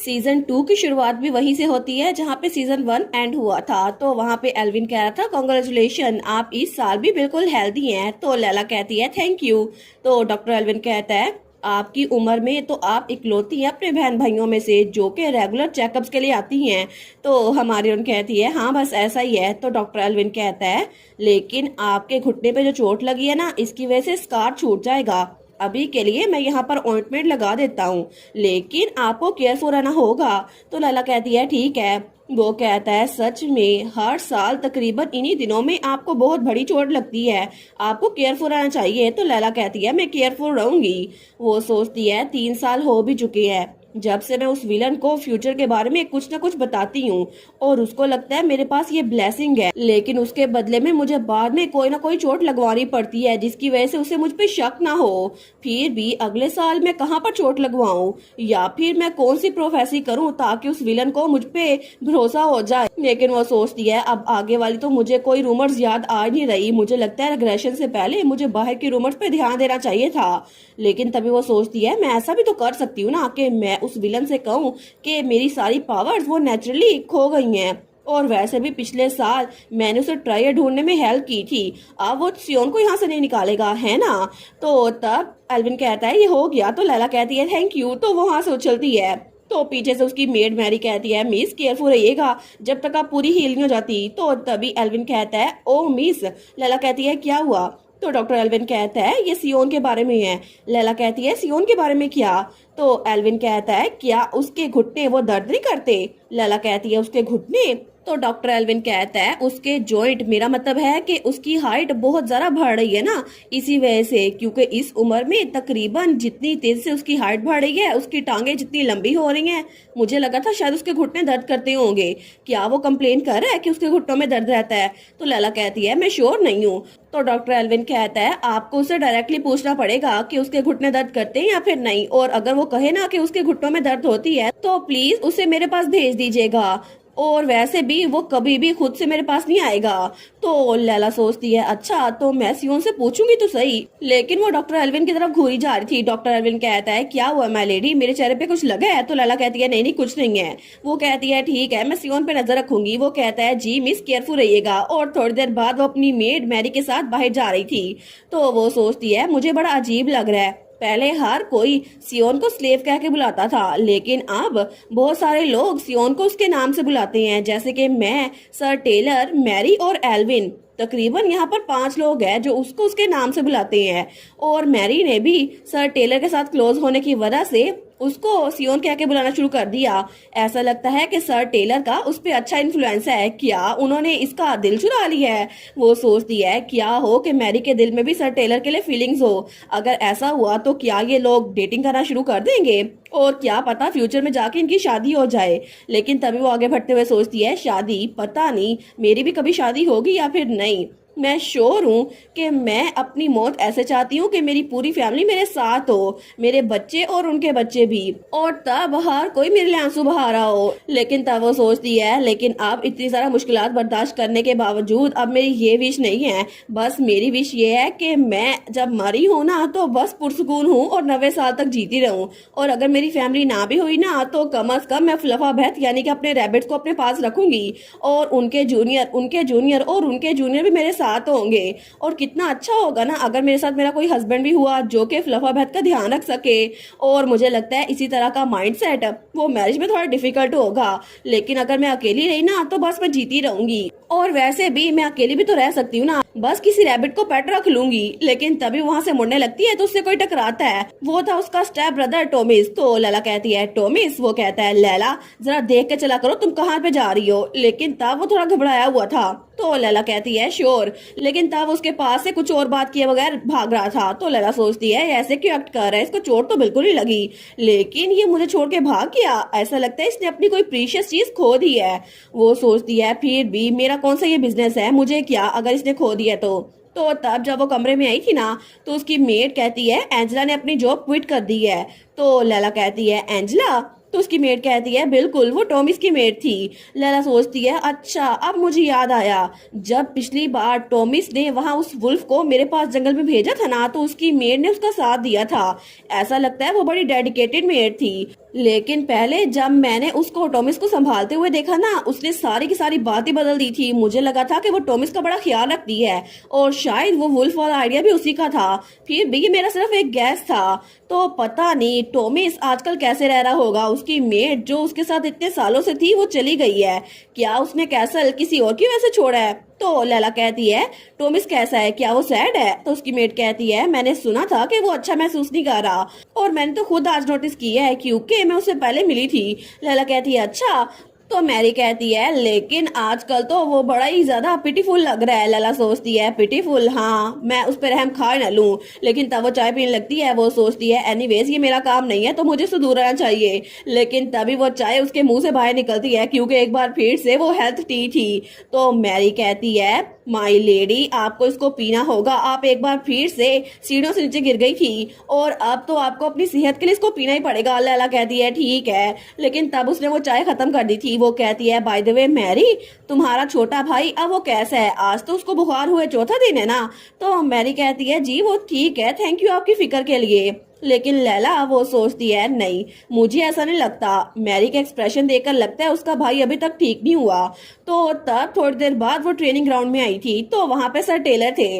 Season 2 की शुरुआत भी वहीं से होती है जहाँ पे सीजन 1 एंड हुआ था। तो वहाँ पे एल्विन कह रहा था कॉन्ग्रेचुलेशन, आप इस साल भी बिल्कुल हेल्दी हैं। तो लैला कहती है थैंक यू। तो डॉक्टर एल्विन कहता है आपकी उम्र में तो आप इकलौती हैं अपने बहन भाइयों में से जो कि रेगुलर चेकअप्स के लिए आती हैं। तो हमारी उन कहती है हाँ बस ऐसा ही है। तो डॉक्टर एल्विन कहता है लेकिन आपके घुटने पे जो चोट लगी है ना, इसकी वजह से स्कार छूट जाएगा। अभी के लिए मैं यहाँ पर ऑइंटमेंट लगा देता हूँ, लेकिन आपको केयरफुल रहना होगा। तो लैला कहती है ठीक है। वो कहता है सच में हर साल तकरीबन इन्हीं दिनों में आपको बहुत बड़ी चोट लगती है, आपको केयरफुल रहना चाहिए। तो लैला कहती है मैं केयरफुल रहूंगी। वो सोचती है 3 साल हो भी चुके हैं जब से मैं उस विलन को फ्यूचर के बारे में कुछ न कुछ बताती हूँ, और उसको लगता है मेरे पास ये ब्लेसिंग है, लेकिन उसके बदले में मुझे बाद में कोई ना कोई चोट लगवानी पड़ती है जिसकी वजह से उसे मुझ पे शक ना हो। फिर भी अगले साल मैं कहाँ पर चोट लगवाऊं, या फिर मैं कौन सी प्रोफेसी करूं ताकि उस विलन को मुझ पे भरोसा हो जाए। लेकिन वो सोचती है अब आगे वाली तो मुझे कोई रूमर्स याद आ नहीं रही, मुझे लगता है रेग्रेशन से पहले मुझे बाहर की रूमर्स पे ध्यान देना चाहिए था। लेकिन तभी वो सोचती है मैं ऐसा भी तो कर सकती हूँ ना कि मैं उस विलन से कहूँ कि मेरी सारी पावर्स वो नेचुरली खो गई हैं, और वैसे भी पिछले साल मैंने उसे ट्रायर ढूंढने में हेल्प की थी, अब वो सियोन को यहाँ से नहीं निकालेगा है ना। तो तब एल्विन कहता है ये हो गया। तो लैला कहती है थैंक यू। तो वो वहां से उछलती है। तो पीछे से उसकी मेड मैरी कहती है मिस केयरफुल रहिएगा जब तक आप पूरी हील नहीं हो जाती। तो तभी एल्विन कहता है ओ मिस। लैला कहती है क्या हुआ। तो डॉक्टर एल्विन कहता है ये सियोन के बारे में है। लैला कहती है सियोन के बारे में क्या। तो एल्विन कहता है क्या उसके घुटने वो दर्द नहीं करते। लैला कहती है उसके घुटने। तो डॉक्टर एल्विन कहता है उसके जॉइंट, मेरा मतलब है कि उसकी हाइट बहुत ज्यादा बढ़ रही है ना, इसी वजह से, क्योंकि इस उम्र में तकरीबन जितनी तेज से उसकी हाइट बढ़ रही है उसकी टांगे जितनी लंबी हो रही हैं, मुझे लगा था शायद उसके घुटने दर्द करते होंगे। क्या वो कंप्लेन कर रहा है कि उसके घुटनों में दर्द रहता है। तो लैला कहती है मैं श्योर नहीं हूँ। तो डॉक्टर एल्विन कहता है आपको उसे डायरेक्टली पूछना पड़ेगा कि उसके घुटने दर्द करते हैं या फिर नहीं, और अगर वो कहे ना कि उसके घुटनों में दर्द होती है तो प्लीज उसे मेरे पास भेज दीजिएगा, और वैसे भी वो कभी भी खुद से मेरे पास नहीं आएगा। तो लैला सोचती है अच्छा तो मैं सियोन से पूछूंगी तो सही। लेकिन वो डॉक्टर एल्विन की तरफ घूरी जा रही थी। डॉक्टर एल्विन कहता है क्या हुआ माय लेडी, मेरे चेहरे पे कुछ लगा है। तो लैला कहती है नहीं नहीं कुछ नहीं है। वो कहती है ठीक है मैं सियोन पे नजर रखूंगी। वो कहता है जी मिस केयरफुल रहिएगा, और थोड़ी देर बाद वो अपनी मेड मैरी के साथ बाहर जा रही थी। तो वो सोचती है मुझे बड़ा अजीब लग रहा है, पहले हर कोई सियोन को स्लेव कह के बुलाता था, लेकिन अब बहुत सारे लोग सियोन को उसके नाम से बुलाते हैं, जैसे कि मैं, सर टेलर, मैरी और एल्विन। तकरीबन यहाँ पर 5 लोग हैं जो उसको उसके नाम से बुलाते हैं, और मैरी ने भी सर टेलर के साथ क्लोज होने की वजह से उसको सियोन कह के बुलाना शुरू कर दिया। ऐसा लगता है कि सर टेलर का उस पर अच्छा इन्फ्लुएंस है, क्या उन्होंने इसका दिल चुरा लिया है। वो सोचती है क्या हो कि मैरी के दिल में भी सर टेलर के लिए फीलिंग्स हो। अगर ऐसा हुआ तो क्या ये लोग डेटिंग करना शुरू कर देंगे, और क्या पता फ्यूचर में जाके इनकी शादी हो जाए। लेकिन तभी वो आगे बढ़ते हुए सोचती है शादी, पता नहीं मेरी भी कभी शादी होगी या फिर नहीं। मैं श्योर हूँ कि मैं अपनी मौत ऐसे चाहती हूँ कि मेरी पूरी फैमिली मेरे साथ हो, मेरे बच्चे और उनके बच्चे भी, और तब हर कोई मेरे लिए आंसू बहा रहा हो। लेकिन तब वो सोचती है लेकिन अब इतनी सारा मुश्किलात बर्दाश्त करने के बावजूद अब मेरी ये विश नहीं है, बस मेरी विश ये है कि मैं जब मरी हूँ ना तो बस पुरसुकून हूँ और 90 साल तक जीती रहूँ, और अगर मेरी फैमिली ना भी हुई ना तो कम अज कम मैं फ्लफा बहत यानी कि अपने रैबिट्स को अपने पास रखूंगी, और उनके जूनियर और उनके जूनियर भी मेरे साथ होंगे। और कितना अच्छा होगा ना अगर मेरे साथ मेरा कोई हस्बैंड भी हुआ जो कि फ्लफा बहत का ध्यान रख सके। और मुझे लगता है इसी तरह का माइंडसेट वो मैरिज में थोड़ा डिफिकल्ट होगा, लेकिन अगर मैं अकेली रही ना तो बस मैं जीती रहूंगी, और वैसे भी मैं अकेली भी तो रह सकती हूँ ना, बस किसी रैबिट को पेट रख लूंगी। लेकिन तभी वहाँ से मुड़ने लगती है तो उससे कोई टकराता है, वो था उसका स्टेप ब्रदर टॉमिस। तो लैला कहती है टॉमिस। वो कहता है लैला जरा देख के चला करो तुम कहाँ पे जा रही हो। लेकिन तब वो थोड़ा घबराया हुआ था। तो लैला कहती है श्योर, लेकिन तब उसके पास से कुछ और बात किए बगैर भाग रहा था। तो लैला सोचती है ऐसे क्यों एक्ट कर रहा है, इसको चोट तो बिल्कुल नहीं लगी, लेकिन ये मुझे छोड़ के भाग गया, ऐसा लगता है इसने अपनी कोई प्रीशियस चीज खो दी है। वो सोचती है फिर भी मेरा कौन सा ये बिजनेस है, मुझे क्या अगर इसने खो दिया तो तब जब वो कमरे में आई थी ना तो उसकी मेड कहती है एंजेला ने अपनी जॉब क्विट कर दी है। तो लैला कहती है एंजेला। तो उसकी मेड कहती है बिल्कुल वो टॉमिस की मेड थी। लैला सोचती है अच्छा अब मुझे याद आया, जब पिछली बार टॉमिस ने वहां उस वुल्फ को मेरे पास जंगल में भेजा था ना तो उसकी मेड ने उसका साथ दिया था, ऐसा लगता है वो बड़ी डेडिकेटेड मेड थी। लेकिन पहले जब मैंने उसको टॉमिस को संभालते हुए देखा ना, उसने सारी की सारी बातें बदल दी थी। मुझे लगा था कि वो टॉमिस का बड़ा ख्याल रखती है और शायद वो वुल्फ वाला आइडिया भी उसी का था। फिर भी ये मेरा सिर्फ एक गैस था। तो पता नहीं टॉमिस आजकल कैसे रह रहा होगा। उसकी मेट जो उसके साथ इतने सालों से थी वो चली गई है। क्या उसने कैसल किसी और की वजह से छोड़ा है? तो लैला कहती है टॉमिस कैसा है, क्या वो सैड है? तो उसकी मेट कहती है मैंने सुना था कि वो अच्छा महसूस नहीं कर रहा और मैंने तो खुद आज नोटिस किया है क्योंकि मैं उससे पहले मिली थी। लैला कहती है अच्छा। तो मैरी कहती है लेकिन आजकल तो वो बड़ा ही ज्यादा पिटीफुल लग रहा है। लैला सोचती है पिटीफुल, हाँ मैं उस पर रहम खा न लूं। लेकिन तब वो चाय पीने लगती है। वो सोचती है एनीवेज ये मेरा काम नहीं है तो मुझे उससे दूर रहना चाहिए। लेकिन तभी वो चाय उसके मुंह से बाहर निकलती है क्योंकि एक बार फिर से वो हेल्थ टी थी। तो मैरी कहती है माई लेडी आपको इसको पीना होगा। आप एक बार फिर से सीढ़ियों से नीचे गिर गई थी और अब तो आपको अपनी सेहत के लिए इसको पीना ही पड़ेगा। लैला कहती है ठीक है, लेकिन तब उसने वो चाय खत्म कर दी थी। वो कहती है बाय द वे मैरी तुम्हारा छोटा भाई अब वो कैसा है? आज तो उसको बुखार हुए चौथा दिन है ना। तो मैरी कहती है जी वो ठीक है, थैंक यू आपकी फिक्र के लिए। लेकिन लैला वो सोचती है नहीं मुझे ऐसा नहीं लगता। मैरी का एक्सप्रेशन देखकर लगता है उसका भाई अभी तक ठीक नहीं हुआ। तो तब थोड़ी देर बाद वो ट्रेनिंग ग्राउंड में आई थी तो वहां पे सर टेलर थे।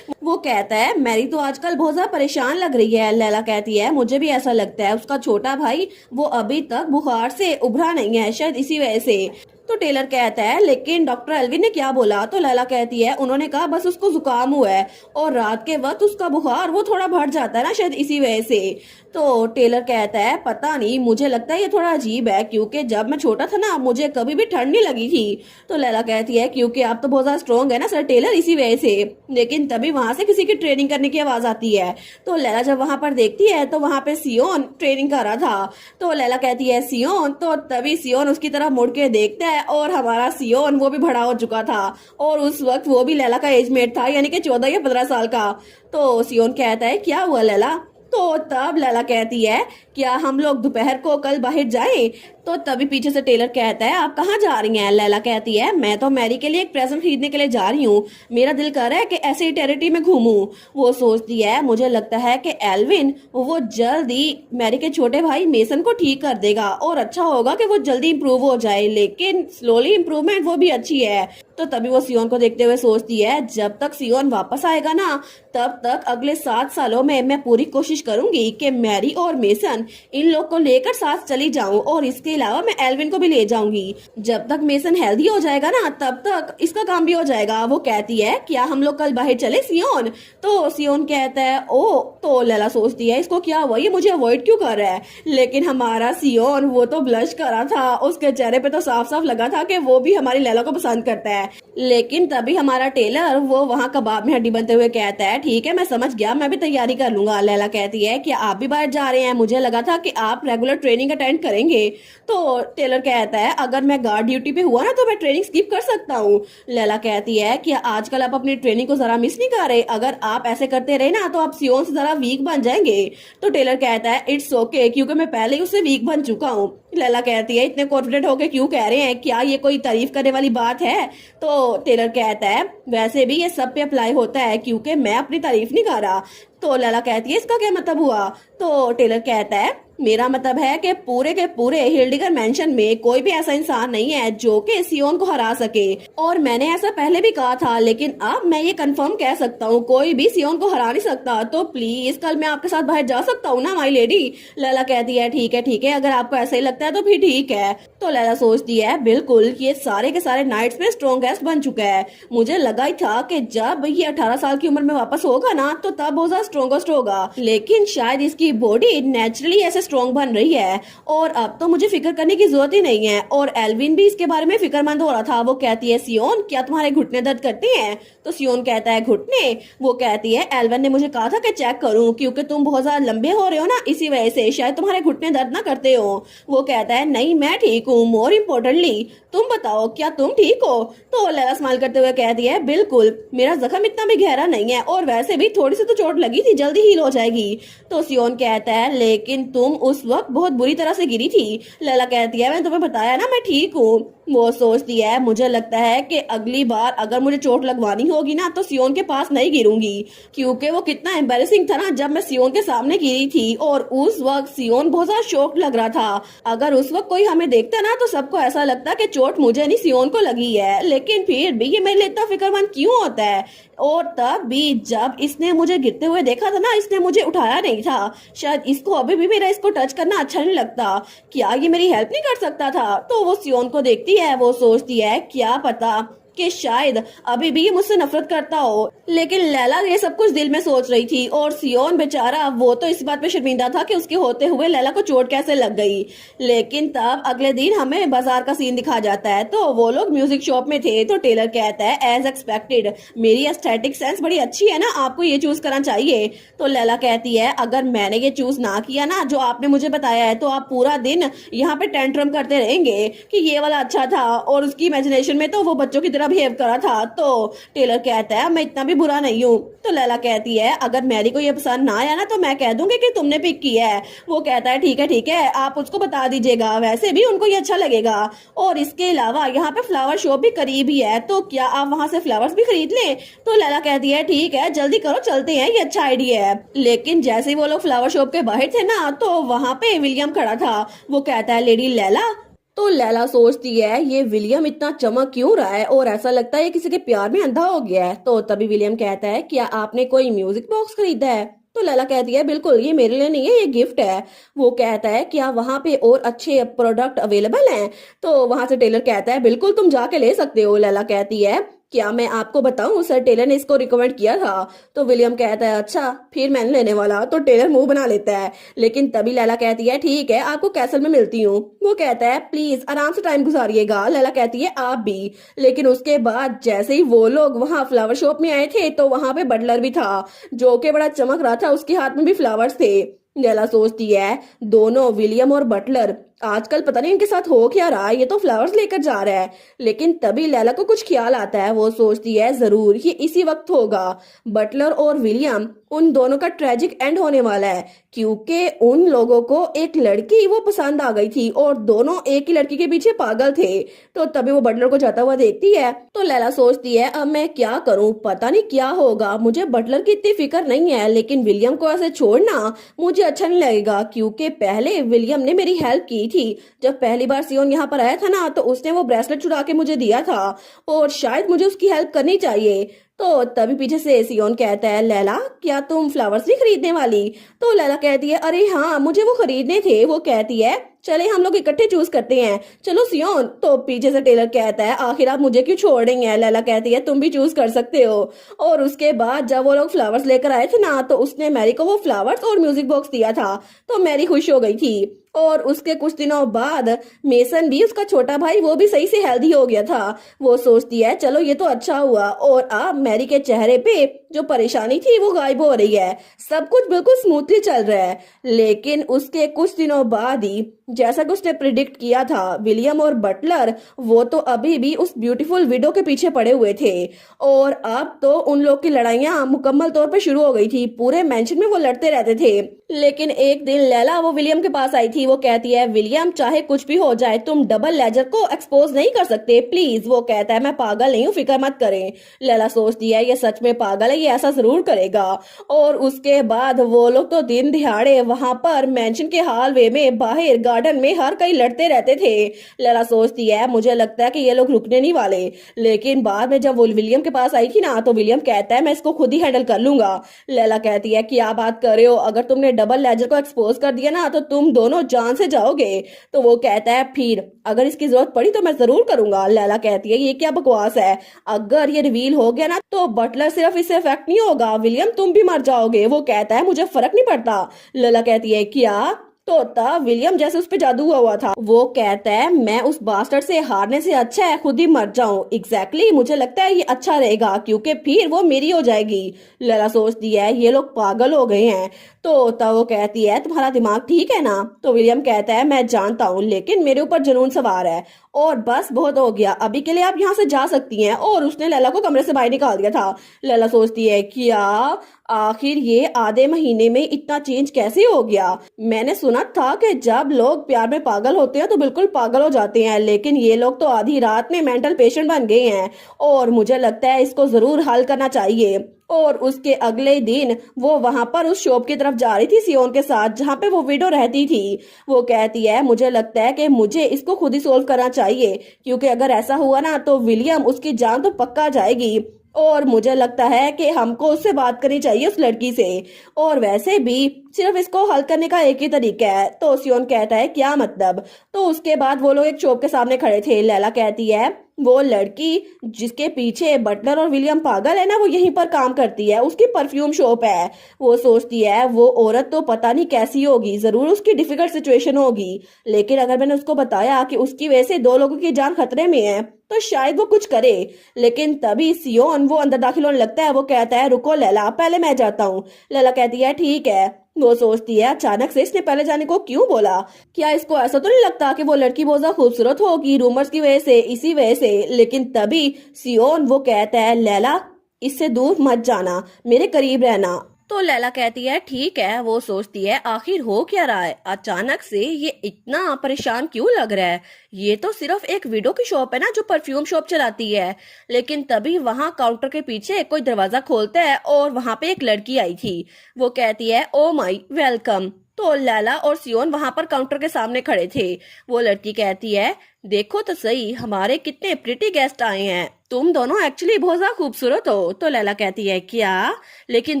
वो कहता है मैरी तो आजकल बहुत ज्यादा परेशान लग रही है। लैला कहती है मुझे भी ऐसा लगता है, उसका छोटा भाई वो अभी तक बुखार से उभरा नहीं है, शायद इसी वजह से। तो टेलर कहता है लेकिन डॉक्टर एल्विन ने क्या बोला? तो लैला कहती है उन्होंने कहा बस उसको जुकाम हुआ है और रात के वक्त उसका बुखार वो थोड़ा बढ़ जाता है ना, शायद इसी वजह से। तो टेलर कहता है पता नहीं मुझे लगता है ये थोड़ा अजीब है क्योंकि जब मैं छोटा था ना मुझे कभी भी ठंड नहीं लगी थी। तो लैला कहती है क्योंकि आप तो बहुत ज्यादा स्ट्रॉन्ग है ना सर टेलर, इसी वजह से। लेकिन तभी वहां से किसी की ट्रेनिंग करने की आवाज आती है। तो लैला जब वहां पर देखती है तो वहां पे सियोन ट्रेनिंग कर रहा था। तो लैला कहती है सियोन। तो तभी सियोन उसकी तरफ मुड़ के देखता है और हमारा सियोन वो भी बड़ा हो चुका था और उस वक्त वो भी लैला का एजमेट था, यानी कि 14 या 15 साल का। तो सियोन कहता है क्या हुआ लैला? तो तब लैला कहती है क्या हम लोग दोपहर को कल बाहर जाएं? तो तभी पीछे से टेलर कहता है आप कहाँ जा रही हैं? लैला कहती है मैं तो मैरी के लिए एक प्रेजेंट खरीदने के लिए जा रही हूँ, मेरा दिल कर रहा है कि ऐसे ही टेरिटरी में घूमूं। वो सोचती है मुझे लगता है कि एल्विन वो जल्दी मैरी के छोटे भाई मेसन को ठीक कर देगा और अच्छा होगा कि वो जल्दी इंप्रूव हो जाए, लेकिन स्लोली इंप्रूवमेंट वो भी अच्छी है। तो तभी वो सियोन को देखते हुए सोचती है जब तक सियोन वापस आएगा ना तब तक अगले 7 सालों में मैं पूरी कोशिश करूंगी कि मैरी और मेसन इन लोग को लेकर साथ चली जाऊं और इसके अलावा मैं एल्विन को भी ले जाऊंगी। जब तक मेसन हेल्दी हो जाएगा ना तब तक इसका काम भी हो जाएगा। वो कहती है क्या हम लोग कल बाहर चले सियोन? तो सियोन कहता है ओ। तो लैला सोचती है इसको क्या हुआ, ये मुझे अवॉइड क्यों कर रहा है? लेकिन हमारा सियोन वो तो ब्लश कर रहा था, उसके चेहरे पे तो साफ साफ लगा था कि वो भी हमारी लैला को पसंद करता है। लेकिन तभी हमारा टेलर वो वहाँ कबाब में हड्डी बनते हुए कहता है ठीक है मैं समझ गया, मैं भी तैयारी कर लूंगा। लैला कहती है कि आप भी बाहर जा रहे हैं? मुझे लगा था कि आप रेगुलर ट्रेनिंग अटेंड करेंगे। तो टेलर कहता है अगर मैं गार्ड ड्यूटी पे हुआ ना तो मैं ट्रेनिंग स्किप कर सकता हूँ। लैला कहती है कि आजकल आप अपनी ट्रेनिंग को जरा मिस नहीं कर रहे? अगर आप ऐसे करते रहे ना तो आप सियोन से जरा वीक बन जाएंगे। तो टेलर कहता है इट्स ओके क्योंकि मैं पहले ही उससे वीक बन चुका हूँ। लैला कहती है इतने कॉन्फिडेंट होके क्यों कह रहे हैं, क्या ये कोई तारीफ करने वाली बात है? तो टेलर कहता है वैसे भी ये सब पे अप्लाई होता है क्योंकि मैं अपनी तारीफ नहीं कर रहा। तो लैला कहती है इसका क्या मतलब हुआ? तो टेलर कहता है मेरा मतलब है कि पूरे के पूरे हिल्डिगर मेंशन में कोई भी ऐसा इंसान नहीं है जो कि सियोन को हरा सके, और मैंने ऐसा पहले भी कहा था लेकिन अब मैं ये कंफर्म कह सकता हूँ कोई भी सियोन को हरा नहीं सकता। तो प्लीज कल मैं आपके साथ बाहर जा सकता हूँ ना माई लेडी? लैला कहती है ठीक है अगर आपको ऐसा ही लगता है तो फिर ठीक है। तो लैला सोचती है बिल्कुल ये सारे के सारे नाइट्स में स्ट्रॉन्गेस्ट बन चुका है। मुझे लगा ही था कि जब ये 18 साल की उम्र में वापस होगा ना तो तब बहुत ज्यादा स्ट्रॉन्गेस्ट होगा, लेकिन शायद इसकी बॉडी नेचुरली ऐसे स्ट्रॉन्ग बन रही है और अब तो मुझे फिक्र करने की जरूरत ही नहीं है। और एल्विन भी इसके बारे में फिक्रमंद हो रहा था। वो कहती है सियोन क्या तुम्हारे घुटने दर्द करते हैं? तो सियोन कहता है घुटने? वो कहती है एल्विन ने मुझे कहा था कि चेक करूं क्योंकि तुम बहुत ज्यादा लंबे हो रहे हो ना इसी वजह से शायद तुम्हारे घुटने दर्द ना करते हो। वो कहता है नहीं मैं ठीक हूँ, मोर इम्पोर्टेंटली तुम बताओ क्या तुम ठीक हो? तो लैला स्माइल करते हुए कहती है बिल्कुल, मेरा जख्म इतना भी गहरा नहीं है और वैसे भी थोड़ी सी तो चोट लगी थी, जल्दी हील हो जाएगी। तो सियोन कहता है लेकिन तुम उस वक्त बहुत बुरी तरह से गिरी थी। लैला कहती है मैंने तुम्हें बताया ना मैं ठीक हूँ। वो सोचती है मुझे लगता है कि अगली बार अगर मुझे चोट लगवानी होगी ना तो सियोन के पास नहीं गिरूंगी, क्योंकि वो कितना एम्बेरसिंग था ना जब मैं सियोन के सामने गिरी थी। और उस वक्त सियोन बहुत ज्यादा शॉक लग रहा था। अगर उस वक्त कोई हमें देखता ना तो सबको ऐसा लगता कि चोट मुझे नहीं सियोन को लगी है, लेकिन फिर भी ये मेरे लिए इतना फिक्रमंद क्यों होता है। और तब भी जब इसने मुझे गिरते हुए देखा था ना, इसने मुझे उठाया नहीं था। शायद इसको अभी भी मेरा इसको टच करना अच्छा नहीं लगता। क्या ये मेरी हेल्प नहीं कर सकता था? तो वो सियोन को देखती है, वो सोचती है क्या पता कि शायद अभी भी ये मुझसे नफरत करता हो। लेकिन लैला ये सब कुछ दिल में सोच रही थी, और सियोन बेचारा वो तो इस बात पे शर्मिंदा था कि उसके होते हुए लैला को चोट कैसे लग गई। लेकिन तब अगले दिन हमें बाजार का सीन दिखा जाता है। तो वो लोग म्यूजिक शॉप में थे, तो टेलर कहता है एज एक्सपेक्टेड मेरी एस्थेटिक सेंस बड़ी अच्छी है ना, आपको ये चूज करना चाहिए। तो लैला कहती है अगर मैंने ये चूज ना किया ना जो आपने मुझे बताया है, तो आप पूरा दिन यहाँ पे टेंट्रम करते रहेंगे कि ये वाला अच्छा था, और उसकी इमेजिनेशन में तो वो बच्चों की तरह बिहेव करा था। तो टेलर कहता है मैं इतना भी बुरा नहीं हूँ। तो लैला कहती है अगर मैरी को ये पसंद ना आया ना तो मैं कह दूंगी कि तुमने पिक किया है। वो कहता है ठीक है आप उसको बता दीजिएगा, वैसे भी उनको ये अच्छा लगेगा। और इसके अलावा यहाँ पे फ्लावर शॉप भी करीब ही है, तो क्या आप वहां से फ्लावर्स भी खरीद लें? तो लैला कहती है ठीक है जल्दी करो चलते हैं, ये अच्छा आइडिया है। लेकिन जैसे ही वो लोग फ्लावर शॉप के बाहर थे ना तो वहां पे विलियम खड़ा था। वो कहता है लेडी लैला। तो लैला सोचती है ये विलियम इतना चमक क्यों रहा है, और ऐसा लगता है ये किसी के प्यार में अंधा हो गया है। तो तभी विलियम कहता है क्या आपने कोई म्यूजिक बॉक्स खरीदा है? तो लैला कहती है बिल्कुल, ये मेरे लिए नहीं है, ये गिफ्ट है। वो कहता है क्या वहां पे और अच्छे प्रोडक्ट अवेलेबल हैं? तो वहां से टेलर कहता है बिल्कुल तुम जाके ले सकते हो। लैला कहती है क्या मैं आपको बताऊं सर टेलर ने इसको रिकमेंड किया था। तो विलियम कहता है अच्छा फिर मैंने लेने वाला। तो टेलर मुंह बना लेता है, लेकिन तभी लैला कहती है ठीक है आपको कैसल में मिलती हूँ। वो कहता है प्लीज आराम से टाइम गुजारिएगा। लैला कहती है आप भी। लेकिन उसके बाद जैसे ही वो लोग वहां फ्लावर शॉप में आए थे तो वहां पे बटलर भी था जो कि बड़ा चमक रहा था, उसके हाथ में भी फ्लावर्स थे। लैला सोचती है दोनों विलियम और बटलर आजकल पता नहीं इनके साथ हो क्या रहा है, ये तो फ्लावर्स लेकर जा रहा है। लेकिन तभी लैला को कुछ ख्याल आता है, वो सोचती है जरूर ये इसी वक्त होगा। बटलर और विलियम उन दोनों का ट्रेजिक एंड होने वाला है, क्योंकि उन लोगों को एक लड़की वो पसंद आ गई थी और दोनों एक ही लड़की के पीछे पागल थे। तो तभी वो बटलर को जाता हुआ देखती है। तो लैला सोचती है अब मैं क्या करूं, पता नहीं क्या होगा। मुझे बटलर की इतनी फिक्र नहीं है, लेकिन विलियम को ऐसे छोड़ना मुझे अच्छा नहीं लगेगा, क्योंकि पहले विलियम ने मेरी हेल्प की थी। जब पहली बार सियोन यहाँ पर आया था ना तो उसने वो ब्रेसलेट चुरा के मुझे दिया था, और शायद मुझे उसकी हेल्प करनी चाहिए। तो तभी पीछे से सियोन कहता है लैला क्या तुम फ्लावर्स नहीं खरीदने वाली? तो लैला कहती है अरे हाँ मुझे वो खरीदने थे। वो कहती है चले हम लोग इकट्ठे चूज करते हैं, चलो सियोन। तो पीछे से टेलर कहता है आखिर आप मुझे क्यों छोड़ रही हैं? लैला कहती है तुम भी चूज कर सकते हो। और उसके बाद जब वो लोग फ्लावर्स लेकर आए थे ना तो उसने मैरी को वो फ्लावर्स और म्यूजिक बॉक्स दिया था, तो मैरी खुश हो गई थी। और उसके कुछ दिनों बाद मेसन भी, उसका छोटा भाई, वो भी सही से हेल्दी हो गया था। वो सोचती है चलो ये तो अच्छा हुआ, और अब मैरी के चेहरे पे जो परेशानी थी वो गायब हो रही है, सब कुछ बिल्कुल स्मूथली चल रहा है। लेकिन उसके कुछ दिनों बाद ही जैसा कि उसने प्रिडिक्ट किया था, विलियम और बटलर वो तो अभी भी उस ब्यूटीफुल विडो के पीछे पड़े हुए थे, और अब तो उन लोग की लड़ाइयां मुकम्मल तौर पे शुरू हो गई थी। पूरे मेंशन में वो लड़ते रहते थे। लेकिन एक दिन लैला वो विलियम के पास आई थी। वो कहती है विलियम चाहे कुछ भी हो जाए तुम डबल लेजर को एक्सपोज नहीं कर सकते प्लीज। वो कहता है मैं पागल नहीं हूँ, फिक्र मत करें। लैला सोचती है ये सच में पागल है, ये ऐसा जरूर करेगा। और उसके बाद वो लोग तो दिन दिहाड़े वहां पर मेंशन के हॉलवे में, बाहर गार्डन में हर कहीं लड़ते रहते थे। लैला सोचती है मुझे लगता है कि ये लोग रुकने नहीं वाले। लेकिन बाद में जब वो विलियम के पास आई थी ना तो विलियम कहता है मैं इसको खुद ही हैंडल कर लूंगा। लैला कहती है क्या बात कर रहे हो, अगर तुमने डबल लेजर को एक्सपोज कर दिया ना तो तुम दोनों जान से जाओगे। तो वो कहता है फिर अगर इसकी जरूरत पड़ी तो मैं जरूर करूंगा। लैला कहती है ये क्या बकवास है, अगर ये रिवील हो गया ना तो बटलर सिर्फ इससे इफेक्ट नहीं होगा, विलियम तुम भी मर जाओगे। वो कहता है मुझे फर्क नहीं पड़ता। लैला कहती है क्या? तो तब विलियम जैसे उस पे जादू हुआ था, वो कहता है मैं उस बास्टर्ड से हारने से अच्छा है खुद ही मर जाऊं। एग्जैक्टली मुझे लगता है ये अच्छा रहेगा, क्योंकि फिर वो मेरी हो जाएगी। लैला सोचती है ये लोग पागल हो गए हैं। तो तब वो कहती है तुम्हारा दिमाग ठीक है ना। तो विलियम कहता है मैं जानता हूँ, लेकिन मेरे ऊपर जुनून सवार है और बस बहुत हो गया, अभी के लिए आप यहाँ से जा सकती हैं। और उसने लैला को कमरे से बाहर निकाल दिया था। लैला सोचती है क्या आखिर ये आधे महीने में इतना चेंज कैसे हो गया। मैंने सुना था कि जब लोग प्यार में पागल होते हैं तो बिल्कुल पागल हो जाते हैं, लेकिन ये लोग तो आधी रात में मेंटल पेशेंट बन गए हैं और मुझे लगता है इसको जरूर हल करना चाहिए। और उसके अगले दिन वो वहां पर उस शॉप की तरफ जा रही थी सियोन के साथ, जहां पे वो विडो रहती थी। वो कहती है मुझे लगता है कि मुझे इसको खुद ही सोल्व करना चाहिए, क्योंकि अगर ऐसा हुआ ना तो विलियम उसकी जान तो पक्का जाएगी और मुझे लगता है कि हमको उससे बात करनी चाहिए उस लड़की से। और वैसे भी सिर्फ इसको हल करने का एक ही तरीका है। तो सियोन कहता है क्या मतलब। तो उसके बाद वो लोग एक शॉप के सामने खड़े थे। लैला कहती है वो लड़की जिसके पीछे बटलर और विलियम पागल है ना, वो यहीं पर काम करती है, उसकी परफ्यूम शॉप है। वो सोचती है वो औरत तो पता नहीं कैसी होगी, जरूर उसकी डिफिकल्ट सिचुएशन होगी, लेकिन अगर मैंने उसको बताया कि उसकी वजह से 2 लोगों की जान खतरे में है तो शायद वो कुछ करे। लेकिन तभी सियोन वो अंदर दाखिल होने लगता है। वो कहता है रुको लैला, पहले मैं जाता हूँ। लैला कहती है ठीक है। वो सोचती है अचानक से इसने पहले जाने को क्यों बोला, क्या इसको ऐसा तो नहीं लगता कि वो लड़की बहुत ज्यादा खूबसूरत होगी रूमर्स की वजह से, इसी वजह से। लेकिन तभी सियोन वो कहता है लैला इससे दूर मत जाना, मेरे करीब रहना। तो लैला कहती है ठीक है। वो सोचती है आखिर हो क्या रहा है, अचानक से ये इतना परेशान क्यों लग रहा है। ये तो सिर्फ एक विडो की शॉप है ना जो परफ्यूम शॉप चलाती है। लेकिन तभी वहां काउंटर के पीछे कोई दरवाजा खोलता है और वहां पे एक लड़की आई थी। वो कहती है ओ माई वेलकम। तो लैला और सियोन वहां पर काउंटर के सामने खड़े थे। वो लड़की कहती है देखो तो सही हमारे कितने प्रिटी गेस्ट आए हैं, तुम दोनों एक्चुअली बहुत ज्यादा खूबसूरत हो। तो लैला कहती है क्या। लेकिन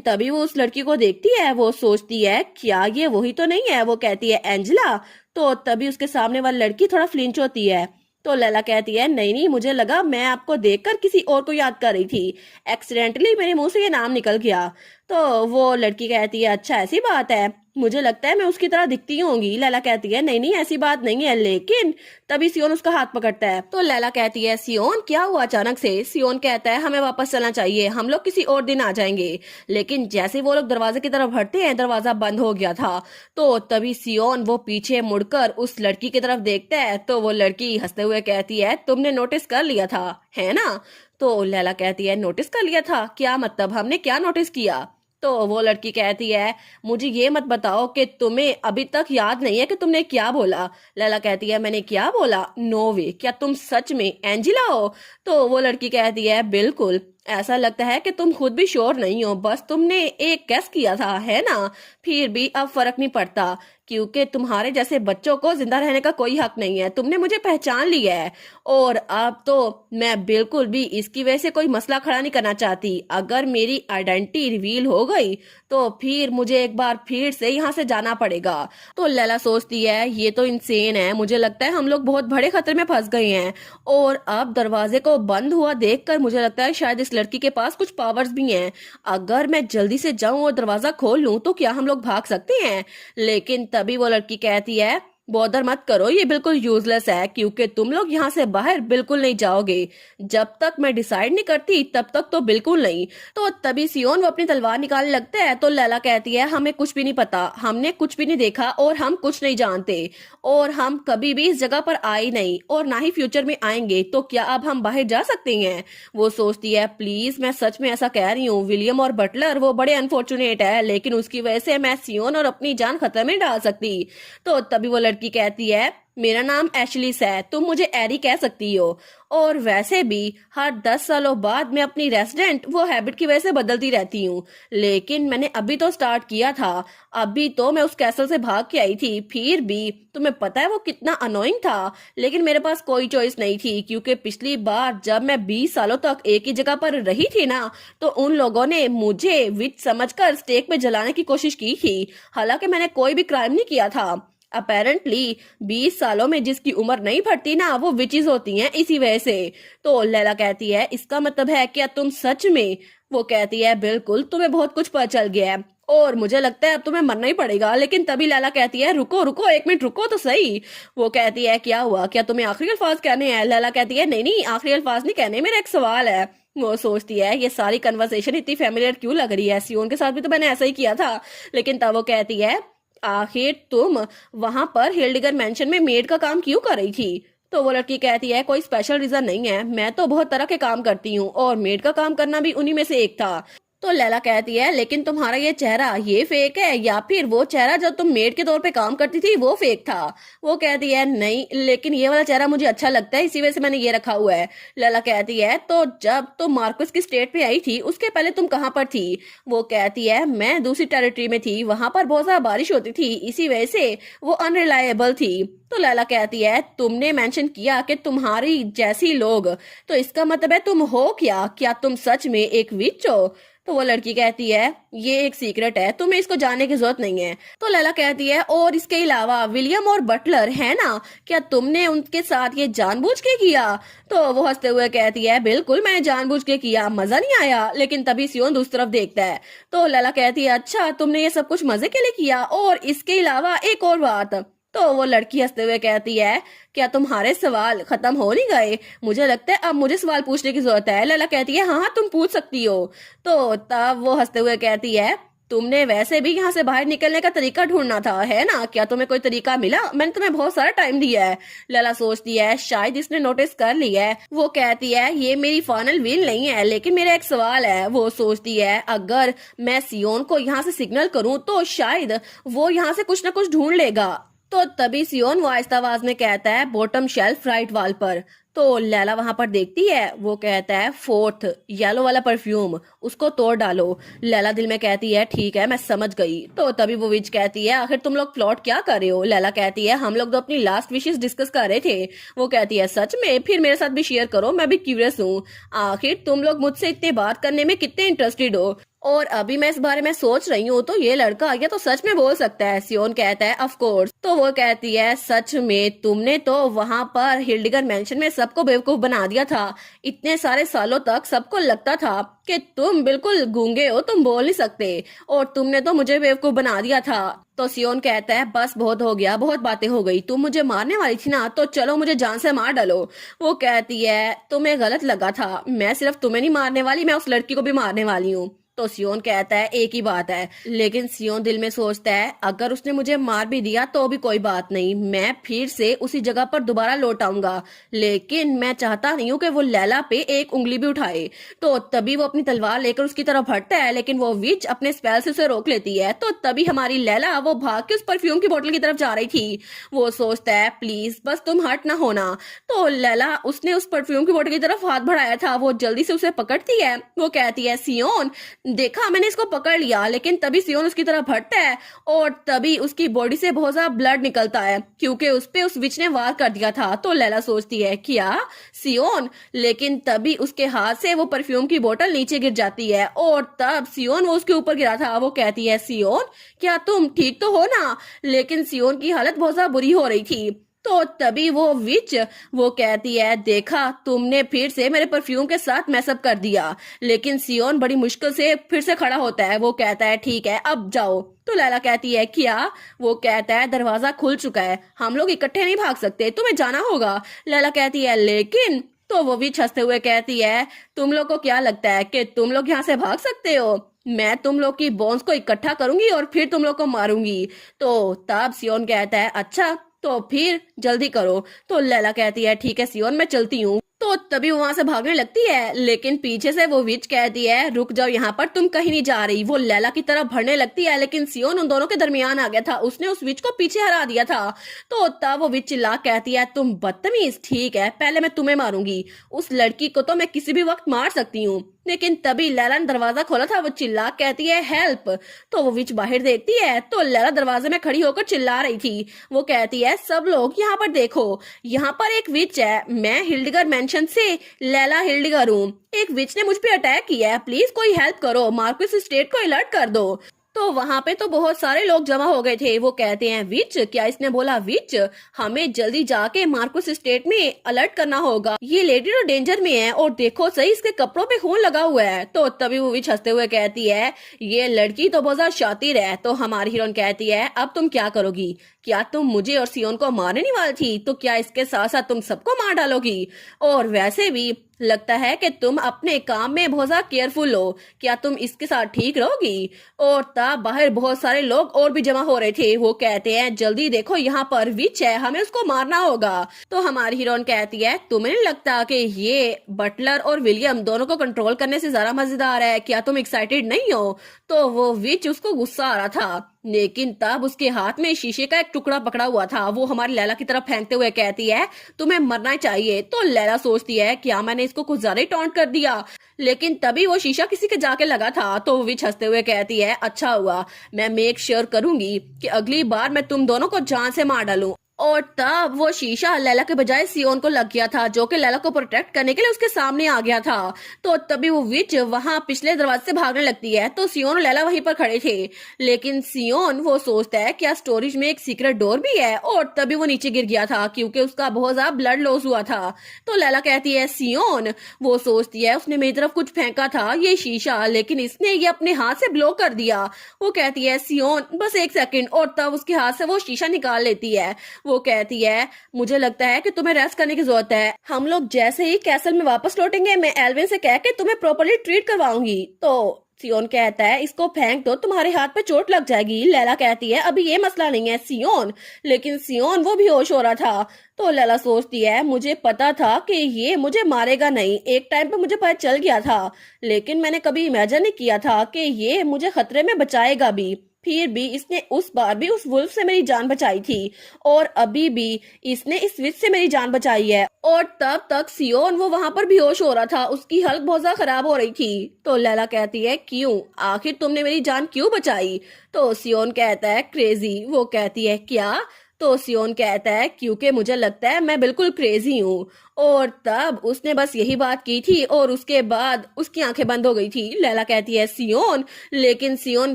तभी वो उस लड़की को देखती है। वो सोचती है क्या ये वही तो नहीं है। वो कहती है एंजेला। तो तभी उसके सामने वाली लड़की थोड़ा फ्लिंच होती है। तो लैला कहती है नहीं नहीं, मुझे लगा मैं आपको देखकर किसी और को याद कर रही थी, एक्सीडेंटली मेरे मुंह से ये नाम निकल गया। तो वो लड़की कहती है अच्छा ऐसी बात है, मुझे लगता है मैं उसकी तरह दिखती होंगी। लैला कहती है नहीं नहीं ऐसी बात नहीं है। लेकिन तभी सियोन उसका हाथ पकड़ता है। तो लैला कहती है सियोन क्या हुआ अचानक से। सियोन कहता है हमें वापस चलना चाहिए, हम लोग किसी और दिन आ जाएंगे। लेकिन जैसे वो लोग दरवाजे की तरफ बढ़ते हैं दरवाजा बंद हो गया था। तो तभी सियोन वो पीछे मुड़कर उस लड़की की तरफ देखता है। तो वो लड़की हंसते हुए कहती है तुमने नोटिस कर लिया था है ना। तो लैला कहती है नोटिस कर लिया था, क्या मतलब, हमने क्या नोटिस किया। तो वो लड़की कहती है मुझे ये मत बताओ कि तुम्हें अभी तक याद नहीं है कि तुमने क्या बोला। लैला कहती है मैंने क्या बोला, नो वे, क्या तुम सच में एंजिला हो। तो वो लड़की कहती है बिल्कुल, ऐसा लगता है कि तुम खुद भी श्योर नहीं हो, बस तुमने एक गेस किया था है ना। फिर भी अब फर्क नहीं पड़ता क्योंकि तुम्हारे जैसे बच्चों को जिंदा रहने का कोई हक नहीं है, तुमने मुझे पहचान लिया है। और अब तो मैं बिल्कुल भी इसकी वजह से कोई मसला खड़ा नहीं करना चाहती। अगर मेरी आइडेंटिटी रिवील हो गई तो फिर मुझे एक बार फिर से यहाँ से जाना पड़ेगा। तो लैला सोचती है ये तो इंसेन है, मुझे लगता है हम लोग बहुत बड़े खतरे में फंस गए हैं। और अब दरवाजे को बंद हुआ देखकर मुझे लगता है शायद इस लड़की के पास कुछ पावर्स भी हैं। अगर मैं जल्दी से जाऊं और दरवाजा खोल लूं तो क्या हम लोग भाग सकते हैं। लेकिन तभी वो लड़की कहती है बॉदर मत करो, ये बिल्कुल यूजलेस है क्योंकि तुम लोग यहाँ से बाहर बिल्कुल नहीं जाओगे, जब तक मैं डिसाइड नहीं करती तब तक तो बिल्कुल नहीं। तो तभी सियोन वो अपनी तलवार निकालने लगता है। तो लैला कहती है हमें कुछ भी नहीं पता, हमने कुछ भी नहीं देखा और हम कुछ नहीं जानते और हम कभी भी इस जगह पर आए नहीं और ना ही फ्यूचर में आएंगे, तो क्या अब हम बाहर जा सकते हैं। वो सोचती है प्लीज मैं सच में ऐसा कह रही हूँ, विलियम और बटलर वो बड़े अनफॉर्चुनेट है, लेकिन उसकी वजह से मैं सियोन और अपनी जान खतरे में डाल सकती। तो तभी वो लड़की कहती है मेरा नाम एशलिस है, तुम मुझे एरी कह सकती हो। और वैसे भी हर 10 सालों बाद मैं अपनी रेसिडेंट वो हैबिट की वजह से बदलती रहती हूँ, लेकिन मैंने अभी तो स्टार्ट किया था, अभी तो मैं उस कैसल से भाग के आई थी। फिर भी तुम्हें पता है वो कितना अनोइंग था, लेकिन मेरे पास कोई चॉइस नहीं थी क्योंकि पिछली बार जब मैं 20 सालों तक एक ही जगह पर रही थी ना, तो उन लोगों ने मुझे विच समझकर स्टेक में जलाने की कोशिश की थी, हालांकि मैंने कोई भी क्राइम नहीं किया था। अपेरेंटली 20 सालों में जिसकी उम्र नहीं बढ़ती ना वो विचेस होती हैं इसी वजह से। तो लैला कहती है इसका मतलब है क्या तुम सच में। वो कहती है बिल्कुल, तुम्हें बहुत कुछ पता चल गया है और मुझे लगता है अब तुम्हें मरना ही पड़ेगा। लेकिन तभी लैला कहती है रुको रुको एक मिनट रुको तो सही। वो कहती है क्या हुआ, क्या तुम्हें आखिरी अल्फाज कहने हैं। लैला कहती है नहीं नहीं आखिरी अल्फाज नहीं कहने, मेरा एक सवाल है। वो सोचती है ये सारी कन्वर्सेशन इतनी फेमिलियर क्यों लग रही है, सियोन के साथ भी तो मैंने ऐसा ही किया था। लेकिन तब वो कहती है आखिर तुम वहां पर हिल्डिगर मेंशन में मेड का काम क्यों कर रही थी। तो वो लड़की कहती है कोई स्पेशल रीजन नहीं है, मैं तो बहुत तरह के काम करती हूँ और मेड का काम करना भी उन्हीं में से एक था। तो लैला कहती है लेकिन तुम्हारा ये चेहरा ये फेक है या फिर वो चेहरा जब तुम मेड के तौर पे काम करती थी वो फेक था। वो कहती है नहीं, लेकिन ये वाला चेहरा मुझे अच्छा लगता है, इसी वजह से मैंने ये रखा हुआ है। लैला कहती है तो जब तुम मार्कस की स्टेट पे आई थी उसके पहले तुम कहाँ पर थी। वो कहती है मैं दूसरी टेरिटरी में थी, वहां पर बहुत ज्यादा बारिश होती थी, इसी वजह से वो अनरिलायबल थी। तो लैला कहती है तुमने मेंशन किया कि तुम्हारी जैसी लोग, तो इसका मतलब है तुम हो क्या तुम सच में एक विच हो। तो वो लड़की कहती है ये एक सीक्रेट है, तुम्हें इसको जानने की जरूरत नहीं है। तो लैला कहती है और इसके अलावा विलियम और बटलर है ना, क्या तुमने उनके साथ ये जानबूझ के किया। तो वो हंसते हुए कहती है बिल्कुल मैंने जानबूझ के किया, मजा नहीं आया। लेकिन तभी सियोन दूसरी तरफ देखता है। तो लैला कहती है अच्छा तुमने ये सब कुछ मजे के लिए किया, और इसके अलावा एक और बात। तो वो लड़की हंसते हुए कहती है क्या तुम्हारे सवाल खत्म हो नहीं गए, मुझे लगता है अब मुझे सवाल पूछने की जरूरत है। लैला कहती है हाँ हाँ तुम पूछ सकती हो। तो तब वो हंसते हुए कहती है तुमने वैसे भी यहाँ से बाहर निकलने का तरीका ढूंढना था है ना, क्या तुम्हें कोई तरीका मिला, मैंने तुम्हें बहुत सारा टाइम दिया है। लैला सोचती है शायद इसने नोटिस कर लिया है। वो कहती है ये मेरी फाइनल विल नहीं है, लेकिन मेरा एक सवाल है। वो सोचती है अगर मैं सियोन को यहाँ से सिग्नल करूँ तो शायद वो यहाँ से कुछ न कुछ ढूंढ लेगा। तो तभी सियोन वो आहिस्ता आवाज में कहता है बॉटम शेल्फ राइट वॉल पर। तो लैला वहां पर देखती है, वो कहता है फोर्थ येलो वाला परफ्यूम, उसको तोड़ डालो। लैला दिल में कहती है ठीक है मैं समझ गई। तो तभी वो विच कहती है आखिर तुम लोग प्लॉट क्या कर रहे हो। लैला कहती है हम लोग तो अपनी लास्ट विशेस डिस्कस कर रहे थे। वो कहती है सच में, फिर मेरे साथ भी शेयर करो, मैं भी क्यूरियस हूँ। आखिर तुम लोग मुझसे इतने बात करने में कितने इंटरेस्टेड हो, और अभी मैं इस बारे में सोच रही हूँ तो ये लड़का ये तो सच में बोल सकता है। सियोन कहता है ऑफ कोर्स। तो वो कहती है सच में तुमने तो वहां पर हिल्डिगर मेंशन में सबको बेवकूफ बना दिया था। इतने सारे सालों तक सबको लगता था कि तुम बिल्कुल गूंगे हो, तुम बोल नहीं सकते, और तुमने तो मुझे बेवकूफ बना दिया था। तो सियोन कहता है बस बहुत हो गया, बहुत बातें हो गई, तुम मुझे मारने वाली थी ना, तो चलो मुझे जान से मार डालो। वो कहती है तुम्हें गलत लगा था, मैं सिर्फ तुम्हें नहीं मारने वाली, मैं उस लड़की को भी मारने वाली हूँ। तो सियोन कहता है एक ही बात है। लेकिन सियोन दिल में सोचता है अगर उसने मुझे मार भी दिया तो भी कोई बात नहीं, मैं फिर से उसी जगह पर दोबारा लौट आऊंगा, लेकिन मैं चाहता नहीं हूँ कि वो लैला पे एक उंगली भी उठाए। तो तभी वो अपनी तलवार लेकर उसकी तरफ हटता है, लेकिन वो विच अपने स्पेल से उसे रोक लेती है। तो तभी हमारी लैला वो भाग के उस परफ्यूम की बोतल की तरफ जा रही थी। वो सोचता है प्लीज बस तुम हट ना होना। तो लैला उसने उस परफ्यूम की बोतल की तरफ हाथ बढ़ाया था, वो जल्दी से उसे पकड़ती है। वो कहती है सियोन देखा मैंने इसको पकड़ लिया। लेकिन तभी सियोन उसकी तरफ हटता है और तभी उसकी बॉडी से बहुत ज्यादा ब्लड निकलता है, क्योंकि उस पे उस विच ने वार कर दिया था। तो लैला सोचती है क्या सियोन, लेकिन तभी उसके हाथ से वो परफ्यूम की बोतल नीचे गिर जाती है और तब सियोन वो उसके ऊपर गिरा था। वो कहती है सियोन क्या तुम ठीक तो हो ना। लेकिन सियोन की हालत बहुत ज्यादा बुरी हो रही थी। तो तभी वो विच वो कहती है देखा तुमने फिर से मेरे परफ्यूम के साथ मैसअप कर दिया। लेकिन सियोन बड़ी मुश्किल से फिर से खड़ा होता है। वो कहता है ठीक है अब जाओ। तो लैला कहती है क्या। वो कहता है दरवाजा खुल चुका है, हम लोग इकट्ठे नहीं भाग सकते, तुम्हें जाना होगा। लैला कहती है लेकिन। तो वो विच हंसते हुए कहती है तुम लोग को क्या लगता है कि तुम लोग यहाँ से भाग सकते हो, मैं तुम लोग की बोन्स को इकट्ठा करूंगी और फिर तुम लोग को मारूंगी। तो तब सियोन कहता है अच्छा तो फिर जल्दी करो। तो लैला कहती है ठीक है सियोन मैं चलती हूँ। तो तभी वो वहां से भागने लगती है, लेकिन पीछे से वो विच कहती है रुक जाओ यहाँ पर, तुम कहीं नहीं जा रही। वो लैला की तरफ बढ़ने लगती है, लेकिन सियोन उन दोनों के दरमियान आ गया था, उसने उस विच को पीछे हरा दिया था। तो तब वो विच चिल्ला कहती है तुम बदतमीज, ठीक है पहले मैं तुम्हें मारूंगी, उस लड़की को तो मैं किसी भी वक्त मार सकती हूँ। लेकिन तभी लैला ने दरवाजा खोला था, वो चिल्ला कहती है हेल्प। तो वो विच बाहर देखती है तो लैला दरवाजे में खड़ी होकर चिल्ला रही थी। वो कहती है सब लोग यहाँ पर देखो, यहाँ पर एक विच है, मैं हिल्डिगर मेंशन से लैला हिल्डिगर हूँ, एक विच ने मुझ पे अटैक किया है, प्लीज कोई हेल्प करो, मार्कस स्टेट को अलर्ट कर दो। तो वहां पे तो बहुत सारे लोग जमा हो गए थे। वो कहते हैं विच, क्या इसने बोला विच, हमें जल्दी जाके मार्कस स्टेट में अलर्ट करना होगा, ये लेडी तो डेंजर में है, और देखो सही इसके कपड़ों पे खून लगा हुआ है। तो तभी वो विच हंसते हुए कहती है ये लड़की तो बहुत ज्यादा शातिर है। तो हमारी हीरोइन कहती है अब तुम क्या करोगी, क्या तुम मुझे और सियोन को मारने नहीं वाली थी, तो क्या इसके साथ साथ तुम सबको मार डालोगी। और वैसे भी लगता है कि तुम अपने काम में बहुत ज्यादा केयरफुल हो, क्या तुम इसके साथ ठीक रहोगी? और तब बाहर बहुत सारे लोग और भी जमा हो रहे थे। वो कहते हैं जल्दी देखो, यहाँ पर विच है, हमें उसको मारना होगा। तो हमारी हीरोइन कहती है तुम्हें नहीं लगता कि ये बटलर और विलियम दोनों को कंट्रोल करने से ज्यादा मजेदार है? क्या तुम एक्साइटेड नहीं हो? तो वो विच उसको गुस्सा आ रहा था, लेकिन तब उसके हाथ में शीशे का एक टुकड़ा पकड़ा हुआ था। वो हमारी लैला की तरफ फेंकते हुए कहती है तुम्हें मरना चाहिए। तो लैला सोचती है क्या मैंने इसको कुछ ज्यादा ही टॉन्ट कर दिया, लेकिन तभी वो शीशा किसी के जाके लगा था। तो विच हंसते हुए कहती है अच्छा हुआ, मैं मेक श्योर करूंगी कि अगली बार मैं तुम दोनों को जान से मार डालूं। और तब वो शीशा लैला के बजाय सियोन को लग गया था, जो कि लैला को प्रोटेक्ट करने के लिए उसके सामने आ गया था। तो तभी वो विच वहां पिछले दरवाजे से भागने लगती है। तो सियोन और लैला वहीं पर खड़े थे, लेकिन सियोन वो सोचता है क्या स्टोरेज में एक सीक्रेट डोर भी है। और तभी वो नीचे गिर गया था क्योंकि उसका बहुत ज्यादा ब्लड लॉस हुआ था। तो लैला कहती है सियोन, वो सोचती है उसने मेरी तरफ कुछ फेंका था ये शीशा, लेकिन इसने ये अपने हाथ से ब्लॉक कर दिया। वो कहती है सियोन बस एक सेकंड, और तब उसके हाथ से वो शीशा निकाल लेती है। वो कहती है मुझे लगता है कि तुम्हें रेस्ट करने की जरूरत है, हम लोग जैसे ही कैसल में वापस लौटेंगे मैं एल्विन से कह के तुम्हें प्रॉपर्ली ट्रीट करवाऊंगी। तो सियोन कहता है इसको फेंक दो, तुम्हारे हाथ पे चोट लग जाएगी। लैला कहती है अभी ये मसला नहीं है सियोन, लेकिन सियोन वो बेहोश हो रहा था। तो लैला सोचती है मुझे पता था कि ये मुझे मारेगा नहीं, एक टाइम पे मुझे पता चल गया था, लेकिन मैंने कभी इमेजिन नहीं किया था कि ये मुझे खतरे में बचाएगा भी। फिर भी इसने उस बार भी उस वुल्फ से मेरी जान बचाई थी, और अभी भी इसने इस विच से मेरी जान बचाई है। और तब तक सियोन वो वहां पर बेहोश हो रहा था, उसकी हालत बहुत ज्यादा खराब हो रही थी। तो लैला कहती है क्यों, आखिर तुमने मेरी जान क्यों बचाई? तो सियोन कहता है क्रेजी। वो कहती है क्या? तो सियोन कहता है क्योंकि मुझे लगता है मैं बिल्कुल क्रेजी हूँ। और तब उसने बस यही बात की थी और उसके बाद उसकी आंखें बंद हो गई थी। लैला कहती है सियोन, लेकिन सियोन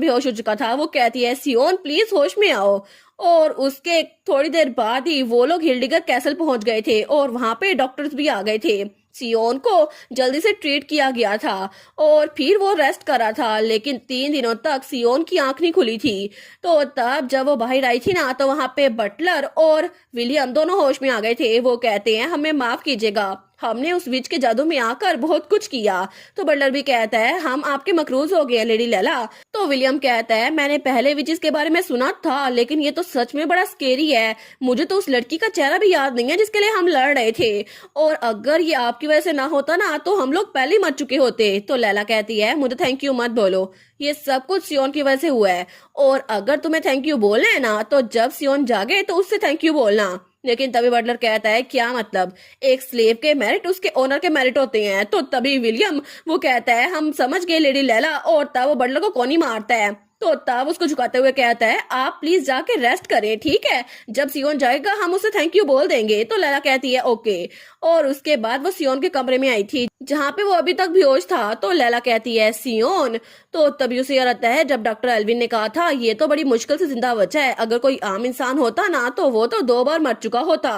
बेहोश हो चुका था। वो कहती है सियोन प्लीज होश में आओ। और उसके थोड़ी देर बाद ही वो लोग हिल्डिगर कैसल पहुंच गए थे और वहां पे डॉक्टर्स भी आ गए थे। सियोन को जल्दी से ट्रीट किया गया था और फिर वो रेस्ट करा था, लेकिन 3 दिनों तक सियोन की आंख नहीं खुली थी। तो तब जब वो बाहर आई थी ना, तो वहां पे बटलर और विलियम दोनों होश में आ गए थे। वो कहते हैं हमें माफ कीजिएगा, हमने उस विच के जादू में आकर बहुत कुछ किया। तो बटलर भी कहता है हम आपके मकरूज हो गए लेडी लैला। तो विलियम कहता है मैंने पहले विचेस के बारे में सुना था, लेकिन ये तो सच में बड़ा स्केरी है, मुझे तो उस लड़की का चेहरा भी याद नहीं है जिसके लिए हम लड़ रहे थे, और अगर ये आपकी वजह से ना होता ना तो हम लोग पहले ही मर चुके होते। तो लैला कहती है मुझे थैंक यू मत बोलो, ये सब कुछ सियोन की वजह से हुआ है, और अगर तुम्हें थैंक यू बोलना है ना तो जब सियोन जागे तो उससे थैंक यू बोलना। लेकिन तभी बटलर कहता है क्या मतलब, एक स्लेव के मेरिट उसके ओनर के मेरिट होते हैं। तो तभी विलियम वो कहता है हम समझ गए लेडी लैला, और तब वो बटलर को कौन ही मारता है। तो तब उसको झुकाते हुए कहता है आप प्लीज जाके रेस्ट करें, ठीक है, जब सियोन जाएगा हम उसे थैंक यू बोल देंगे। तो लैला कहती है ओके। और उसके बाद वो सियोन के कमरे में आई थी जहाँ पे वो अभी तक बेहोश था। तो लैला कहती है सियोन। तो तभी उसे याद आता है जब डॉक्टर एल्विन ने कहा था ये तो बड़ी मुश्किल से जिंदा बचा है, अगर कोई आम इंसान होता ना तो वो तो 2 बार मर चुका होता।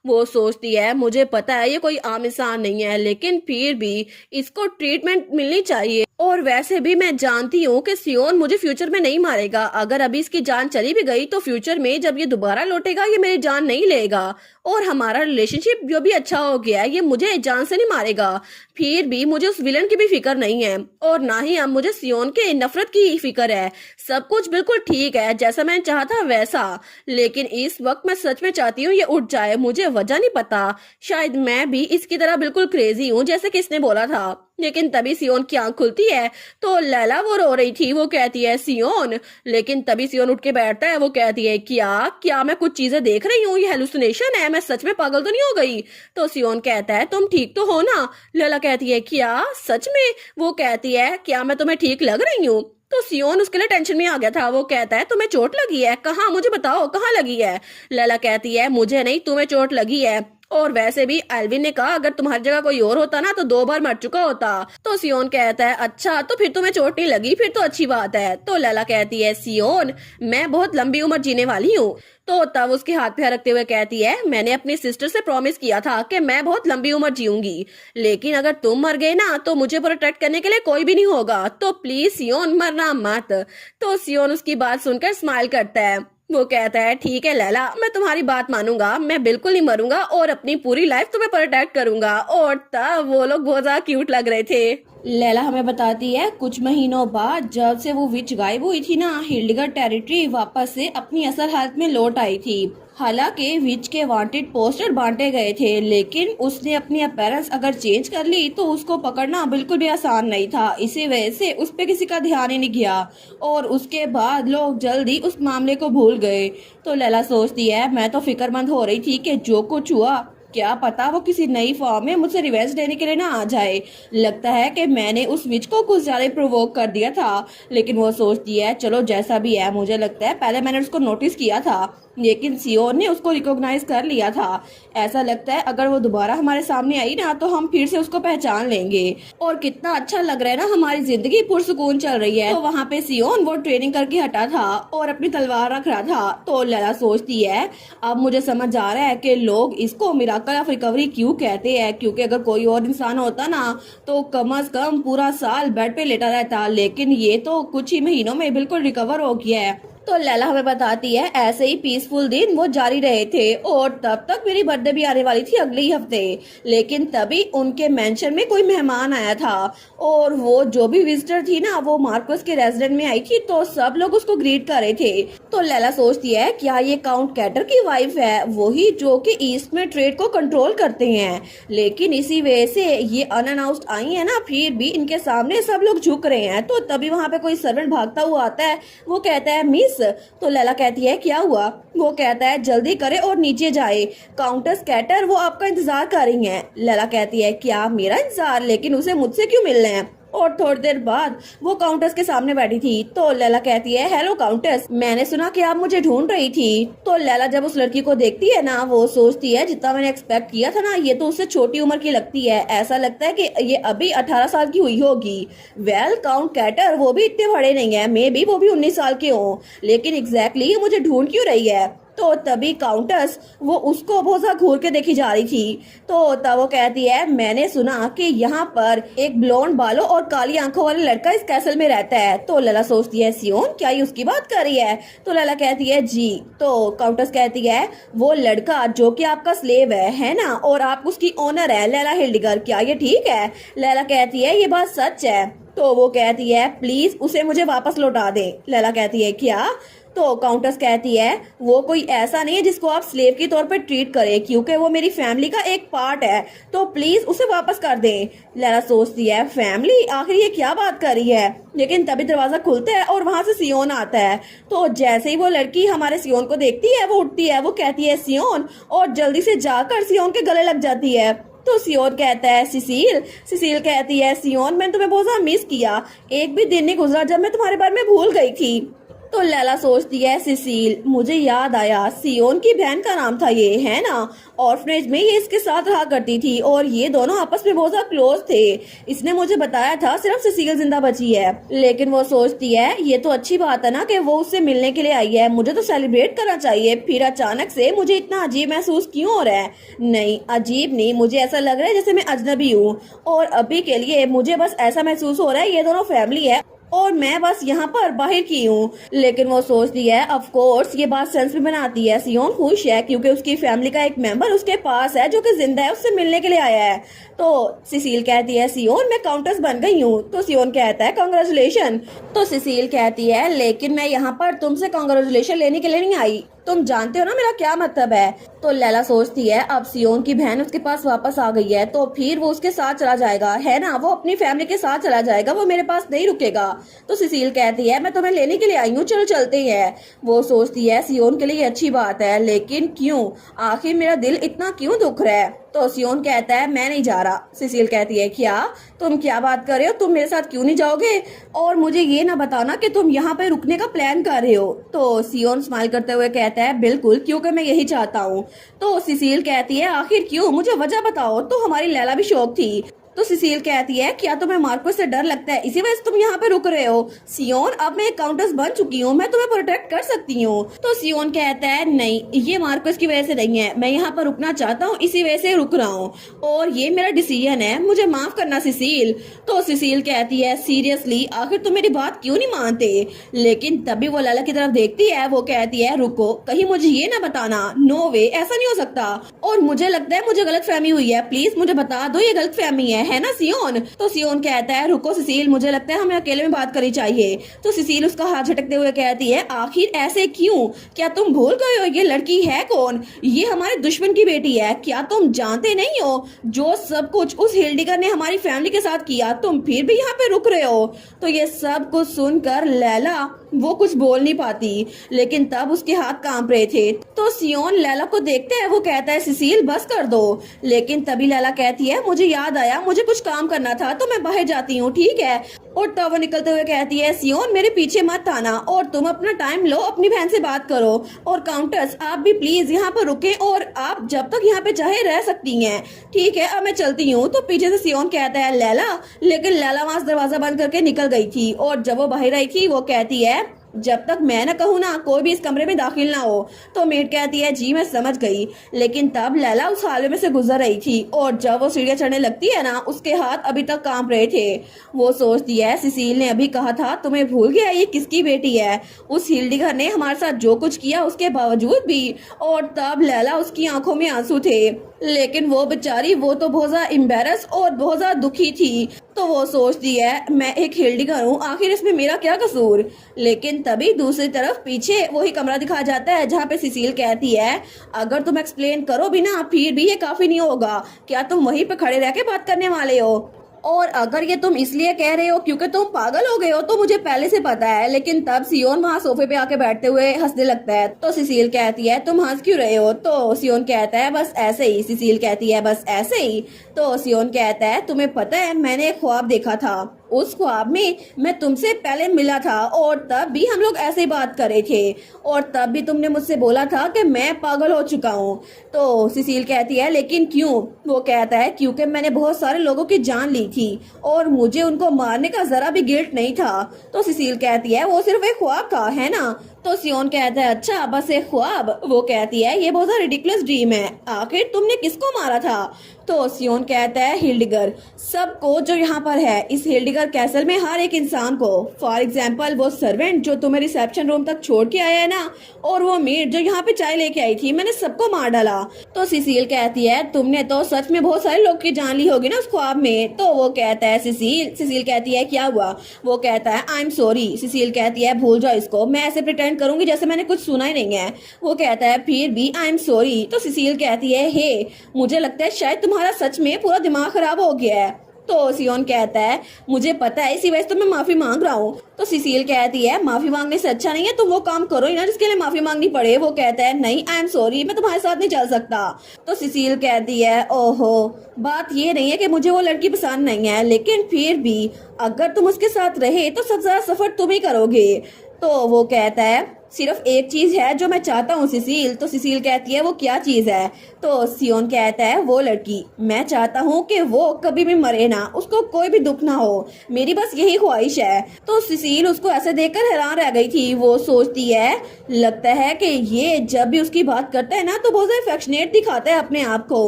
वो सोचती है मुझे पता है ये कोई आम इंसान नहीं है, लेकिन फिर भी इसको ट्रीटमेंट मिलनी चाहिए, और वैसे भी मैं जानती हूँ कि सियोन मुझे फ्यूचर में नहीं मारेगा, अगर अभी इसकी जान चली भी गई तो फ्यूचर में जब ये दोबारा लौटेगा ये मेरी जान नहीं लेगा, और हमारा रिलेशनशिप जो भी अच्छा हो गया है ये मुझे जान से नहीं मारेगा। फिर भी मुझे उस विलन की भी फिक्र नहीं है, और ना ही अब मुझे सियोन के नफरत की फिक्र है। सब कुछ बिल्कुल ठीक है जैसा मैंने चाहा था वैसा, लेकिन इस वक्त मैं सच में चाहती हूँ ये उठ जाए, मुझे वजह नहीं पता, शायद मैं भी इसकी तरह बिल्कुल क्रेजी हूँ जैसे किसने बोला था। लेकिन तभी सियोन की आंख खुलती है। तो लैला वो रो रही थी, वो कहती है सियोन, लेकिन तभी सियोन उठ के बैठता है। वो कहती है क्या क्या मैं कुछ चीजें देख रही हूँ, ये हेलुसिनेशन है, मैं सच में पागल तो नहीं हो गई? तो सियोन कहता है तुम ठीक तो हो ना? लैला कहती है क्या सच में? वो कहती है क्या मैं तुम्हें ठीक लग रही हूँ? तो सियोन उसके लिए टेंशन में आ गया था। वो कहता है तुम्हें चोट लगी है? कहाँ, मुझे बताओ कहाँ लगी है? लैला कहती है मुझे नहीं, तुम्हें चोट लगी है, और वैसे भी एल्विन ने कहा अगर तुम्हारी जगह कोई और होता ना तो 2 बार मर चुका होता। तो सियोन कहता है अच्छा तो फिर तुम्हें चोट नहीं लगी, फिर तो अच्छी बात है। तो लैला कहती है सियोन मैं बहुत लंबी उम्र जीने वाली हूँ। तो तब उसके हाथ पे रखते हुए कहती है मैंने अपनी सिस्टर से प्रॉमिस किया था कि मैं बहुत लंबी उम्र जीऊंगी, लेकिन अगर तुम मर गए ना तो मुझे प्रोटेक्ट करने के लिए कोई भी नहीं होगा, तो प्लीज सियोन मरना मत। तो सियोन उसकी बात सुनकर स्माइल करता है। वो कहता है ठीक है लैला, मैं तुम्हारी बात मानूंगा, मैं बिल्कुल नहीं मरूंगा और अपनी पूरी लाइफ तुम्हें प्रोटेक्ट करूंगा। और तब वो लोग बहुत ज्यादा क्यूट लग रहे थे। लैला हमें बताती है कुछ महीनों बाद जब से वो विच गायब हुई थी ना, हिल्डगर टेरिटरी वापस से अपनी असल हालत में लौट आई थी। हालांकि विच के वांटेड पोस्टर बांटे गए थे, लेकिन उसने अपनी अपीयरेंस अगर चेंज कर ली तो उसको पकड़ना बिल्कुल भी आसान नहीं था। इसी वजह से उस पर किसी का ध्यान ही नहीं गया और उसके बाद लोग जल्दी उस मामले को भूल गए। तो लैला सोचती है मैं तो फिक्रमंद हो रही थी कि जो कुछ हुआ क्या पता वो किसी नई फॉर्म में मुझसे रिवेंज लेने के लिए ना आ जाए। लगता है कि मैंने उस विच को कुछ ज्यादा प्रोवोक कर दिया था। लेकिन वो सोचती है चलो जैसा भी है, मुझे लगता है पहले मैंने उसको नोटिस किया था लेकिन सियोन ने उसको रिकॉग्नाइज कर लिया था। ऐसा लगता है अगर वो दोबारा हमारे सामने आई ना तो हम फिर से उसको पहचान लेंगे। और कितना अच्छा लग रहा है ना, हमारी जिंदगी पुरसुकून चल रही है। तो वहाँ पे सियोन वो ट्रेनिंग करके हटा था और अपनी तलवार रख रहा था। तो लैला सोचती है अब मुझे समझ आ रहा है कि लोग इसको मिराकल ऑफ रिकवरी क्यों कहते हैं, क्योंकि अगर कोई और इंसान होता ना तो कम अज कम पूरा साल बेड पे लेटा रहता, लेकिन ये तो कुछ ही महीनों में बिल्कुल रिकवर हो गया है। तो लैला हमें बताती है ऐसे ही पीसफुल दिन वो जारी रहे थे और तब तक मेरी बर्थडे भी आने वाली थी अगले ही हफ्ते। लेकिन तभी उनके मेंशन में कोई मेहमान आया था और वो जो भी विजिटर थी ना वो मार्कस के रेजिडेंट में आई थी, तो सब लोग उसको ग्रीट कर रहे थे। तो लैला सोचती है क्या ये काउंट कैटर की वाइफ है, वही जो कि ईस्ट में ट्रेड को कंट्रोल करते हैं। लेकिन इसी वजह से ये अनअनाउंस्ड आई है ना, फिर भी इनके सामने सब लोग झुक रहे हैं। तो तभी वहाँ पे कोई सर्वेंट भागता हुआ आता है, वो कहता है मिस। तो लैला कहती है क्या हुआ। वो कहता है जल्दी करे और नीचे जाए, काउंटर्स कैटर वो आपका इंतजार कर रही हैं। लैला कहती है क्या मेरा इंतजार, लेकिन उसे मुझसे क्यों मिलना है। और थोड़ी देर बाद वो काउंटर्स के सामने बैठी थी। तो लैला कहती है हेलो काउंटर्स, मैंने सुना कि आप मुझे ढूंढ रही थी। तो लैला जब उस लड़की को देखती है ना वो सोचती है जितना मैंने एक्सपेक्ट किया था ना, ये तो उससे छोटी उम्र की लगती है। ऐसा लगता है कि ये अभी 18 साल की हुई होगी। वेल काउंट कैटर वो भी इतने बड़े नहीं है, मे बी वो भी 19 साल के हो, लेकिन एग्जैक्टली ये मुझे ढूंढ क्यों रही है। तो तभी काउंटर्स वो उसको बहुत ज्यादा घूर के देखी जा रही थी। तो तब वो कहती है मैंने सुना कि यहाँ पर एक ब्लॉन्ड बालों और काली आंखों वाला लड़का इस कैसल में रहता है। तो लैला सोचती है सियोन क्या ये उसकी बात कर रही है। तो लैला कहती है जी। तो काउंटर्स कहती है वो लड़का जो कि आपका स्लेव है ना, और आप उसकी ओनर है लैला हिल्डगर, क्या ये ठीक है। लैला कहती है ये बात सच है। तो वो कहती है प्लीज उसे मुझे वापस लौटा दे। लैला कहती है क्या। तो काउंटर्स कहती है वो कोई ऐसा नहीं है जिसको आप स्लेव के तौर पे ट्रीट करें, क्योंकि वो मेरी फैमिली का एक पार्ट है, तो प्लीज उसे वापस कर दें। लैला सोचती है फैमिली, आखिर ये क्या बात कर रही है। लेकिन तभी दरवाजा खुलता है और वहां से सियोन आता है। तो जैसे ही वो लड़की हमारे सियोन को देखती है वो उठती है, वो कहती है सियोन, और जल्दी से जाकर सियोन के गले लग जाती है। तो सियोन कहता है सिसील। सिसील कहती है सियोन मैंने तुम्हें बहुत ज्यादा मिस किया, एक भी दिन नहीं गुजरा जब मैं तुम्हारे बारे में भूल गई थी। तो लैला सोचती है सिसील, मुझे याद आया सियोन की बहन का नाम था ये, है ना। ऑर्फनेज में ये इसके साथ रहा करती थी और ये दोनों आपस में बहुत ज्यादा क्लोज थे। इसने मुझे बताया था सिर्फ सिसील जिंदा बची है। लेकिन वो सोचती है ये तो अच्छी बात है ना कि वो उससे मिलने के लिए आई है, मुझे तो सेलिब्रेट करना चाहिए। फिर अचानक से मुझे इतना अजीब महसूस क्यों हो रहा है। नहीं अजीब नहीं, मुझे ऐसा लग रहा है जैसे मैं अजनबी हूँ और अभी के लिए मुझे बस ऐसा महसूस हो रहा है ये दोनों फैमिली है और मैं बस यहाँ पर बाहर की हूँ। लेकिन वो सोचती है ऑफ कोर्स ये बात सेंस भी बनाती है। सियोन खुश है क्योंकि उसकी फैमिली का एक मेंबर उसके पास है जो कि जिंदा है, उससे मिलने के लिए आया है। तो सिसील कहती है सियोन मैं काउंटर्स बन गई हूँ। तो सियोन कहता है कांग्रेचुलेशन। तो सिसील कहती है लेकिन मैं यहाँ पर तुमसे कांग्रेचुलेशन लेने के लिए नहीं आई, तुम जानते हो ना मेरा क्या मतलब है। तो लैला सोचती है अब सियोन की बहन उसके पास वापस आ गई है तो फिर वो उसके साथ चला जाएगा, है ना, वो अपनी फैमिली के साथ चला जाएगा, वो मेरे पास नहीं रुकेगा। तो सिसील कहती है मैं तुम्हें लेने के लिए आई हूँ, चलो चलते हैं। वो सोचती है सियोन के लिए अच्छी बात है, लेकिन क्यों, आखिर मेरा दिल इतना क्यों दुख रहा है। तो सियोन कहता है मैं नहीं जा रहा। सिसील कहती है क्या, तुम क्या बात कर रहे हो, तुम मेरे साथ क्यों नहीं जाओगे, और मुझे ये ना बताना कि तुम यहाँ पे रुकने का प्लान कर रहे हो। तो सियोन स्माइल करते हुए कहता है बिल्कुल, क्योंकि मैं यही चाहता हूँ। तो सिसील कहती है आखिर क्यों, मुझे वजह बताओ। तो हमारी लैला भी शौक थी। तो सुशील कहती है क्या तुम्हें मार्को से डर लगता है, इसी वजह से तुम यहाँ पे रुक रहे हो? सियोन, अब मैं काउंटर्स बन चुकी हूँ, मैं तुम्हें प्रोटेक्ट कर सकती हूँ। तो सियोन कहता है नहीं, ये मार्कोस की वजह से नहीं है, मैं यहाँ पर रुकना चाहता हूँ, इसी वजह से रुक रहा हूँ और ये मेरा डिसीजन है, मुझे माफ करना सुशील। तो सुशील कहती है सीरियसली आखिर तुम मेरी बात क्यों नहीं मानते? लेकिन तभी वो लैला की तरफ देखती है, वो कहती है रुको, कहीं मुझे ये ना बताना, नो वे, ऐसा नहीं हो सकता और मुझे लगता है मुझे गलत फहमी हुई है, प्लीज मुझे बता दो ये गलत फहमी है ना सियोन? तो सियोन कहता है रुको सुशील, मुझे लगता है हमें अकेले में बात करनी चाहिए। तो सुशील उसका हाथ झटकते हुए कहती है आखिर ऐसे क्यों? क्या तुम भूल गए हो ये लड़की है कौन? ये हमारे दुश्मन की बेटी है, क्या तुम जानते नहीं हो जो सब कुछ उस हिल्डिगर ने हमारी फैमिली के साथ किया, तुम फिर भी यहाँ पे रुक रहे हो? तो ये सब कुछ सुनकर लैला वो कुछ बोल नहीं पाती, लेकिन तब उसके हाथ कांप रहे थे। तो सियोन लैला को देखते है, वो कहता है सुशील बस कर दो। लेकिन तभी लैला कहती है मुझे याद आया, मुझे कुछ काम करना था तो मैं बाहर जाती हूँ, ठीक है? और तब वो निकलते हुए कहती है सियोन मेरे पीछे मत आना और तुम अपना टाइम लो, अपनी बहन से बात करो और काउंटर्स आप भी प्लीज यहाँ पर रुके और आप जब तक यहाँ पे चाहे रह सकती हैं, ठीक है? अब मैं चलती हूँ। तो पीछे से सियोन कहता है लैला, लेकिन लैला वहां से दरवाजा बंद करके निकल गई थी और जब वो बाहर आई थी वो कहती है जब तक मैं न कहूँ ना कोई भी इस कमरे में दाखिल ना हो। तो मेड कहती है जी मैं समझ गई। लेकिन तब लैला उस हालवे में से गुजर रही थी और जब वो सीढ़ियां चढ़ने लगती है ना, उसके हाथ अभी तक कांप रहे थे। वो सोचती है सुशील ने अभी कहा था तुम्हें भूल गया ये किसकी बेटी है, उस हिल्डिगर ने हमारे साथ जो कुछ किया उसके बावजूद भी। और तब लैला उसकी आंखों में आंसू थे, लेकिन वो बेचारी वो तो बहुत ज्यादा एम्बेरस और बहुत ज्यादा दुखी थी। तो वो सोचती है मैं एक हिल्डिगर हूँ, आखिर इसमें मेरा क्या कसूर? लेकिन तभी दूसरी तरफ पीछे वही कमरा दिखाया जाता है जहाँ पे सुशील कहती है अगर तुम एक्सप्लेन करो भी ना फिर भी ये काफी नहीं होगा, क्या तुम वहीं पे खड़े रह के बात करने वाले हो? और अगर ये तुम इसलिए कह रहे हो क्योंकि तुम पागल हो गए हो तो मुझे पहले से पता है। लेकिन तब सियोन वहाँ सोफे पे आके बैठते हुए हंसने लगता है। तो सुशील कहती है तुम हंस क्यों रहे हो? तो सियोन कहता है बस ऐसे ही। सुशील कहती है बस ऐसे ही। तो सियोन कहता है तुम्हें पता है मैंने एक ख्वाब देखा था, उस ख्वाब में मैं तुमसे पहले मिला था और तब भी हम लोग ऐसे ही बात कर रहे थे और तब भी तुमने मुझसे बोला था कि मैं पागल हो चुका हूँ। तो सुशील कहती है लेकिन क्यों? वो कहता है क्योंकि मैंने बहुत सारे लोगों की जान ली थी और मुझे उनको मारने का जरा भी गिल्ट नहीं था। तो सुशील कहती है वो सिर्फ एक ख्वाब था, है ना? तो सियोन कहता है अच्छा बस एक ख्वाब? वो कहती है ये बहुत रिडिकुलस ड्रीम है, आखिर तुमने किसको मारा था? तो सियोन कहता है हिल्डिगर, सबको जो यहाँ पर है इस हिल्डिगर कैसल में हर एक इंसान को। फॉर एग्जाम्पल वो सर्वेंट जो तुम्हें रिसेप्शन रूम तक छोड़ के आया है ना, और वो मेड जो यहाँ पे चाय लेके आई थी, मैंने सबको मार डाला। तो सुशील कहती है तुमने तो सच में बहुत सारे लोग की जान ली होगी ना उस ख्वाब में। तो वो कहता है सुशील कहती है क्या हुआ? वो कहता है आई एम सॉरी। सुशील कहती है भूल जाओ इसको, मैं ऐसे प्रिटेंड करूंगी जैसे मैंने कुछ सुना ही नहीं है। वो कहता है फिर भी आई एम सॉरी। तो सुशील कहती है हे मुझे लगता है शायद तुम्हारा सच में पूरा दिमाग खराब हो गया है। तो सियोन कहता है मुझे पता है, इसी वजह से तो मैं माफी मांग रहा हूँ। तो सुशील कहती है माफी मांगने से अच्छा नहीं है तुम वो काम करो ही ना जिसके लिए माफी मांगनी पड़े। वो कहता है नहीं आई एम सॉरी, मैं तुम्हारे साथ नहीं चल सकता। तो सुशील कहती है ओहो बात ये नहीं है कि मुझे वो लड़की पसंद नहीं है, लेकिन फिर भी अगर तुम उसके साथ रहे तो सबसे ज्यादा सफर तुम ही करोगे। तो वो कहता है सिर्फ एक चीज है जो मैं चाहता हूँ सुशील। तो सुशील कहती है वो क्या चीज है? तो सियोन कहता है वो लड़की, मैं चाहता हूँ कि वो कभी भी मरे ना, उसको कोई भी दुख ना हो, मेरी बस यही ख्वाहिश है। तो सुशील उसको ऐसे देखकर हैरान रह गई थी। वो सोचती है लगता है कि ये जब भी उसकी बात करता है ना तो बहुत अफेक्शनेट दिखाता है अपने आप को।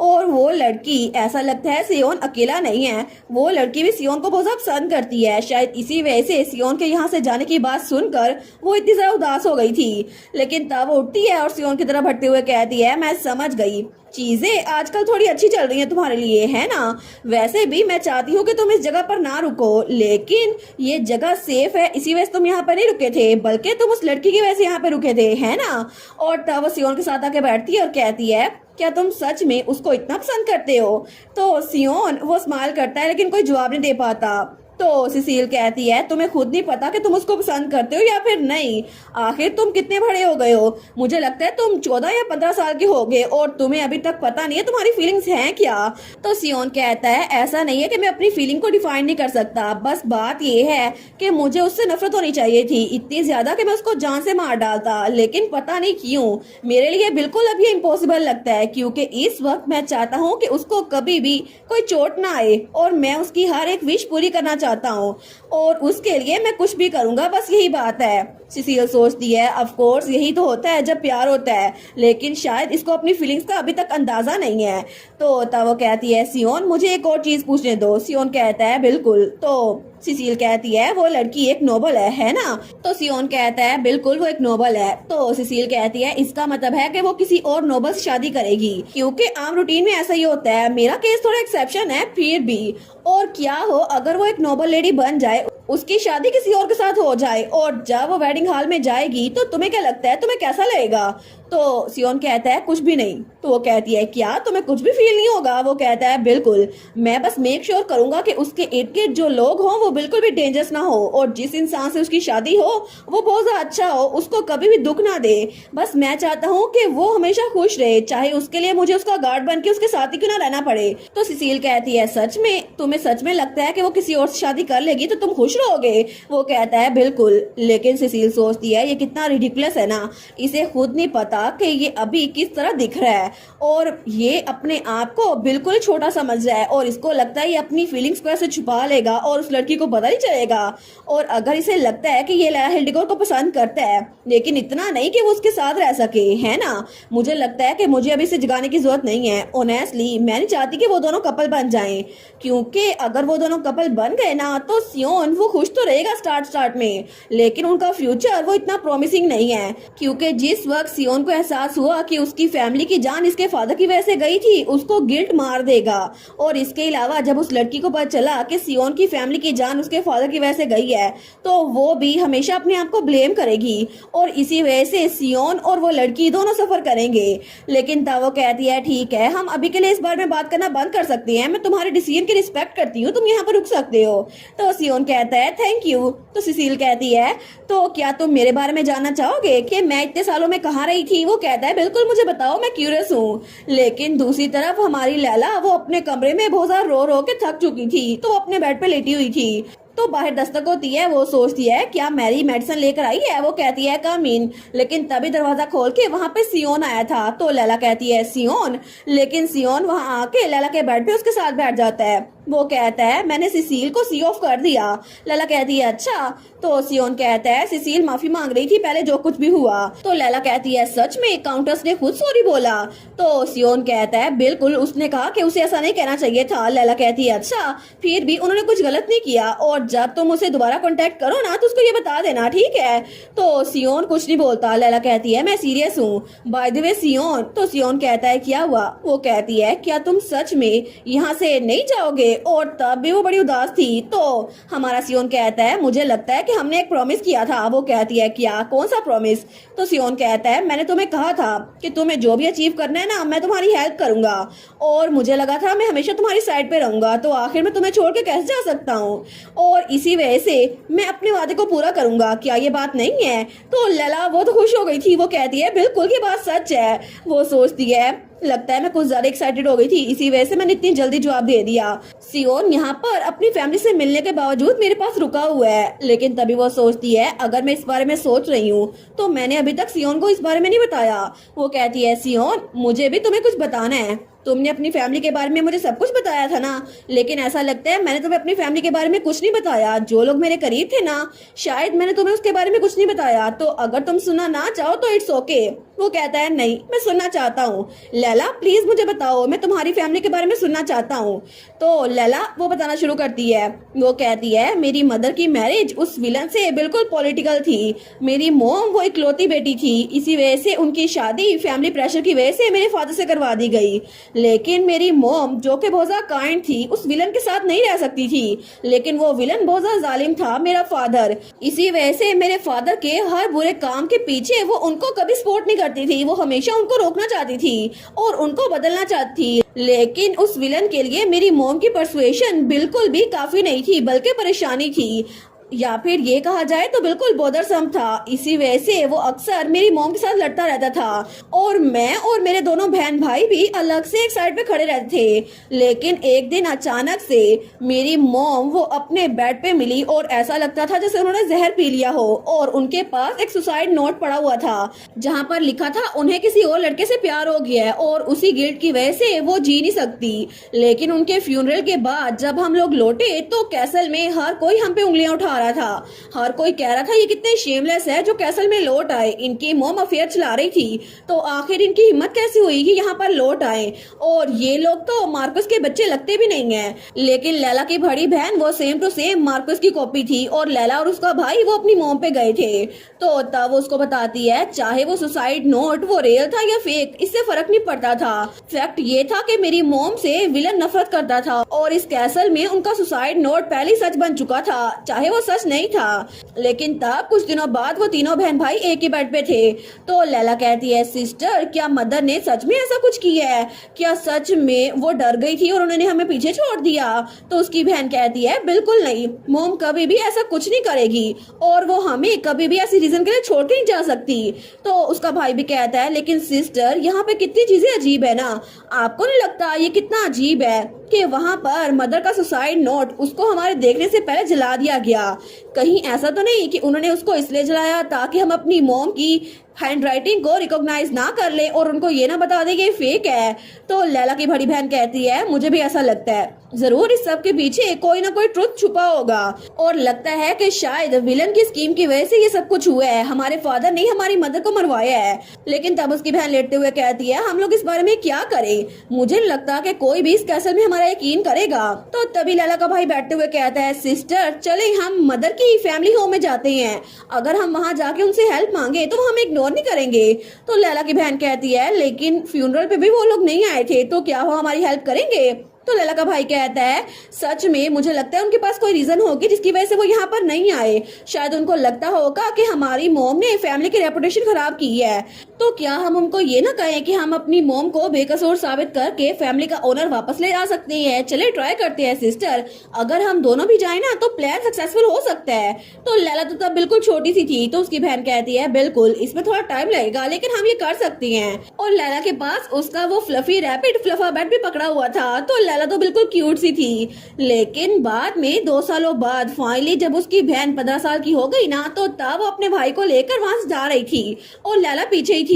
और वो लड़की ऐसा लगता है सियोन अकेला नहीं है, वो लड़की भी सियोन को बहुत ज्यादा पसंद करती है। शायद इसी वजह से सियोन के यहाँ से जाने की बात सुनकर वो इतनी ज्यादा उदास हो गई थी। लेकिन तब वो उठती है और सियोन की तरफ बढ़ते हुए कहती है मैं समझ गई, चीजें आजकल थोड़ी अच्छी चल रही हैं तुम्हारे लिए, है ना? वैसे भी मैं चाहती हूँ कि तुम इस जगह पर ना रुको, लेकिन ये जगह सेफ है इसी वजह से तुम यहाँ पर नहीं रुके थे, बल्कि तुम उस लड़की की वजह से यहाँ पे रुके थे, है ना? और तब वो सियोन के साथ आके बैठती है और कहती है क्या तुम सच में उसको इतना पसंद करते हो? तो सियोन वो स्माइल करता है लेकिन कोई जवाब नहीं दे पाता। तो सिसील कहती है तुम्हें खुद नहीं पता कि तुम उसको पसंद करते हो या फिर नहीं। आखिर तुम कितने बड़े हो गए हो, मुझे लगता है तुम 14 या 15 साल के होगे और तुम्हें अभी तक पता नहीं है तुम्हारी फीलिंग्स हैं क्या। तो सियोन कहता है ऐसा नहीं है कि मैं अपनी फीलिंग को डिफाइन नहीं कर सकता, बस बात ये है कि मुझे उससे नफरत होनी चाहिए थी, इतनी ज्यादा कि मैं उसको जान से मार डालता, लेकिन पता नहीं क्यों मेरे लिए बिल्कुल अब ये इम्पॉसिबल लगता है, क्योंकि इस वक्त मैं चाहता हूँ कि उसको कभी भी कोई चोट ना आए और मैं उसकी हर एक विश पूरी करना चाहता हूँ और उसके लिए मैं कुछ भी करूंगा, बस यही बात है। सिसिल सोचती है ऑफ कोर्स यही तो होता है जब प्यार होता है, लेकिन शायद इसको अपनी फीलिंग्स का अभी तक अंदाजा नहीं है। तो तब वो कहती है सियोन मुझे एक और चीज पूछने दो। सियोन कहता है बिल्कुल। तो सिसिल कहती है वो लड़की एक नोबल है ना। तो सियोन कहता है बिल्कुल वो एक नोबल है। तो सिसिल कहती है इसका मतलब है कि वो किसी और नोबल से शादी करेगी, क्योंकि आम रूटीन में ऐसा ही होता है, मेरा केस थोड़ा एक्सेप्शन है फिर भी। और क्या हो अगर वो एक नोबल लेडी बन जाए, उसकी शादी किसी और के साथ हो जाए और जब वो वेडिंग हॉल में जाएगी तो तुम्हें क्या लगता है, तुम्हें कैसा लगेगा। तो सियोन कहता है कुछ भी नहीं। तो वो कहती है क्या तुम्हें कुछ भी फील नहीं होगा। वो कहता है बिल्कुल, मैं बस मेक श्योर करूंगा कि उसके इर्द गिर्द जो लोग हों वो बिल्कुल भी डेंजरस ना हो और जिस इंसान से उसकी शादी हो वो बहुत ज्यादा अच्छा हो, उसको कभी भी दुख ना दे। बस मैं चाहता हूँ कि वो हमेशा खुश रहे, चाहे उसके लिए मुझे उसका गार्ड बन के उसके साथ ही क्यों ना रहना पड़े। तो सिसिल कहती है सच में, तुम्हें सच में लगता है कि वो किसी और से शादी कर लेगी तो तुम खुश रहोगे। वो कहता है बिल्कुल। लेकिन सिसिल सोचती है ये कितना रिडिकुलस है ना, इसे खुद नहीं पता कि ये अभी किस तरह दिख रहा है और ये अपने आप को बिल्कुल छोटा समझ रहा है और इसको लगता है ये अपनी फीलिंग्स को ऐसे छुपा लेगा और उस लड़की को पता नहीं चलेगा। और अगर इसे लगता है कि ये लैला हिल्डिगर को पसंद करता है, लेकिन इतना नहीं कि वो उसके साथ रह सके, है ना। मुझे लगता है कि मुझे अभी इसे जगाने की जरूरत नहीं है। ऑनेस्टली मैं नहीं चाहती कि वो दोनों कपल बन जाएं, क्योंकि अगर वो दोनों कपल बन गए ना तो सियोन वो खुश तो रहेगा स्टार्ट में, लेकिन उनका फ्यूचर वो इतना प्रॉमिसिंग नहीं है, क्योंकि जिस वक्त सियोन को एहसास हुआ कि उसकी फैमिली की जान इसके फादर की वजह से गई थी, उसको गिल्ट मार देगा। और इसके अलावा जब उस लड़की को पता चला कि सियोन की फैमिली की जान उसके फादर की वजह से गई है तो वो भी हमेशा अपने आप को ब्लेम करेगी और इसी वजह से सियोन और वो लड़की दोनों सफर करेंगे। लेकिन तब वो कहती है ठीक है हम अभी के लिए इस बारे में बात करना बंद कर सकते हैं, मैं तुम्हारे डिसीजन की रिस्पेक्ट करती हूँ, तुम यहाँ पर रुक सकते हो। तो सियोन कहता है थैंक यू। तो सिसिल कहती है तो क्या तुम मेरे बारे में जानना चाहोगे कि मैं इतने सालों में कहाँ रही थी। वो कहता है बिल्कुल मुझे बताओ, मैं क्यूरियस हूँ। लेकिन दूसरी तरफ हमारी लैला वो अपने कमरे में बहुत ज्यादा रो रो के थक चुकी थी, तो वो अपने बेड पे लेटी हुई थी। तो बाहर दस्तक होती है, वो सोचती है क्या मैरी मेडिसिन लेकर आई है। वो कहती है कम इन। लेकिन तभी दरवाजा खोल के वहाँ पे सियोन आया था। तो लैला कहती है सियोन, लेकिन सियोन वहाँ आके लैला के बेड पे उसके साथ बैठ जाता है। वो कहता है मैंने सिसिल को सी ऑफ कर दिया। लैला कहती है अच्छा। तो सियोन कहता है सिसिल माफी मांग रही थी पहले जो कुछ भी हुआ। तो लैला कहती है सच में काउंटेस ने खुद सॉरी बोला। तो सियोन कहता है बिल्कुल, उसने कहा कि उसे ऐसा नहीं कहना चाहिए था। लैला कहती है अच्छा, फिर भी उन्होंने कुछ गलत नहीं किया और जब तुम उसे दोबारा कांटेक्ट करो ना तो उसको ये बता देना, ठीक है। तो सियोन कुछ नहीं बोलता। लैला कहती है मैं सीरियस हूँ बाय द वे सियोन। तो सियोन कहता है क्या हुआ। वो कहती है क्या तुम सच में यहाँ से नहीं जाओगे। और तब भी वो बड़ी उदास थी। तो हमारा सियोन कहता है मुझे लगता है कि हमने एक प्रॉमिस किया था। वो कहती है क्या, कौन सा प्रॉमिस। तो सियोन कहता है मैंने तुम्हें कहा था कि तुम्हें जो भी अचीव करना है ना मैं तुम्हारी हेल्प करूंगा और मुझे लगा था मैं हमेशा तुम्हारी साइड पे रहूंगा, तो आखिर मैं तुम्हें छोड़ के कैसे जा सकता हूँ और इसी वजह से मैं अपने वादे को पूरा करूंगा, क्या ये बात नहीं है। तो लैला वो तो खुश हो गई थी। वो कहती है बिल्कुल ये बात सच है। वो सोचती है लगता है मैं कुछ ज्यादा एक्साइटेड हो गई थी, इसी वजह से मैंने इतनी जल्दी जवाब दे दिया। सियोन यहाँ पर अपनी फैमिली से मिलने के बावजूद मेरे पास रुका हुआ है। लेकिन तभी वो सोचती है अगर मैं इस बारे में सोच रही हूँ तो मैंने अभी तक सियोन को इस बारे में नहीं बताया। वो कहती है सियोन मुझे भी तुम्हें कुछ बताना है, तुमने अपनी फैमिली के बारे में मुझे सब कुछ बताया था ना, लेकिन ऐसा लगता है मैंने तुम्हें अपनी फैमिली के बारे में कुछ नहीं बताया। जो लोग मेरे करीब थे ना, शायद मैंने तुम्हें उसके बारे में कुछ नहीं बताया। तो अगर तुम सुनना ना चाहो तो इट्स ओके। वो कहता है नहीं मैं सुनना चाहता हूँ। लैला प्लीज मुझे बताओ, मैं तुम्हारी फैमिली के बारे में सुनना चाहता हूँ। तो लैला वो बताना शुरू करती है। वो कहती है मेरी मदर की मैरिज उस विलन से बिल्कुल पॉलिटिकल थी। मेरी मोम वो इकलौती बेटी थी, इसी वजह से उनकी शादी फैमिली प्रेशर की वजह से मेरे फादर से करवा दी गई। लेकिन मेरी मॉम जो कि बहुत ज्यादा काइंड थी उस विलन के साथ नहीं रह सकती थी, लेकिन वो विलन बहुत ज्यादा जालिम था, मेरा फादर। इसी वजह से मेरे फादर के हर बुरे काम के पीछे वो उनको कभी सपोर्ट नहीं करती थी, वो हमेशा उनको रोकना चाहती थी और उनको बदलना चाहती थी। लेकिन उस विलन के लिए मेरी मॉम की परसुएशन बिल्कुल भी काफी नहीं थी, बल्कि परेशानी थी, या फिर ये कहा जाए तो बिल्कुल बोदरसम था। इसी वजह से वो अक्सर मेरी मॉम के साथ लड़ता रहता था और मैं और मेरे दोनों बहन भाई भी अलग से एक साइड पे खड़े रहते थे। लेकिन एक दिन अचानक से मेरी मॉम वो अपने बेड पे मिली और ऐसा लगता था जैसे उन्होंने जहर पी लिया हो, और उनके पास एक सुसाइड नोट पड़ा हुआ था जहाँ पर लिखा था उन्हें किसी और लड़के से प्यार हो गया है और उसी गिल्ट की वजह से वो जी नहीं सकती। लेकिन उनके फ्यूनरल के बाद जब हम लोग लौटे तो कैसल में हर कोई हम पे उंगलियां उठा रहा था, हर कोई कह रहा था ये कितने शेमलेस है जो कैसल में लौट आए। इनकी मॉम अफेयर चला रही थी तो आखिर इनकी हिम्मत कैसी हुई कि यहाँ पर लौट आए, और ये लोग तो मार्कस के बच्चे लगते भी नहीं है। लेकिन लैला की बड़ी बहन वो सेम टू सेम मार्कस की कॉपी थी और लैला और उसका भाई वो अपनी मॉम पे गए थे। तो तब उसको बताती है चाहे वो सुसाइड नोट वो रियल था या फेक इससे फर्क नहीं पड़ता था, फैक्ट ये था कि मेरी मॉम से विलन नफरत करता था और इस कैसल में उनका सुसाइड नोट पहले सच बन चुका था, चाहे वो सच नहीं था। लेकिन तब कुछ दिनों बाद वो तीनों बहन भाई एक ही बेड पे थे। तो लैला कहती है सिस्टर क्या मदर ने सच में ऐसा कुछ किया है, क्या सच में वो डर गई थी और उन्होंने हमें पीछे छोड़ दिया। तो उसकी बहन कहती है बिल्कुल नहीं, मॉम कभी भी ऐसा कुछ नहीं करेगी और वो हमें कभी भी ऐसी रीजन के लिए छोड़ के नहीं जा सकती। तो उसका भाई भी कहता है लेकिन सिस्टर यहाँ पे कितनी चीजें अजीब है ना, आपको नहीं लगता ये कितना अजीब है कि वहाँ पर मदर का सुसाइड नोट उसको हमारे देखने से पहले जला दिया गया। कहीं ऐसा तो नहीं कि उन्होंने उसको इसलिए जलाया ताकि हम अपनी मॉम की हैंडराइटिंग को रिकॉग्नाइज ना कर ले और उनको ये ना बता दे कि फेक है। तो लैला की बड़ी बहन कहती है मुझे भी ऐसा लगता है, जरूर इस सब के पीछे कोई ना कोई ट्रुथ छुपा होगा और लगता है कि शायद विलन की स्कीम की वजह से ये सब कुछ हुआ है, हमारे फादर ने हमारी मदर को मरवाया है। लेकिन तब उसकी बहन लेटते हुए कहती है हम लोग इस बारे में क्या करें, मुझे नहीं लगता कि कोई भी इस कैसल में हमारा यकीन करेगा। तो तभी लैला का भाई बैठते हुए कहता है सिस्टर चले हम मदर की फैमिली होम में जाते हैं, अगर हम वहाँ जाके उनसे हेल्प मांगे तो वो हमें इग्नोर नहीं करेंगे। तो लैला की बहन कहती है लेकिन फ्यूनरल पे भी वो लोग नहीं आए थे तो क्या वो हमारी हेल्प करेंगे। तो लैला का भाई कहता है सच में मुझे लगता है उनके पास कोई रीजन होगी जिसकी वजह से वो यहाँ पर नहीं आए, शायद उनको लगता होगा कि हमारी मॉम ने फैमिली की रेपुटेशन खराब की है। तो क्या हम उनको ये ना कहें कि हम अपनी मॉम को बेकसूर साबित करके फैमिली का ओनर वापस ले जा सकते हैं। चले ट्राई करते हैं सिस्टर, अगर हम दोनों भी जाए ना तो प्लान सक्सेसफुल हो सकता है। तो लैला तो तब बिल्कुल छोटी सी थी तो उसकी बहन कहती है बिल्कुल इसमें थोड़ा टाइम लगेगा लेकिन हम ये कर सकते हैं। और लैला के पास उसका वो फ्लफी रैपिड फ्लफा बैट भी पकड़ा हुआ था तो लैला तो बिल्कुल क्यूट सी थी। लेकिन बाद में 2 सालों बाद फाइनली जब उसकी बहन 15 साल की हो गई ना तो तब वो अपने भाई को लेकर वहां से जा रही थी और लैला पीछे ही थी।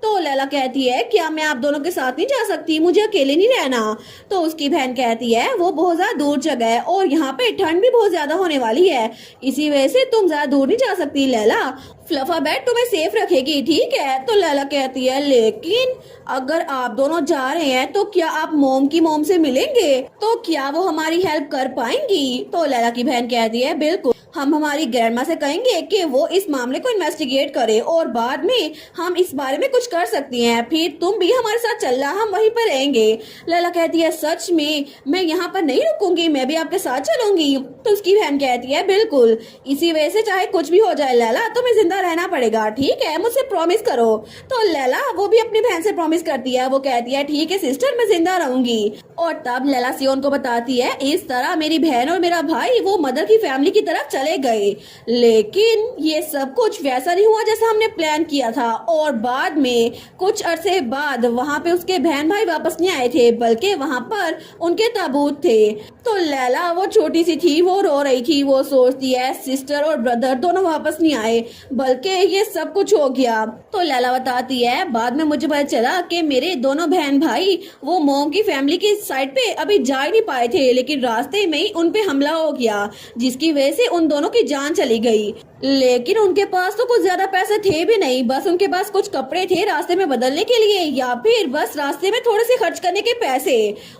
तो लैला कहती है क्या मैं आप दोनों के साथ नहीं जा सकती, मुझे अकेले नहीं रहना। तो उसकी बहन कहती है वो बहुत ज्यादा दूर जगह है और यहाँ पे ठंड भी बहुत ज्यादा होने वाली है, इसी वजह से तुम ज्यादा दूर नहीं जा सकती लैला, फ्लफा बैट तुम्हें सेफ रखेगी ठीक है। तो लैला कहती है लेकिन अगर आप दोनों जा रहे हैं तो क्या आप मॉम की मॉम से मिलेंगे, तो क्या वो हमारी हेल्प कर पाएंगी। तो लैला की बहन कहती है बिल्कुल, हम हमारी ग्रैंडमा से कहेंगे कि वो इस मामले को इन्वेस्टिगेट करे और बाद में हम इस बारे में कुछ कर सकती हैं, फिर तुम भी हमारे साथ चलना, हम वहीं पर रहेंगे। लैला कहती है सच में मैं यहाँ पर नहीं रुकूंगी, मैं भी आपके साथ चलूंगी। तो उसकी बहन कहती है बिल्कुल, इसी वजह से चाहे कुछ भी हो जाए लैला तुम्हें जिंदा रहना पड़ेगा ठीक है, मुझसे प्रॉमिस करो। तो लैला वो भी अपनी बहन से प्रॉमिस करती है, वो कहती है ठीक है सिस्टर मैं जिंदा रहूंगी। और तब लैला सियोन को बताती है इस तरह मेरी बहन और मेरा भाई वो मदर की फैमिली की तरफ चले गए, लेकिन ये सब कुछ वैसा नहीं हुआ जैसा हमने प्लान किया था। और बाद में कुछ अरसे बाद वहाँ पे उसके बहन भाई वापस नहीं आए थे बल्कि वहाँ पर उनके ताबूत थे। तो लैला वो छोटी सी थी, वो रो रही थी, वो सोचती है सिस्टर और ब्रदर दोनों वापस नहीं आए बल्कि ये सब कुछ हो गया। तो लैला बताती है बाद में मुझे पता चला कि मेरे दोनों बहन भाई वो मॉम की फैमिली की साइड पे अभी जा ही नहीं पाए थे, लेकिन रास्ते में ही उन पे हमला हो गया जिसकी वजह से उन दोनों की जान चली गई। लेकिन उनके पास तो कुछ ज्यादा पैसे थे भी नहीं, बस उनके पास कुछ कपड़े थे रास्ते में बदलने के लिए या फिर बस रास्ते में थोड़े से खर्च करने के पैसे।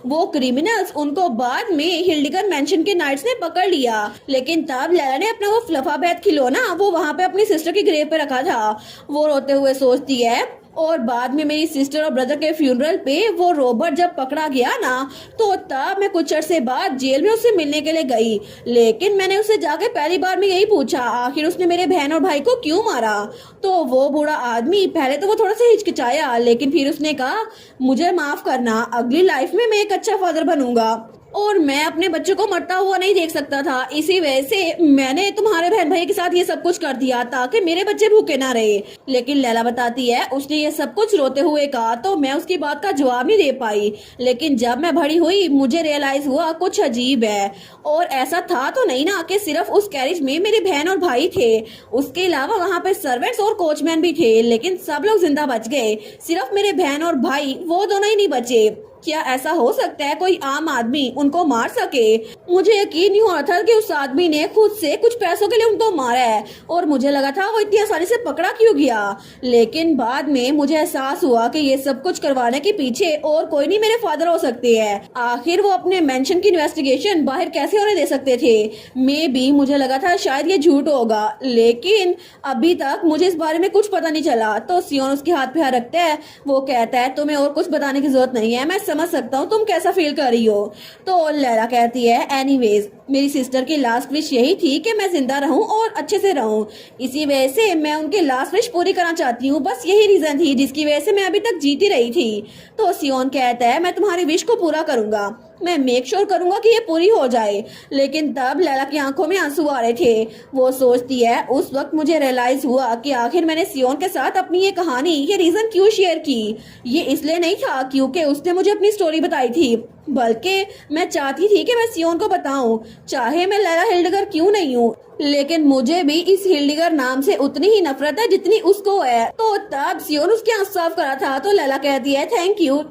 वो क्रिमिनल्स उनको बाद में हिल्डिगन मेंशन के नाइट्स ने पकड़ लिया, लेकिन तब लैला ने अपना वो फ्लफा बैट खिलौना वो वहाँ पे अपनी सिस्टर की ग्रेव पे रखा था। वो रोते हुए सोचती है और बाद में मेरी सिस्टर और ब्रदर के फ्यूनरल पे वो रॉबर्ट जब पकड़ा गया ना, तो तब मैं कुछ अरसे बाद जेल में उससे मिलने के लिए गई। लेकिन मैंने उससे जाके पहली बार में यही पूछा आखिर उसने मेरे बहन और भाई को क्यों मारा। तो वो बूढ़ा आदमी पहले तो वो थोड़ा सा हिचकिचाया, लेकिन फिर उसने कहा मुझे माफ करना, अगली लाइफ में मैं एक अच्छा फादर बनूंगा और मैं अपने बच्चे को मरता हुआ नहीं देख सकता था। इसी वजह से मैंने तुम्हारे बहन भाई के साथ ये सब कुछ कर दिया ताकि मेरे बच्चे भूखे ना रहे। लेकिन लैला बताती है उसने ये सब कुछ रोते हुए कहा तो मैं उसकी बात का जवाब नहीं दे पाई। लेकिन जब मैं बड़ी हुई मुझे रियलाइज हुआ कुछ अजीब है। और ऐसा था तो नहीं ना कि सिर्फ उस कैरेज में मेरी बहन और भाई थे, उसके अलावा वहाँ पे सर्वेंट्स और कोचमैन भी थे, लेकिन सब लोग जिंदा बच गए, सिर्फ मेरे बहन और भाई वो दोनों ही नहीं बचे। क्या ऐसा हो सकता है कोई आम आदमी उनको मार सके? मुझे यकीन नहीं हो रहा था कि उस आदमी ने खुद से कुछ पैसों के लिए उनको मारा है और मुझे लगा था वो इतनी आसानी से पकड़ा क्यों गया। लेकिन बाद में मुझे एहसास हुआ कि ये सब कुछ करवाने के पीछे और कोई नहीं मेरे फादर हो सकते हैं। आखिर वो अपने मेंशन की इन्वेस्टिगेशन बाहर कैसे होने दे सकते थे? मे बी मुझे लगा था शायद ये झूठ होगा, लेकिन अभी तक मुझे इस बारे में कुछ पता नहीं चला। तो सियोन उसके हाथ पे हाथ रखता है, वो कहता है तुम्हें और कुछ बताने की जरूरत नहीं है, मैं समझ सकता हूँ तुम कैसा फील कर रही हो। तो लैला कहती है एनीवेज मेरी सिस्टर की लास्ट विश यही थी कि मैं जिंदा रहूं और अच्छे से रहूं, इसी वजह से मैं उनकी लास्ट विश पूरी करना चाहती हूँ, बस यही रीजन थी जिसकी वजह से मैं अभी तक जीती रही थी। तो सियोन कहता है मैं तुम्हारी विश को पूरा करूंगा, मैं मेक श्योर करूंगा कि ये पूरी हो जाए। लेकिन तब लैला की आंखों में आंसू आ रहे थे। वो सोचती है उस वक्त मुझे रियलाइज हुआ कि आखिर मैंने सियोन के साथ अपनी ये कहानी, ये रीजन क्यों शेयर की। ये इसलिए नहीं था क्योंकि उसने मुझे अपनी स्टोरी बताई थी, बल्कि मैं चाहती थी कि मैं सियोन को बताऊं, चाहे मैं लैला हिल्डगर क्यों नहीं हूँ, लेकिन मुझे भी इस हिल्डिगर नाम से उतनी ही नफरत है जितनी उसको है। तो तब सियोन उसके आंसू साफ करा था। तो लैला कहती है थैंक यू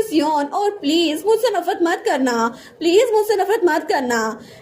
सियोन, और प्लीज मुझसे नफरत मत करना, प्लीज मुझसे नफरत मत करना।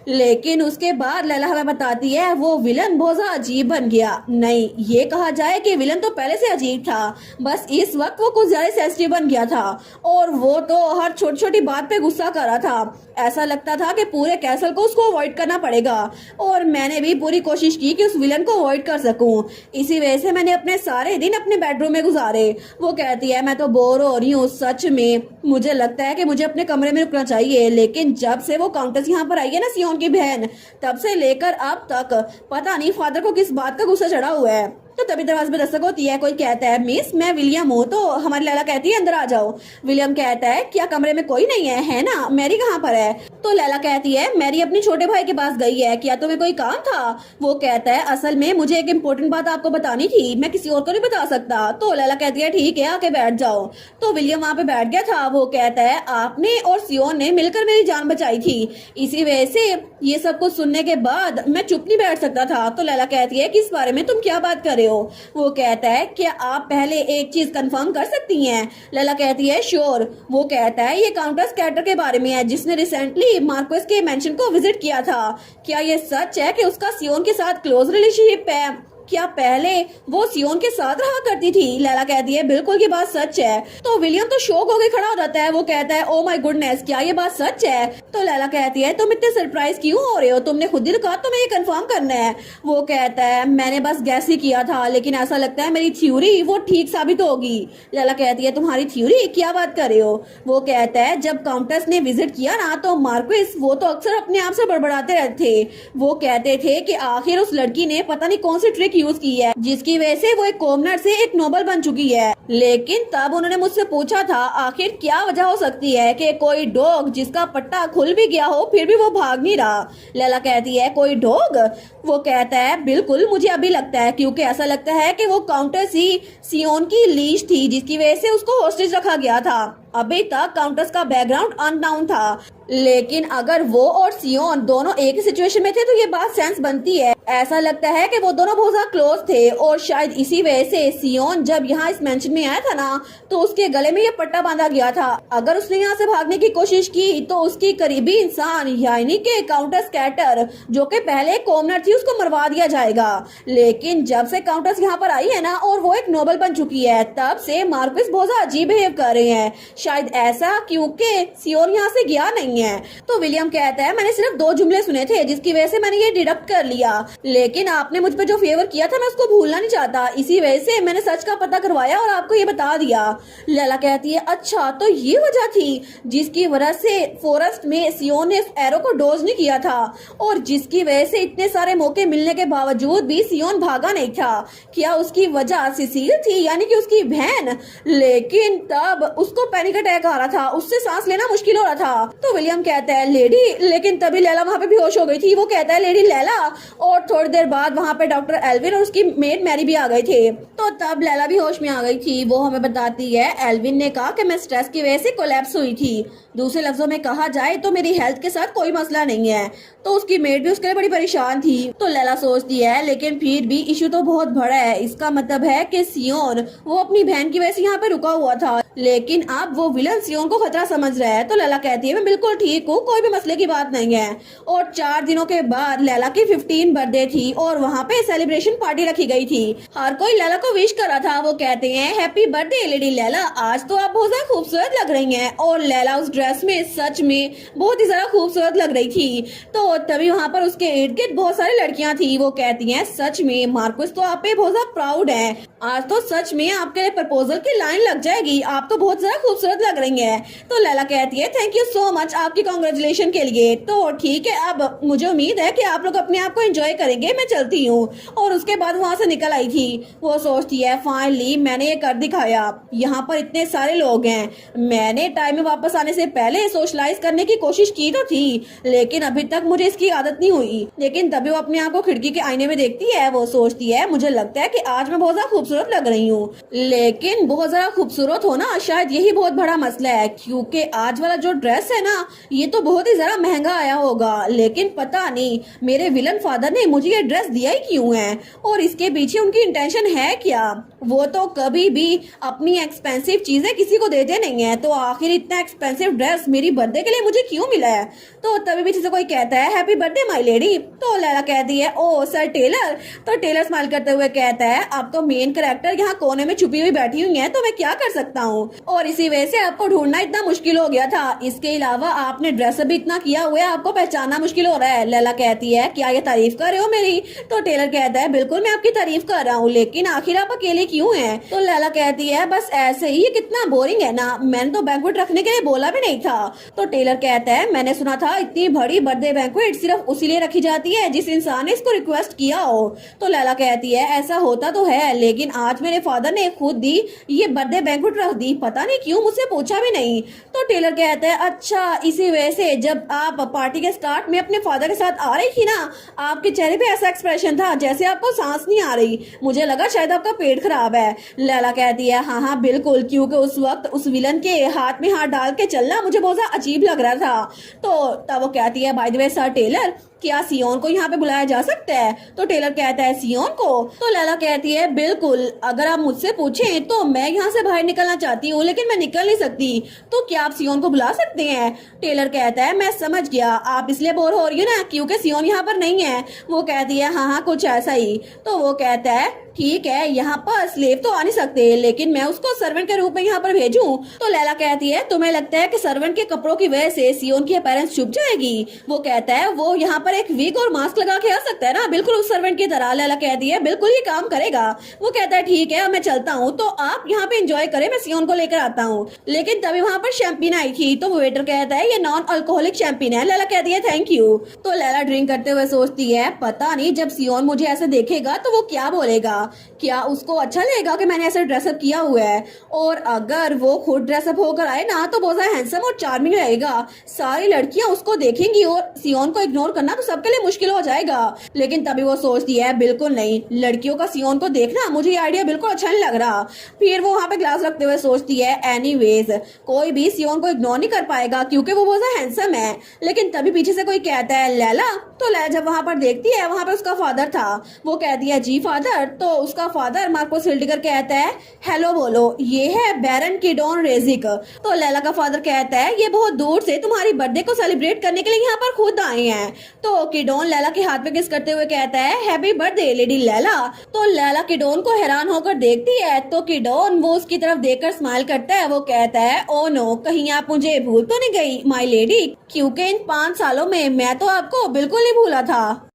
लेकिन उसके बाद लैला हमें बताती है वो विलन बहुत ज्यादा अजीब बन गया। नहीं, ये कहा जाए कि विलन तो पहले से अजीब था, बस इस वक्त वो कुछ ज्यादा सेंसिटिव बन गया था और वो तो हर छोटी छोटी बात पे गुस्सा कर रहा था। ऐसा लगता था कि पूरे कैसल को उसको अवॉइड करना पड़ेगा और मैंने भी पूरी कोशिश की कि उस विलन को अवॉइड कर सकूं। इसी वजह से मैंने अपने सारे दिन अपने बेडरूम में गुजारे। वो कहती है मैं तो बोर हो रही हूँ, सच में मुझे लगता है कि मुझे अपने कमरे में रुकना चाहिए। लेकिन जब से वो काउंटेस यहाँ पर आई है ना, सियोन की बहन, तब से लेकर अब तक पता नहीं फादर को किस बात का गुस्सा चढ़ा हुआ है। तो तभी दरवाजे पे दस्तक होती है, कोई कहता है मिस मैं विलियम हूँ। तो हमारी लैला कहती है अंदर आ जाओ। विलियम कहता है क्या कमरे में कोई नहीं है ना, मैरी कहाँ पर है? तो लैला कहती है मैरी अपने छोटे भाई के पास गई है, क्या तुम्हें कोई काम था? वो कहता है असल में मुझे एक इम्पोर्टेंट बात आपको बतानी थी, मैं किसी और को नहीं बता सकता। तो लैला कहती है ठीक है आके बैठ जाओ। तो विलियम वहाँ पे बैठ गया था। वो कहता है आपने और सियोन ने मिलकर मेरी जान बचाई थी, इसी वजह से ये सब कुछ सुनने के बाद मैं चुप नहीं बैठ सकता था। तो लैला कहती है किस बारे में, तुम क्या बात कर रहे हो? वो कहता है क्या आप पहले एक चीज कंफर्म कर सकती हैं? लैला कहती है श्योर। वो कहता है ये काउंटेस कैटर के बारे में है जिसने रिसेंटली मार्क्वेस के मेंशन को विजिट किया था। क्या ये सच है कि उसका सियोन के साथ क्लोज रिलेशनशिप है? क्या पहले वो सियोन के साथ रहा करती थी? लैला कहती है बिल्कुल ये बात सच है। तो विलियम तो शॉक होकर खड़ा हो जाता है। वो कहता है ओ माय गुडनेस, क्या ये बात सच है? तो लैला कहती है तुम इतने सरप्राइज क्यों हो रहे हो, तुमने खुद ही कहा तुम्हें ये कंफर्म करना है। वो कहता है मैंने बस गैस ही किया था, लेकिन ऐसा लगता है मेरी थ्योरी वो ठीक साबित होगी। लैला कहती है तुम्हारी थ्योरी, क्या बात कर रहे हो? वो कहता है जब काउंटेस ने विजिट किया ना, तो मार्क्वेस वो तो अक्सर अपने आप से बड़बड़ाते रहते थे। वो कहते थे कि आखिर उस लड़की ने पता नहीं कौन सी ट्रिक यूज की है जिसकी वजह से वो एक कॉमनर से एक नोबल बन चुकी है। लेकिन तब उन्होंने मुझसे पूछा था आखिर क्या वजह हो सकती है कि कोई डॉग जिसका पट्टा खुल भी गया हो फिर भी वो भाग नहीं रहा। लैला कहती है कोई डॉग? वो कहता है बिल्कुल मुझे अभी लगता है, क्योंकि ऐसा लगता है कि वो काउंटेस ही सियोन की लीज थी जिसकी वजह से उसको हॉस्टेज रखा गया था। अभी तक काउंटेस का बैकग्राउंड अननाउन था, लेकिन अगर वो और सियोन दोनों एक ही सिचुएशन में थे तो ये बात सेंस बनती है। ऐसा लगता है कि वो दोनों बहुत ज्यादा क्लोज थे और शायद इसी वजह से सियोन जब यहाँ इस मेंशन में आया था ना, तो उसके गले में ये पट्टा बांधा गया था। अगर उसने यहाँ से भागने की कोशिश की तो उसकी करीबी इंसान यानी कि काउंटेस कैटर, जो कि पहले कॉमनर थी, उसको मरवा दिया जाएगा। लेकिन जब से काउंटेस यहाँ पर आई है ना और वो एक नोबल बन चुकी है, तब से मार्क्वेस बहुत ज्यादा अजीब बिहेव कर रहे हैं। शायद ऐसा क्योंकि सियोन यहाँ से गया नहीं है। तो विलियम कहता है मैंने सिर्फ 2 जुमले सुने थे जिसकी वजह से मैंने ये डिडक्ट कर लिया। लेकिन आपने मुझ पे जो फेवर किया था मैं उसको भूलना नहीं चाहता, इसी वजह से मैंने सच का पता करवाया और आपको ये बता दिया। लैला कहती है अच्छा तो ये वजह थी जिसकी वजह से फॉरेस्ट में सियोन ने एरो को डोज नहीं किया था और जिसकी वजह से इतने सारे मौके मिलने के बावजूद भी सियोन भागा नहीं था। क्या उसकी वजह सिसिल थी, यानी कि उसकी बहन? लेकिन तब उसको पैनिक अटैक आ रहा था, उससे सांस लेना मुश्किल हो रहा था। तो विलियम कहता है लेडी, लेकिन तभी लैला वहां पे बेहोश हो गई थी। वो कहता है लेडी लैला, और थोड़ी देर बाद वहां पे डॉक्टर एल्विन और उसकी मेड मैरी भी आ गए थे। तो तब लैला भी होश में आ गई थी। वो हमें बताती है एल्विन ने कहा कि मैं स्ट्रेस की वजह से कोलैप्स हुई थी। दूसरे लफ्जों में कहा जाए तो मेरी हेल्थ के साथ कोई मसला नहीं है। तो उसकी मेड भी उसके लिए बड़ी परेशान थी। तो लैला सोचती है लेकिन फिर भी इशू तो बहुत बड़ा है, इसका मतलब है कि सियोन वो अपनी बहन की वजह से यहाँ पे रुका हुआ था, लेकिन अब वो विलन सियोन को खतरा समझ रहा है। तो लैला कहती है मैं बिल्कुल ठीक हूँ, कोई भी मसले की बात नहीं है। और 4 दिनों के बाद लैला की 15 बर्थडे थी और वहाँ पे सेलिब्रेशन पार्टी रखी गई थी। हर कोई लैला को विश कर रहा था। वो कहते हैं हैप्पी बर्थडे लेडी लैला, आज तो आप बहुत ज्यादा खूबसूरत लग रही हैं। और लैला उस ड्रेस में सच में बहुत ही ज्यादा खूबसूरत लग रही थी। तो तभी वहाँ पर उसके इर्द गिर्द बहुत सारी लड़कियां थी। वो कहती हैं सच में मार्कस तो आप पे बहुत ज्यादा प्राउड है, आज तो सच में आपके लिए प्रपोजल की लाइन लग जाएगी, आप तो बहुत ज्यादा खूबसूरत लग रही हैं। तो लैला कहती है थैंक यू सो मच आपकी कांग्रेचुलेशन के लिए। तो ठीक है, अब मुझे उम्मीद है कि आप लोग अपने आप को एंजॉय करेंगे, मैं चलती हूँ। और उसके बाद वहाँ से निकल आई थी। वो सोचती है फाइनली मैंने ये कर दिखाया, यहाँ पर इतने सारे लोग हैं, मैंने टाइम में वापस आने से पहले सोशलाइज करने की कोशिश की तो थी, लेकिन अभी तक मुझे इसकी आदत नहीं हुई। लेकिन तभी वो अपने आप को खिड़की के आईने में देखती है। वो सोचती है मुझे लगता है कि आज मैं बहुत ज्यादा खूबसूरत लग रही हूँ, लेकिन बहुत ज्यादा खूबसूरत होना शायद यही बहुत बड़ा मसला है, क्योंकि आज वाला जो ड्रेस है ना ये तो बहुत ही ज्यादा महंगा आया होगा, लेकिन पता नहीं मेरे विलन फादर ने मुझे ये ड्रेस दिया ही क्यों है और इसके पीछे उनकी इंटेंशन है क्या। वो तो कभी भी अपनी एक्सपेंसिव चीजें किसी को देते नहीं है, तो आखिर इतना एक्सपेंसिव ड्रेस मेरी बर्थडे के लिए मुझे क्यों मिला है। तो तभी पीछे से कोई कहता है हैप्पी बर्थडे माय लेडी। तो लैला कहती है ओ सर टेलर। तो टेलर स्माइल करते हुए कहता है अब तो मेन कैरेक्टर यहाँ कोने में छुपी हुई बैठी हुई है, तो मैं क्या कर सकता हूँ, और इसी वजह से आपको ढूंढना इतना मुश्किल हो गया था। इसके अलावा आपने ड्रेसअप भी इतना किया हुआ है, आपको पहचानना मुश्किल हो रहा है। लैला कहती है क्या ये तारीफ कर रहे हो मेरी। तो टेलर कहता है बिल्कुल मैं आपकी तारीफ कर रहा हूँ, लेकिन आखिर आप अकेले क्यों हैं। तो लैला कहती है बस ऐसे ही, ये कितना बोरिंग है ना, मैंने तो बैंक्वेट रखने के लिए बोला भी नहीं था। तो टेलर कहता है मैंने सुना था इतनी बड़ी बर्थडे बैंक्वेट सिर्फ उसी लिए रखी जाती है जिस इंसान ने इसको रिक्वेस्ट किया हो। तो लैला कहती है ऐसा होता तो है, लेकिन आज मेरे फादर ने खुद दी ये बर्थडे बैंक्वेट रख दी, पता नहीं क्यों, मुझसे पूछा भी नहीं। तो टेलर कहता है अच्छा इसी वजह से जब आप पार्टी के स्टार्ट में अपने फादर के साथ आ रही थी ना, आपके चेहरे पे ऐसा एक्सप्रेशन था जैसे आपको सांस नहीं आ रही, मुझे लगा शायद आपका पेट खराब है। लैला कहती है हाँ बिल्कुल, क्योंकि उस वक्त उस विलन के हाथ में हाथ डाल के चलना मुझे बहुत ज्यादा अजीब लग रहा था। तो तब वो कहती है by the way sir Taylor, क्या सियोन को यहाँ पे बुलाया जा सकता है। तो टेलर कहता है सियोन को। तो लैला कहती है बिल्कुल, अगर आप मुझसे पूछें तो मैं यहाँ से बाहर निकलना चाहती हूँ, लेकिन मैं निकल नहीं सकती, तो क्या आप सियोन को बुला सकते हैं। टेलर कहता है मैं समझ गया, आप इसलिए बोर हो रही हो ना क्योंकि सियोन यहाँ पर नहीं है। वो कहती है हाँ कुछ ऐसा ही। तो वो कहता है ठीक है, यहाँ पर स्लेव तो आ नहीं सकते, लेकिन मैं उसको सर्वेंट के रूप में यहाँ पर भेजूं। तो लैला कहती है तुम्हें लगता है कि सर्वेंट के कपड़ों की वजह से सियोन की अपीयरेंस छुप जाएगी। वो कहता है वो यहाँ पर एक विग और मास्क लगा के आ सकता है ना, बिल्कुल उस सर्वेंट की तरह। लैला कहती है बिल्कुल ये काम करेगा। वो कहता है ठीक है मैं चलता हूँ, तो आप यहाँ पे एंजॉय करें, मैं सियोन को लेकर आता हूँ। लेकिन तभी वहाँ पर शैम्पेन आई थी। तो वो वेटर कहता है ये नॉन अल्कोहलिक शैम्पेन है। लैला कहती है थैंक यू। तो लैला ड्रिंक करते हुए सोचती है पता नहीं जब सियोन मुझे ऐसे देखेगा तो वो क्या बोलेगा, क्या उसको अच्छा लगेगा कि मैंने ऐसे ड्रेसअप किया हुआ है, और अगर वो खुद ड्रेसअप होकर आए ना तो बहुत ज्यादा हैंडसम और चार्मिंग रहेगा, सारी लड़कियां उसको देखेंगी और सियोन को इग्नोर करना तो सबके लिए मुश्किल हो जाएगा। लेकिन तभी वो सोचती है बिल्कुल नहीं, लड़कियों का सियोन को देखना मुझे ये आइडिया बिल्कुल अच्छा नहीं लग रहा। फिर वो वहाँ पे ग्लास रखते हुए सोचती है एनीवेज कोई भी सियोन को इग्नोर नहीं कर पाएगा क्योंकि वो बहुत ज्यादा हैंडसम है। लेकिन तभी पीछे से कोई कहता है लैला। तो लैला जब वहाँ पर देखती है वहाँ पे उसका फादर था। वो कहती है जी फादर। तो उसका फादर मार्कोस हिल्डिगर कहता है हेलो बोलो, ये है बैरन किडोन रेजिक। तो लैला का फादर कहता है ये बहुत दूर से तुम्हारी बर्थडे को सेलिब्रेट करने के लिए यहाँ पर खुद आए हैं। तो किडोन लैला के हाथ पे किस करते हुए कहता है हैप्पी बर्थडे लेडी लैला। तो लैला किडोन को हैरान होकर देखती है। तो किडोन वो उसकी तरफ देखकर स्माइल करता है। वो कहता है ओ नो, कहीं आप मुझे भूल तो नहीं गई माय लेडी, क्योंकि इन 5 सालों में मैं तो आपको बिल्कुल नहीं भूला था।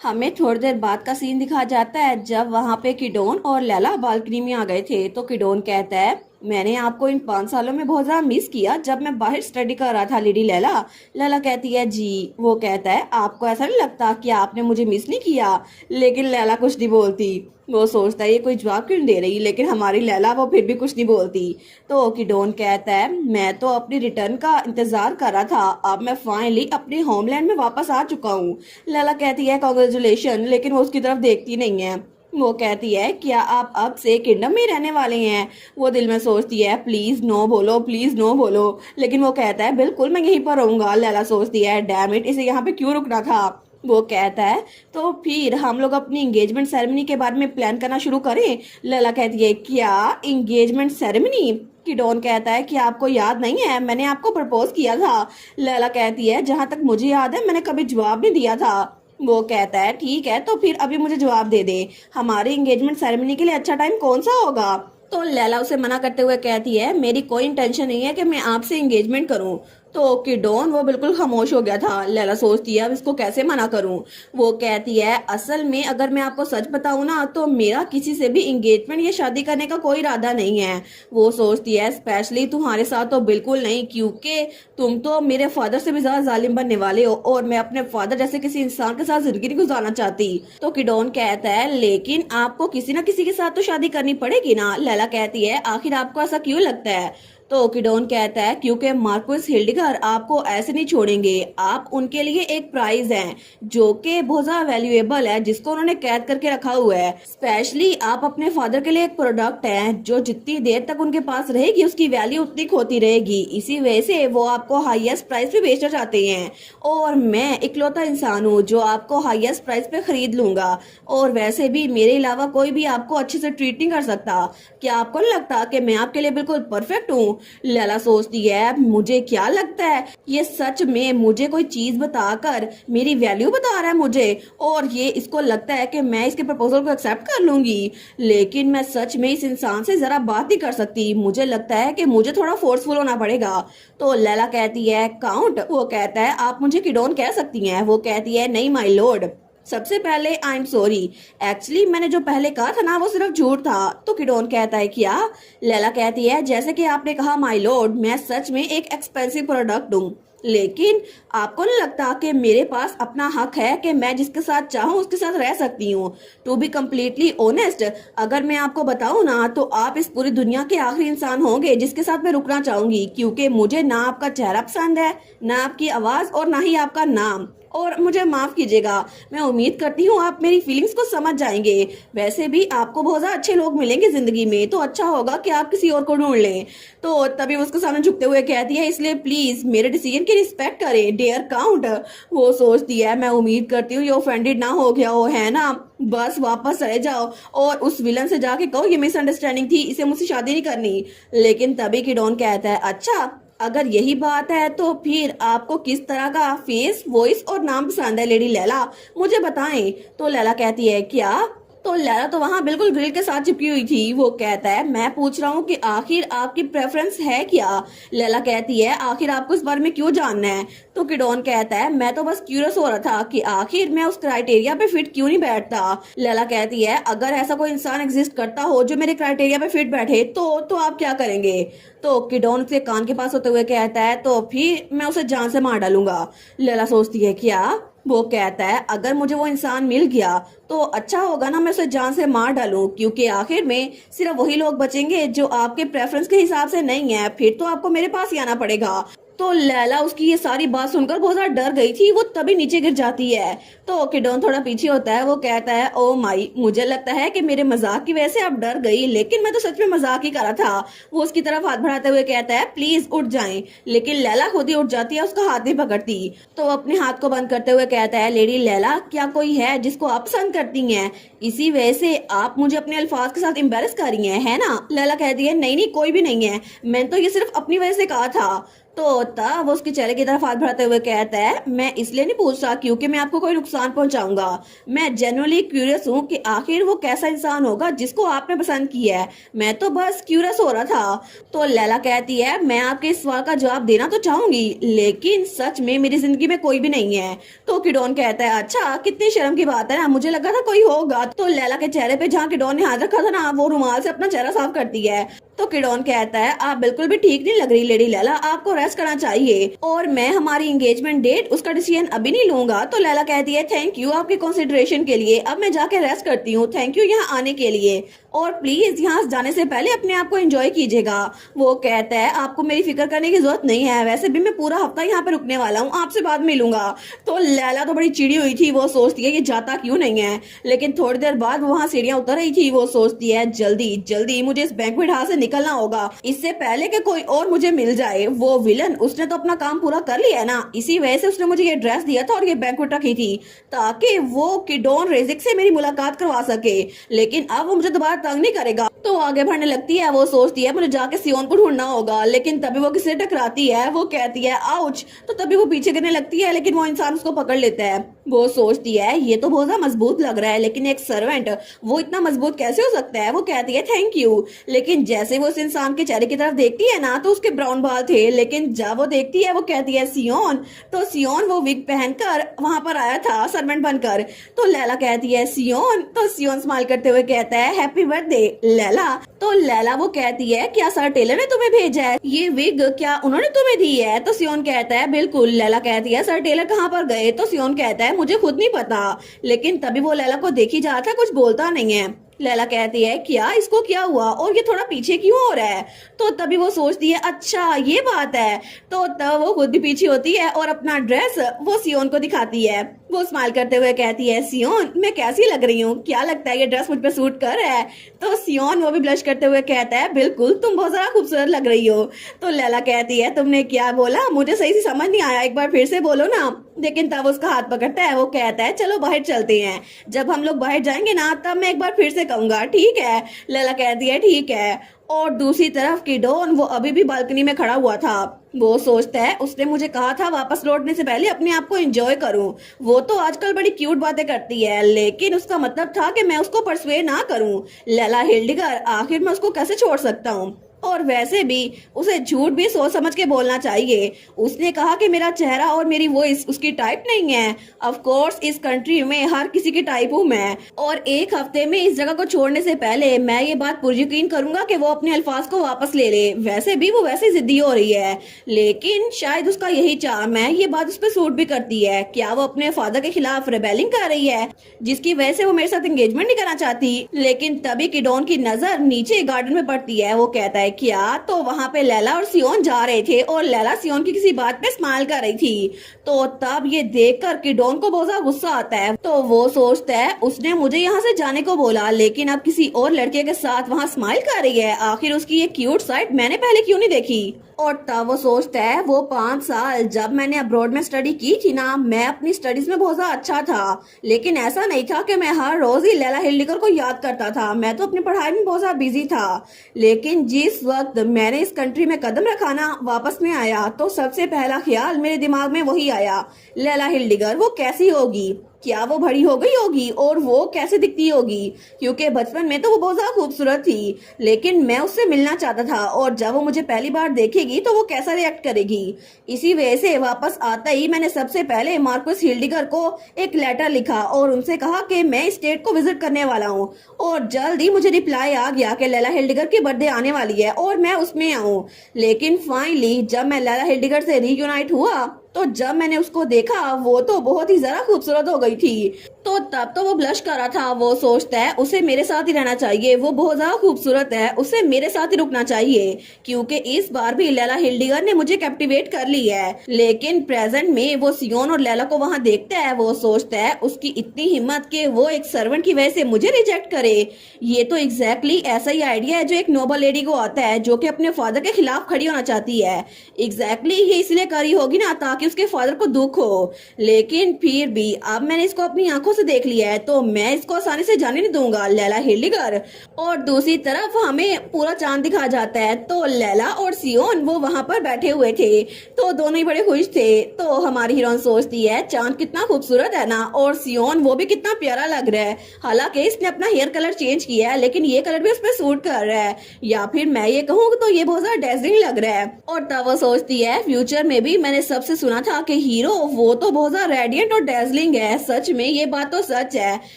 हमें थोड़ी देर बाद का सीन दिखा जाता है जब वहां पे किडोन और लैला बालकनी में आ गए थे। तो किडोन कहता है मैंने आपको इन 5 सालों में बहुत ज्यादा मिस किया जब मैं बाहर स्टडी कर रहा था लेडी लैला। लैला कहती है जी। वो कहता है आपको ऐसा नहीं लगता कि आपने मुझे मिस नहीं किया? लेकिन लैला कुछ नहीं बोलती। वो सोचता है ये कोई जवाब क्यों नहीं दे रही, लेकिन हमारी लैला वो फिर भी कुछ नहीं बोलती। तो किडोन कहता है मैं तो अपनी रिटर्न का इंतजार कर रहा था, अब मैं फाइनली अपने होमलैंड में वापस आ चुका हूँ। लैला कहती है कॉन्ग्रेचुलेशन, लेकिन वो उसकी तरफ देखती नहीं है। वो कहती है क्या आप अब से किंगडम में रहने वाले हैं? वो दिल में सोचती है प्लीज नो बोलो, प्लीज नो बोलो, लेकिन वो कहता है बिल्कुल मैं यहीं पर रहूंगा। लैला सोचती है डैम इट, इसे यहाँ पे क्यों रुकना था। वो कहता है तो फिर हम लोग अपनी एंगेजमेंट सेरेमनी के बारे में प्लान करना शुरू करें। लैला कहती है क्या एंगेजमेंट सेरेमनी? किडोन कहता है कि आपको याद नहीं है मैंने आपको प्रपोज किया था। लैला कहती है जहां तक मुझे याद है मैंने कभी जवाब नहीं दिया था। वो कहता है ठीक है तो फिर अभी मुझे जवाब दे दे, हमारी एंगेजमेंट सेरेमनी के लिए अच्छा टाइम कौन सा होगा? तो लैला उसे मना करते हुए कहती है मेरी कोई इंटेंशन नहीं है कि मैं आपसे एंगेजमेंट करूं। तो किडोन वो बिल्कुल खामोश हो गया था। लैला सोचती है अब इसको कैसे मना करूं। वो कहती है असल में अगर मैं आपको सच बताऊं ना तो मेरा किसी से भी एंगेजमेंट या शादी करने का कोई इरादा नहीं है। वो सोचती है स्पेशली तुम्हारे साथ तो बिल्कुल नहीं, क्योंकि तुम तो मेरे फादर से भी ज्यादा जालिम बनने वाले हो और मैं अपने फादर जैसे किसी इंसान के साथ जिंदगी नहीं गुजारना चाहती। तो किडोन कहता है लेकिन आपको किसी ना किसी के साथ तो शादी करनी पड़ेगी ना। लैला कहती है आखिर आपको ऐसा क्यों लगता है? तो किडोन कहता है क्योंकि मार्क्विस हिल्डिगर आपको ऐसे नहीं छोड़ेंगे, आप उनके लिए एक प्राइज हैं जो कि बहुत ज्यादा वैल्यूएबल है, जिसको उन्होंने कैद करके रखा हुआ है। स्पेशली आप अपने फादर के लिए एक प्रोडक्ट हैं जो जितनी देर तक उनके पास रहेगी उसकी वैल्यू उतनी होती रहेगी। इसी वजह से वो आपको हाईएस्ट प्राइस पे बेचना चाहते हैं और मैं इकलौता इंसान हूँ जो आपको हाईएस्ट प्राइस पे खरीद लूंगा। और वैसे भी मेरे अलावा कोई भी आपको अच्छे से ट्रीट नहीं कर सकता। क्या आपको नहीं लगता कि मैं आपके लिए बिल्कुल परफेक्ट हूँ? लैला सोचती है मुझे क्या लगता है ये सच में मुझे कोई चीज बताकर मेरी वैल्यू बता रहा है मुझे, और ये इसको लगता है कि मैं इसके प्रपोजल को एक्सेप्ट कर लूंगी। लेकिन मैं सच में इस इंसान से जरा बात नहीं कर सकती, मुझे लगता है कि मुझे थोड़ा फोर्सफुल होना पड़ेगा। तो लैला कहती है काउंट। वो कहता है आप मुझे किडोन कह सकती हैं। वो कहती है नहीं माय लॉर्ड, सबसे पहले आई एम सॉरी, एक्चुअली मैंने जो पहले कहा था ना वो सिर्फ झूठ था। तो किडोन कहता है क्या? लैला कहती है जैसे कि आपने कहा माय लॉर्ड, मैं सच में एक एक्सपेंसिव प्रोडक्ट हूँ, लेकिन आपको नहीं लगता कि मेरे पास अपना हक है कि मैं जिसके साथ चाहूँ उसके साथ रह सकती हूँ? टू बी कम्प्लीटली ऑनेस्ट, अगर मैं आपको बताऊँ ना तो आप इस पूरी दुनिया के आखिरी इंसान होंगे जिसके साथ मैं रुकना चाहूंगी, क्योंकि मुझे ना आपका चेहरा पसंद है, ना आपकी आवाज और ना ही आपका नाम। और मुझे माफ कीजिएगा, मैं उम्मीद करती हूँ आप मेरी फीलिंग्स को समझ जाएंगे। वैसे भी आपको बहुत ज्यादा अच्छे लोग मिलेंगे जिंदगी में, तो अच्छा होगा कि आप किसी और को ढूंढ लें। तो तभी उसके सामने झुकते हुए कहती है इसलिए प्लीज मेरे डिसीजन की रिस्पेक्ट करें डियर काउंट। वो सोचती है मैं उम्मीद करती हूँ ये ऑफेंडेड ना हो गया हो, है ना? बस वापस चले जाओ और उस विलन से जाके कहो ये मिसअंडरस्टैंडिंग थी, इसे मुझसे शादी नहीं करनी। लेकिन तभी किडोन कहता है अच्छा अगर यही बात है तो फिर आपको किस तरह का फेस, वॉइस और नाम पसंद है लेडी लैला, मुझे बताएं। तो लैला कहती है क्या? तो लैला तो वहां बिल्कुल ग्रिल के साथ चिपकी हुई थी। वो कहता है मैं पूछ रहा हूँ कि आखिर आपकी प्रेफरेंस है क्या? लैला कहती है आखिर आपको इस बारे में क्यों जानना है? तो किडोन कहता है मैं तो बस क्यूरियस हो रहा था कि आखिर मैं उस क्राइटेरिया पे फिट क्यों नहीं बैठता। लैला कहती है अगर ऐसा कोई इंसान एग्जिस्ट करता हो जो मेरे क्राइटेरिया पे फिट बैठे तो आप क्या करेंगे? तो किडोन उसके कान के पास होते हुए कहता है तो फिर मैं उसे जान से मार डालूंगा। लैला सोचती है क्या? वो कहता है अगर मुझे वो इंसान मिल गया तो अच्छा होगा ना मैं उसे जान से मार डालूं, क्योंकि आखिर में सिर्फ वही लोग बचेंगे जो आपके प्रेफरेंस के हिसाब से नहीं है, फिर तो आपको मेरे पास ही आना पड़ेगा। तो लैला उसकी ये सारी बात सुनकर बहुत ज्यादा डर गई थी, वो तभी नीचे गिर जाती है। तो किडोन थोड़ा पीछे होता है। वो कहता है ओ माई, मुझे लगता है कि मेरे मजाक की वजह से आप डर गई, लेकिन मैं तो सच में मजाक ही कर रहा था। वो उसकी तरफ हाथ बढ़ाते हुए कहता है प्लीज उठ जाएं, लेकिन लैला खुद ही उठ जाती है, उसका हाथ नहीं पकड़ती। तो अपने हाथ को बंद करते हुए कहता है लेडी लैला क्या कोई है जिसको आप पसंद करती हैं? इसी वजह से आप मुझे अपने अल्फाज के साथ एम्बेरस कर रही हैं, है ना? लैला कहती है नहीं नहीं कोई भी नहीं है, मैंने तो ये सिर्फ अपनी वजह से कहा था। तो तब वो उसके चेहरे की तरफ हाथ बढ़ाते हुए कहता है, मैं इसलिए नहीं पूछ रहा क्योंकि मैं आपको कोई नुकसान पहुंचाऊंगा। मैं जेन्युइनली क्यूरियस हूँ कि आखिर वो कैसा इंसान होगा जिसको आपने पसंद किया है। मैं तो बस क्यूरियस हो रहा था। तो लैला कहती है, मैं आपके इस सवाल का जवाब देना तो चाहूंगी, लेकिन सच में मेरी जिंदगी में कोई भी नहीं है। तो किडोन कहता है, अच्छा कितनी शर्म की बात है ना, मुझे लगा था कोई होगा। तो लैला के चेहरे पे जहाँ किडोन ने हाथ रखा था ना, वो रुमाल से अपना चेहरा साफ करती है। तो किडोन कहता है, आप बिल्कुल भी ठीक नहीं लग रही लेडी लैला, आपको रेस्ट करना चाहिए और मैं हमारी एंगेजमेंट डेट उसका डिसीजन अभी नहीं लूंगा। तो लैला कहती है, थैंक यू आपके कंसिडरेशन के लिए, अब मैं जाके रेस्ट करती हूँ। थैंक यू यहाँ आने के लिए, और प्लीज यहाँ जाने से पहले अपने आप को एंजॉय कीजिएगा। वो कहता है, आपको मेरी फिक्र करने की जरूरत नहीं है, वैसे भी मैं पूरा हफ्ता यहाँ पे रुकने वाला हूँ, आपसे बाद में मिलूंगा। तो लैला तो बड़ी चिड़ी हुई थी, वो सोचती है ये जाता क्यों नहीं है। लेकिन थोड़ी देर बाद वो वहाँ सीढ़ियाँ उतर रही थी, वो सोचती है जल्दी जल्दी मुझे इस बैंक्वेट हॉल से निकलना होगा, इससे पहले कि कोई और मुझे मिल जाए। वो विलन उसने तो अपना काम पूरा कर लिया है ना, इसी वजह से उसने मुझे ये ड्रेस दिया था और ये बैंक्वेट रखी थी ताकि वो किडोन रेजिक से मेरी मुलाकात करवा सके, लेकिन अब वो मुझे दोबारा तंग नहीं करेगा। तो आगे बढ़ने लगती है, वो सोचती है मुझे जाके सियोन को ढूंढना होगा, लेकिन तभी वो किसी से टकराती है। वो कहती है आउच, तो तभी वो पीछे गिरने लगती है, लेकिन वो इंसान उसको पकड़ लेता है। वो सोचती है ये तो बहुत ज्यादा मजबूत लग रहा है, लेकिन एक सर्वेंट वो इतना मजबूत कैसे हो सकता है। वो कहती है थैंक यू, लेकिन जैसे वो उस इंसान के चेहरे की तरफ देखती है ना, तो उसके ब्राउन बाल थे, लेकिन जब वो देखती है वो कहती है सियोन। तो सियोन वो विग पहनकर वहां पर आया था सर्वेंट बनकर। तो लैला कहती है सियोन। तो सियोन स्माइल करते हुए कहता है हैप्पी बर्थडे लैला। तो लैला वो कहती है, क्या सर टेलर ने तुम्हें भेजा है, ये विग क्या उन्होंने तुम्हें दी है। तो सियोन कहता है बिल्कुल। लैला कहती है सर टेलर कहाँ पर गए। तो सियोन कहता है मुझे खुद नहीं पता, लेकिन तभी वो लैला को देखी जा रहा था, कुछ बोलता नहीं है। लैला कहती है क्या इसको क्या हुआ और ये थोड़ा पीछे क्यों हो रहा है। तो तभी वो सोचती है अच्छा ये बात है। तो तब वो खुद भी पीछे होती है और अपना ड्रेस वो सियोन को दिखाती है। वो स्माइल करते हुए कहती है सियोन मैं कैसी लग रही हूँ, क्या लगता है ये ड्रेस मुझ पर सूट कर रहा है। तो सियोन वो भी ब्लश करते हुए कहता है बिल्कुल तुम बहुत ज्यादा खूबसूरत लग रही हो। तो लैला कहती है तुमने क्या बोला, मुझे सही से समझ नहीं आया, एक बार फिर से बोलो ना। लेकिन तब उसका हाथ पकड़ता है। वो कहता है चलो बाहर चलते हैं, जब हम लोग बाहर जाएंगे ना तब मैं एक बार फिर से कहूंगा, ठीक है। लैला कहती है ठीक है। और दूसरी तरफ किडोन वो अभी भी बालकनी में खड़ा हुआ था। वो सोचता है उसने मुझे कहा था वापस लौटने से पहले अपने आप को एंजॉय करूं। वो तो आजकल बड़ी क्यूट बातें करती है, लेकिन उसका मतलब था कि मैं उसको परसुए ना करूं। लैला हिल्डिगर, आखिर मैं उसको कैसे छोड़ सकता हूं। और वैसे भी उसे झूठ भी सोच समझ के बोलना चाहिए। उसने कहा कि मेरा चेहरा और मेरी वॉइस उसकी टाइप नहीं है। ऑफ कोर्स इस कंट्री में हर किसी की टाइप हूँ मैं, और एक हफ्ते में इस जगह को छोड़ने से पहले मैं ये बात पूरी यकीन करूंगा कि वो अपने अल्फाज को वापस ले ले। वैसे भी वो वैसे जिद्दी हो रही है, लेकिन शायद उसका यही चार्म है, ये बात उस पर सूट भी करती है। क्या वो अपने फादर के खिलाफ रेबेलिंग कर रही है जिसकी वजह से वो मेरे साथ एंगेजमेंट नहीं करना चाहती। लेकिन तभी किडोन की नजर नीचे गार्डन में पड़ती है। वो कहता है क्या। तो वहाँ पे लैला और सियोन जा रहे थे और लैला सियोन की किसी बात पे स्माइल कर रही थी। तो तब ये देखकर किडोन को बहुत ज्यादा गुस्सा आता है। तो वो सोचता है उसने मुझे यहाँ से जाने को बोला, लेकिन अब किसी और लड़के के साथ वहाँ स्माइल कर रही है। आखिर उसकी ये क्यूट साइड मैंने पहले क्यों नहीं देखी। और तब वो सोचता है वो 5 साल जब मैंने अब्रॉड में स्टडी की थी ना, मैं अपनी स्टडीज में बहुत ज्यादा अच्छा था, लेकिन ऐसा नहीं था कि मैं हर रोज ही लैला हिल्डिगर को याद करता था। मैं तो अपनी पढ़ाई में बहुत ज्यादा बिजी था। लेकिन जिस वक्त मैंने इस कंट्री में कदम रखा ना, वापस में आया, तो सबसे पहला ख्याल मेरे दिमाग में वही आया, लैला हिल्डिगर वो कैसी होगी, क्या वो बड़ी हो गई होगी और वो कैसे दिखती होगी। क्योंकि बचपन में तो वो बहुत ज्यादा खूबसूरत थी, लेकिन मैं उससे मिलना चाहता था, और जब वो मुझे पहली बार देखेगी तो वो कैसा रिएक्ट करेगी। इसी वजह से वापस आता ही मैंने सबसे पहले मार्कस हिल्डिगर को एक लेटर लिखा और उनसे कहा कि मैं स्टेट को विजिट करने वाला हूँ। और जल्द ही मुझे रिप्लाई आ गया कि लैला हिल्डिगर की बर्थडे आने वाली है और मैं उसमें आऊँ। लेकिन फाइनली जब मैं लैला हिल्डिगर से रीयूनाइट हुआ, तो जब मैंने उसको देखा वो तो बहुत ही ज्यादा खूबसूरत हो गई थी। तो तब तो वो ब्लश कर रहा था। वो सोचता है उसे मेरे साथ ही रहना चाहिए, वो बहुत ज्यादा खूबसूरत है, उसे मेरे साथ ही रुकना चाहिए, क्योंकि इस बार भी लैला हिल्डिगर ने मुझे कैप्टिवेट कर ली है। लेकिन प्रेजेंट में वो सियोन और लैला को वहाँ देखता है। वो सोचता है उसकी इतनी हिम्मत कि वो एक सर्वेंट की वजह से मुझे रिजेक्ट करे। ये तो एग्जैक्टली ऐसा ही आइडिया है जो एक नोबल लेडी को आता है, जो कि अपने फादर के खिलाफ खड़ी होना चाहती है। एग्जैक्टली ये इसलिए करी होगी ना ताकि उसके फादर को दुख हो। लेकिन फिर भी अब मैंने इसको अपनी आंखों से से देख लिया है तो मैं इसको आसानी से जाने नहीं दूंगा, लैला हिरलिगर। और दूसरी तरफ हमें पूरा चांद दिखा जाता है तो लैला और सियोन वो वहां पर बैठे हुए थे तो दोनों ही बड़े खुश थे। तो हमारी हीरोइन सोचती है चांद कितना खूबसूरत है ना, और सियोन वो भी कितना प्यारा लग रहा है। हालांकि इसने अपना हेयर कलर चेंज किया है लेकिन ये कलर भी उस पर सूट कर रहा है, या फिर मैं ये कहूँ तो ये बहुत ज्यादा डेजलिंग लग रहा है। और तब वो सोचती है फ्यूचर में भी मैंने सबसे सुना था कि हीरो वो तो बहुत ज्यादा रेडियंट और डेजलिंग है, सच में ये बात तो सच है।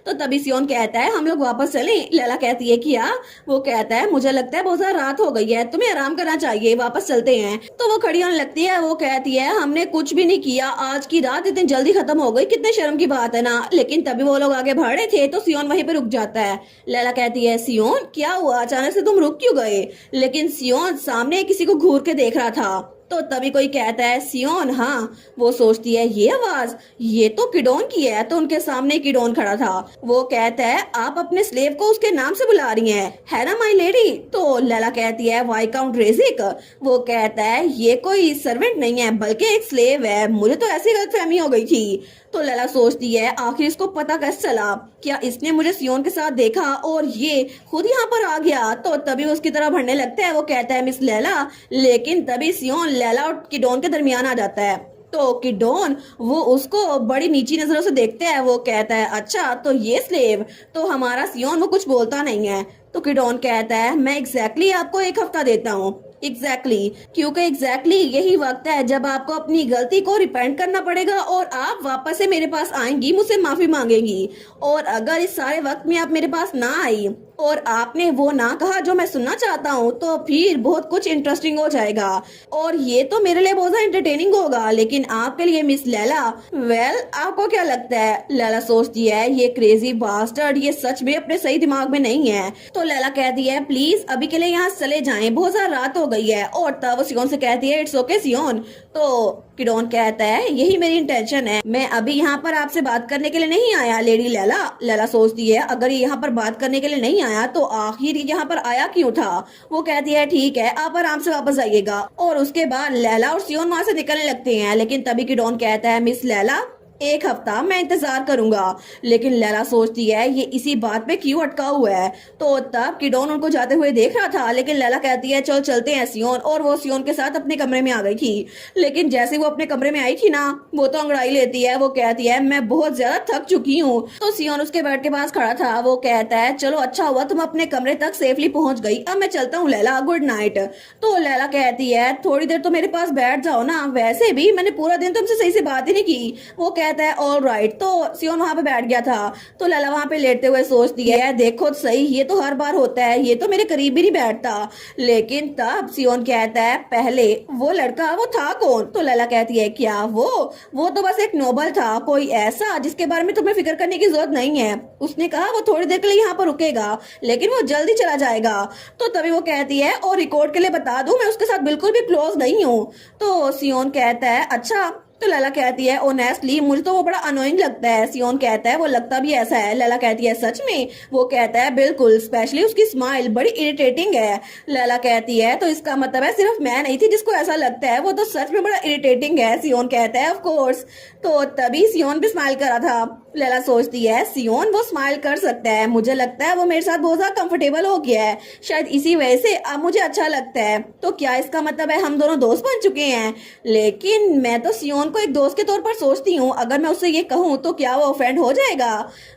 तो तभी सियोन कहता है हम लोग वापस चलें। लैला कहती है क्या? वो कहता है मुझे लगता है बहुत ज्यादा रात हो गई है, तुम्हें आराम करना चाहिए, वापस चलते हैं। तो वो खड़ी होने लगती है, वो कहती है हमने कुछ भी नहीं किया, आज की रात इतनी जल्दी खत्म हो गई, कितने शर्म की बात है ना। लेकिन तभी वो लोग आगे बढ़ रहे थे तो सियोन वहीं पे रुक जाता है। लैला कहती है सियोन क्या हुआ, अचानक से तुम रुक क्यों गए? लेकिन सियोन सामने किसी को घूर के देख रहा था। तो तभी कोई कहता है सियोन हाँ। वो सोचती है ये आवाज ये तो किडोन की है, तो उनके सामने किडोन खड़ा था। वो कहता है आप अपने स्लेव को उसके नाम से बुला रही हैं है ना माय लेडी? तो लैला कहती है वाइकाउंट रेजिक। वो कहता है ये कोई सर्वेंट नहीं है बल्कि एक स्लेव है, मुझे तो ऐसी गलतफहमी हो गई थी। तो लैला सोचती है आखिर इसको पता कैसे चला, क्या इसने मुझे सियोन के साथ देखा और ये खुद यहाँ पर आ गया? तो तभी उसकी तरह बढ़ने लगता है। वो कहता है मिस लैला, लेकिन तभी सियोन लैला और किडोन के दरमियान आ जाता है। तो किडोन वो उसको बड़ी नीची नजरों से देखते हैं। वो कहता है अच्छा तो ये स्लेव तो हमारा सियोन। वो कुछ बोलता नहीं है। तो किडोन कहता है मैं एग्जैक्टली आपको 1 हफ्ता देता हूँ। क्योंकि एग्जैक्टली यही वक्त है जब आपको अपनी गलती को रिपेंट करना पड़ेगा और आप वापस से मेरे पास आएंगी, मुझसे माफी मांगेंगी। और अगर इस सारे वक्त में आप मेरे पास ना आई और आपने वो ना कहा जो मैं सुनना चाहता हूँ तो फिर बहुत कुछ इंटरेस्टिंग हो जाएगा और ये तो मेरे लिए बहुत इंटरटेनिंग होगा, लेकिन आपके लिए मिस लैला वेल आपको क्या लगता है? लैला सोचती है ये क्रेजी बास्टर्ड ये सच में अपने सही दिमाग में नहीं है। तो लैला कहती है प्लीज अभी के लिए यहाँ चले जाएं, बहुत ज्यादा रात हो गई है। और तब वो सियोन से कहती है इट्स ओके सियोन। तो किडोन कहता है यही मेरी इंटेंशन है, मैं अभी यहाँ पर आपसे बात करने के लिए नहीं आया लेडी लैला। लैला सोचती है अगर ये यहाँ पर बात करने के लिए नहीं आया तो आखिर यहाँ पर आया क्यों था? वो कहती है ठीक है आप आराम से वापस आइएगा। और उसके बाद लैला और सियोन वहाँ से निकलने लगते हैं। लेकिन तभी किडोन कहता है मिस लैला 1 हफ्ता मैं इंतजार करूंगा। लेकिन लैला सोचती है ये इसी बात पे क्यों अटका हुआ है। तो तब किडोन उनको जाते हुए देख रहा था। लेकिन लैला कहती है चल चलते हैं सियोन। और वो सियोन के साथ अपने कमरे में आ गई थी। लेकिन जैसे वो अपने कमरे में आई थी ना वो तो अंगड़ाई लेती है। वो कहती है मैं बहुत ज्यादा थक चुकी हूँ। तो सियोन उसके बेड के पास खड़ा था। वो कहता है चलो अच्छा हुआ तुम अपने कमरे तक सेफली पहुंच गई, अब मैं चलता हूँ लैला, गुड नाइट। तो लैला कहती है थोड़ी देर तो मेरे पास बैठ जाओ ना, वैसे भी मैंने पूरा दिन तुमसे सही से बात ही नहीं की। वो कहता है ऑल राइट। तो सियोन वहां पे बैठ गया था। तो लैला वहां पे लेटते हुए सोचती है देखो सही ये तो हर बार होता है, ये तो मेरे करीब भी नहीं बैठता। लेकिन तब सियोन कहता है पहले वो लड़का वो था कौन? तो लैला कहती है क्या वो तो बस एक नोबल था, कोई ऐसा जिसके बारे में तुम्हें फिक्र करने की जरूरत नहीं है। उसने कहा वो थोड़ी देर के लिए यहाँ पर रुकेगा लेकिन वो जल्दी चला जाएगा। तो तभी वो कहती है और रिकॉर्ड के लिए बता दूं मैं उसके साथ बिल्कुल भी क्लोज नहीं हूँ। तो सियोन कहता है अच्छा। तो लैला कहती है ऑनेस्टली मुझे तो वो बड़ा अनोइंग लगता है। सियोन कहता है वो लगता भी ऐसा है। लैला कहती है सच में? वो कहता है बिल्कुल, स्पेशली उसकी स्माइल बड़ी इरिटेटिंग है। लैला कहती है तो इसका मतलब है सिर्फ मैं नहीं थी जिसको ऐसा लगता है, वो तो सच में बड़ा इरिटेटिंग है। सियोन कहता है ऑफ कोर्स। तो तभी सियोन भी स्माइल कर रहा था। लैला सोचती है सियोन वो स्माइल कर सकता है, मुझे लगता है वो मेरे साथ बहुत ज्यादा कंफर्टेबल हो गया है, शायद इसी वजह से अब मुझे अच्छा लगता है। तो क्या इसका मतलब है हम दोनों दोस्त बन चुके हैं? लेकिन मैं तो सियोन को एक दोस्त के तौर पर सोचती हूँ, अगर मैं उससे ये कहूँ तो क्या वो ऑफेंड हो जाएगा?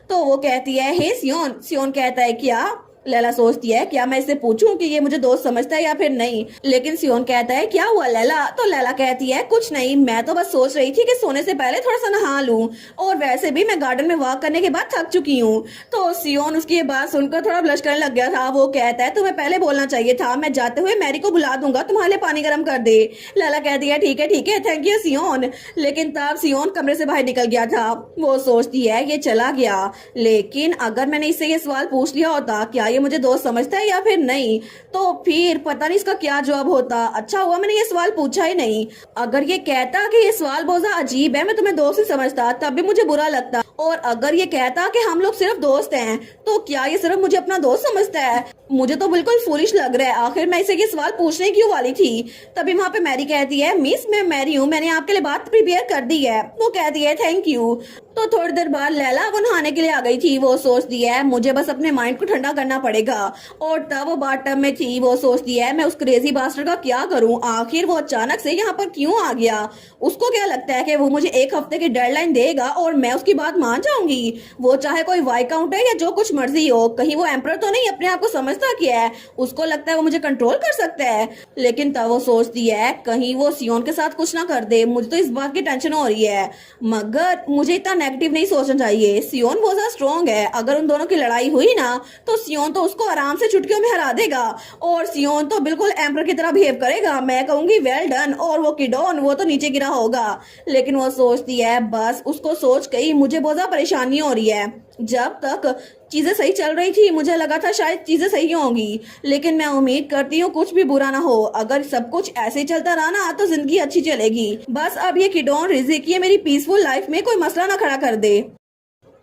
तो वो कहती है हे सियोन। सियोन कहता है क्या? लैला सोचती है क्या मैं इससे पूछूं कि ये मुझे दोस्त समझता है या फिर नहीं। लेकिन सियोन कहता है क्या हुआ लैला? तो लैला कहती है कुछ नहीं, मैं तो बस सोच रही थी कि सोने से पहले थोड़ा सा नहा लूं और वैसे भी मैं गार्डन में वॉक करने के बाद थक चुकी हूँ। तो सियोन उसकी ये बात सुनकर थोड़ा ब्लश करने लग गया था। वो कहता है तुम्हें पहले बोलना चाहिए था, मैं जाते हुए मैरी को बुला दूंगा तुम्हारे लिए पानी गर्म कर दे। लैला कहती है ठीक है थैंक यू सियोन। लेकिन तब सियोन कमरे से बाहर निकल गया था। वो सोचती है ये चला गया, लेकिन अगर मैंने इससे ये सवाल पूछ लिया होता क्या ये मुझे दोस्त समझता है या फिर नहीं, तो फिर पता नहीं इसका क्या जवाब होता। अच्छा हुआ मैंने ये सवाल पूछा ही नहीं। अगर ये कहता कि ये सवाल बहुत अजीब है, मैं तुम्हें दोस्त ही समझता, तब भी मुझे बुरा लगता और अगर ये कहता कि हम लोग सिर्फ दोस्त हैं तो क्या ये सिर्फ मुझे अपना दोस्त समझता है? मुझे तो बिल्कुल फूलिश लग रहा है। आखिर मैं इसे ये सवाल पूछने क्यों वाली थी? तभी वहाँ पे मैरी कहती है, मिस मैं मैरी हूँ, मैंने आपके लिए बात प्रिपेयर कर दी है। वो कहती है थैंक यू। तो थोड़ी देर बाद लैला वो नहाने के लिए आ गई थी। वो सोचती है मुझे बस अपने माइंड को ठंडा करना पड़ेगा। और तब वो बाथटब में थी। वो सोचती है मैं उस क्रेजी बास्टर का क्या करूं? आखिर वो अचानक से यहाँ पर क्यों आ गया? उसको क्या लगता है कि वो मुझे 1 हफ्ते की डेडलाइन देगा और मैं उसकी बात मान जाऊंगी? वो चाहे कोई वाइकाउंट है या जो कुछ मर्जी हो, कहीं वो एम्परर तो नहीं अपने आप को समझता क्या है? उसको लगता है वो मुझे कंट्रोल कर सकता है। लेकिन तब वो सोचती है कहीं वो सियोन के साथ कुछ ना कर दे। मुझे तो इस बात की टेंशन हो रही है, मगर मुझे इतना नेगेटिव नहीं सोचना चाहिए। सियोन बहुत ज्यादा स्ट्रॉन्ग है। अगर उन दोनों की लड़ाई हुई ना तो सियोन तो उसको आराम से चुटकियों में हरा देगा और सियोन तो बिल्कुल एम्परर की तरह बिहेव करेगा। मैं कहूंगी वेल डन। और वो किडोन वो तो नीचे गिरा होगा। लेकिन वो सोचती है बस उसको सोच के ही मुझे बहुत ज्यादा परेशानी हो रही है। जब तक चीजें सही चल रही थी मुझे लगा था शायद चीजें सही होंगी, लेकिन मैं उम्मीद करती हूँ कुछ भी बुरा ना हो। अगर सब कुछ ऐसे ही चलता रहा ना तो जिंदगी अच्छी चलेगी। बस अब ये किडोन रिजिक ये मेरी पीसफुल लाइफ में कोई मसला ना खड़ा कर दे।